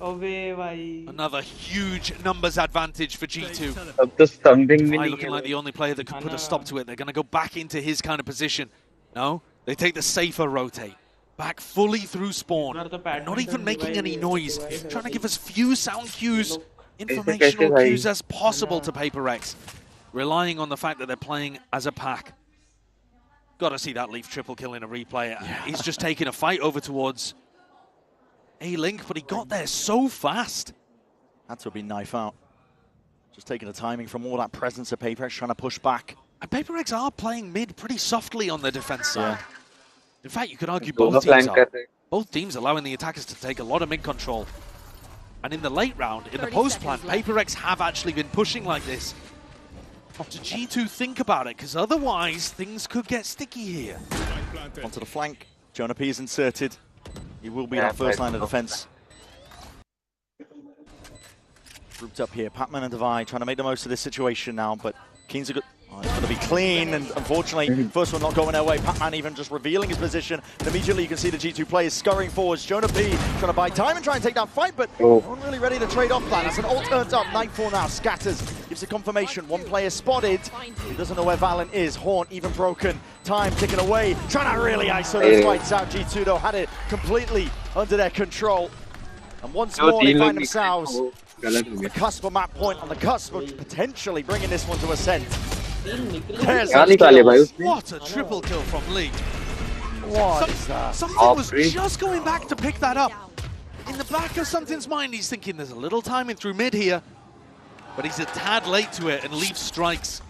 Another huge numbers advantage for G2. Looking like the only player that can put a stop to it. They're going to go back into his kind of position. No, they take the safer rotate. Back fully through spawn. Not even making any noise. Trying to give as few sound cues, informational cues as possible to PRX. Relying on the fact that they're playing as a pack. Got to see that Leaf triple kill in a replay. Yeah. He's just taking a fight over towards A-Link, but he got there so fast. Had to have been knife out. Just taking the timing from all that presence of PRX trying to push back. And PRX are playing mid pretty softly on the defense side. Yeah. In fact, you could argue both teams are. Both teams allowing the attackers to take a lot of mid control. And in the late round, in the post plan, PRX have actually been pushing like this. To G2 think about it, because otherwise things could get sticky here. Onto the flank, Jonah P is inserted. He will be that first line of defense. Grouped up here, Patman and Divide trying to make the most of this situation now, but Keen's a good... Oh, it's going to be clean, and unfortunately, first one not going their way. Patman even just revealing his position, and immediately you can see the G2 players scurrying forwards. Jonah P trying to buy time and try and take that fight, but no one really ready to trade off that. As an ult turns up, Nightfall now scatters, gives a confirmation. One player spotted. He doesn't know where Valen is. Haunt even broken. Time ticking away, trying to really ISO those fights out. G2 though had it completely under their control. And once more they find themselves on the cusp of map point, on the cusp of potentially bringing this one to ascent. What a triple kill from Lee. What is that? Something was just going back to pick that up. In the back of something's mind, he's thinking there's a little timing through mid here. But he's a tad late to it, and Leaf strikes.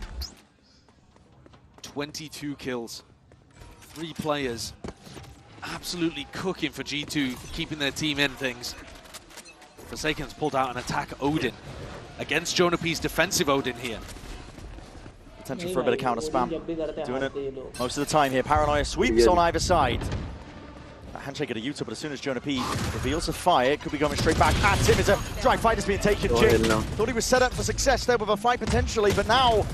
22 kills. 3 players. Absolutely cooking for G2, keeping their team in things. Forsaken's pulled out an attack Odin against Jonah P's defensive Odin here. Potential for a bit of counter spam. Doing it most of the time here. Paranoia sweeps on either side. That handshake at a Utah, but as soon as Jonah P reveals a fire, it could be going straight back at him. It's a dry fight is being taken. Jing thought he was set up for success there with a fight potentially, but now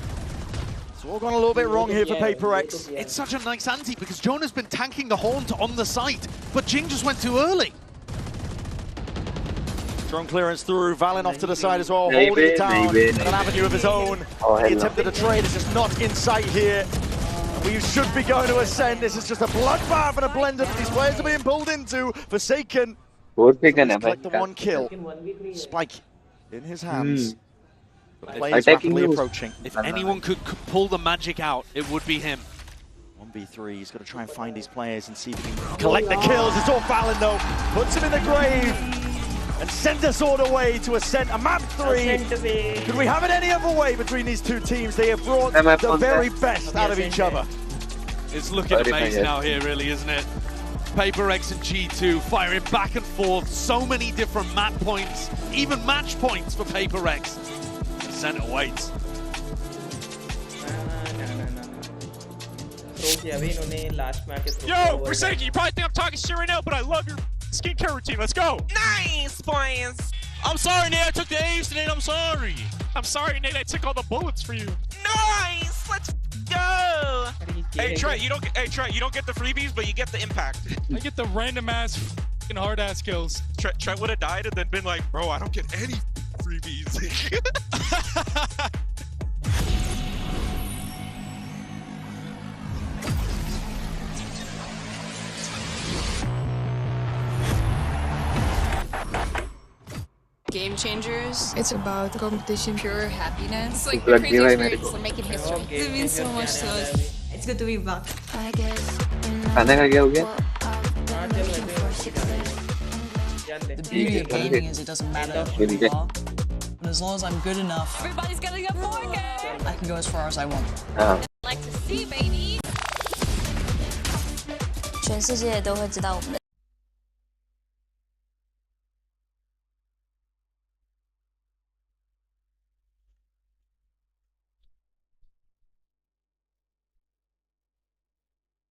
it's all gone a little bit wrong here for PRX. It's such a nice anti because Jonah's been tanking the Haunt on the site, but Jing just went too early. Strong clearance through, Valen off to the side as well, holding it down on an avenue of his own. He attempted a trade, it's just not in sight here. And we should be going to ascend. This is just a bloodbath and a blender that these players are being pulled into. Forsaken collect the 1 kill. Spike in his hands. The players rapidly approaching. If anyone could pull the magic out, it would be him. 1v3, he's got to try and find these players and see if he can collect the kills. It's all Fallon though, puts him in the grave and sends us all the way to a map 3. Could we have it any other way between these two teams? They have brought the very best out of each other. It's looking amazing out here, really, isn't it? PRX and G2 firing back and forth, so many different map points, even match points for PRX. The center waits. Yo, Forsaki, you probably think I'm talking shit right now, but I love your skincare routine. Let's go. Nice, boys. I'm sorry, Nate. I took the A's, Nate. I'm sorry. I'm sorry, Nate. I took all the bullets for you. Nice. Let's go. Hey, Trey, you don't get the freebies, but you get the impact. I get the random ass fucking hard ass kills. Trey would have died and then been like, bro, I don't get any freebies. Game changers. It's about competition, pure happiness. Like Like crazy Eli experience. We're making history. It means so much to us. It's good to be back. खाने का क्या हो गया? The beauty of gaming is it doesn't matter who you are, but as long as I'm good enough, Everybody's getting a 4K. I can go as far as I want. Like to see, baby. 全世界都会知道我们的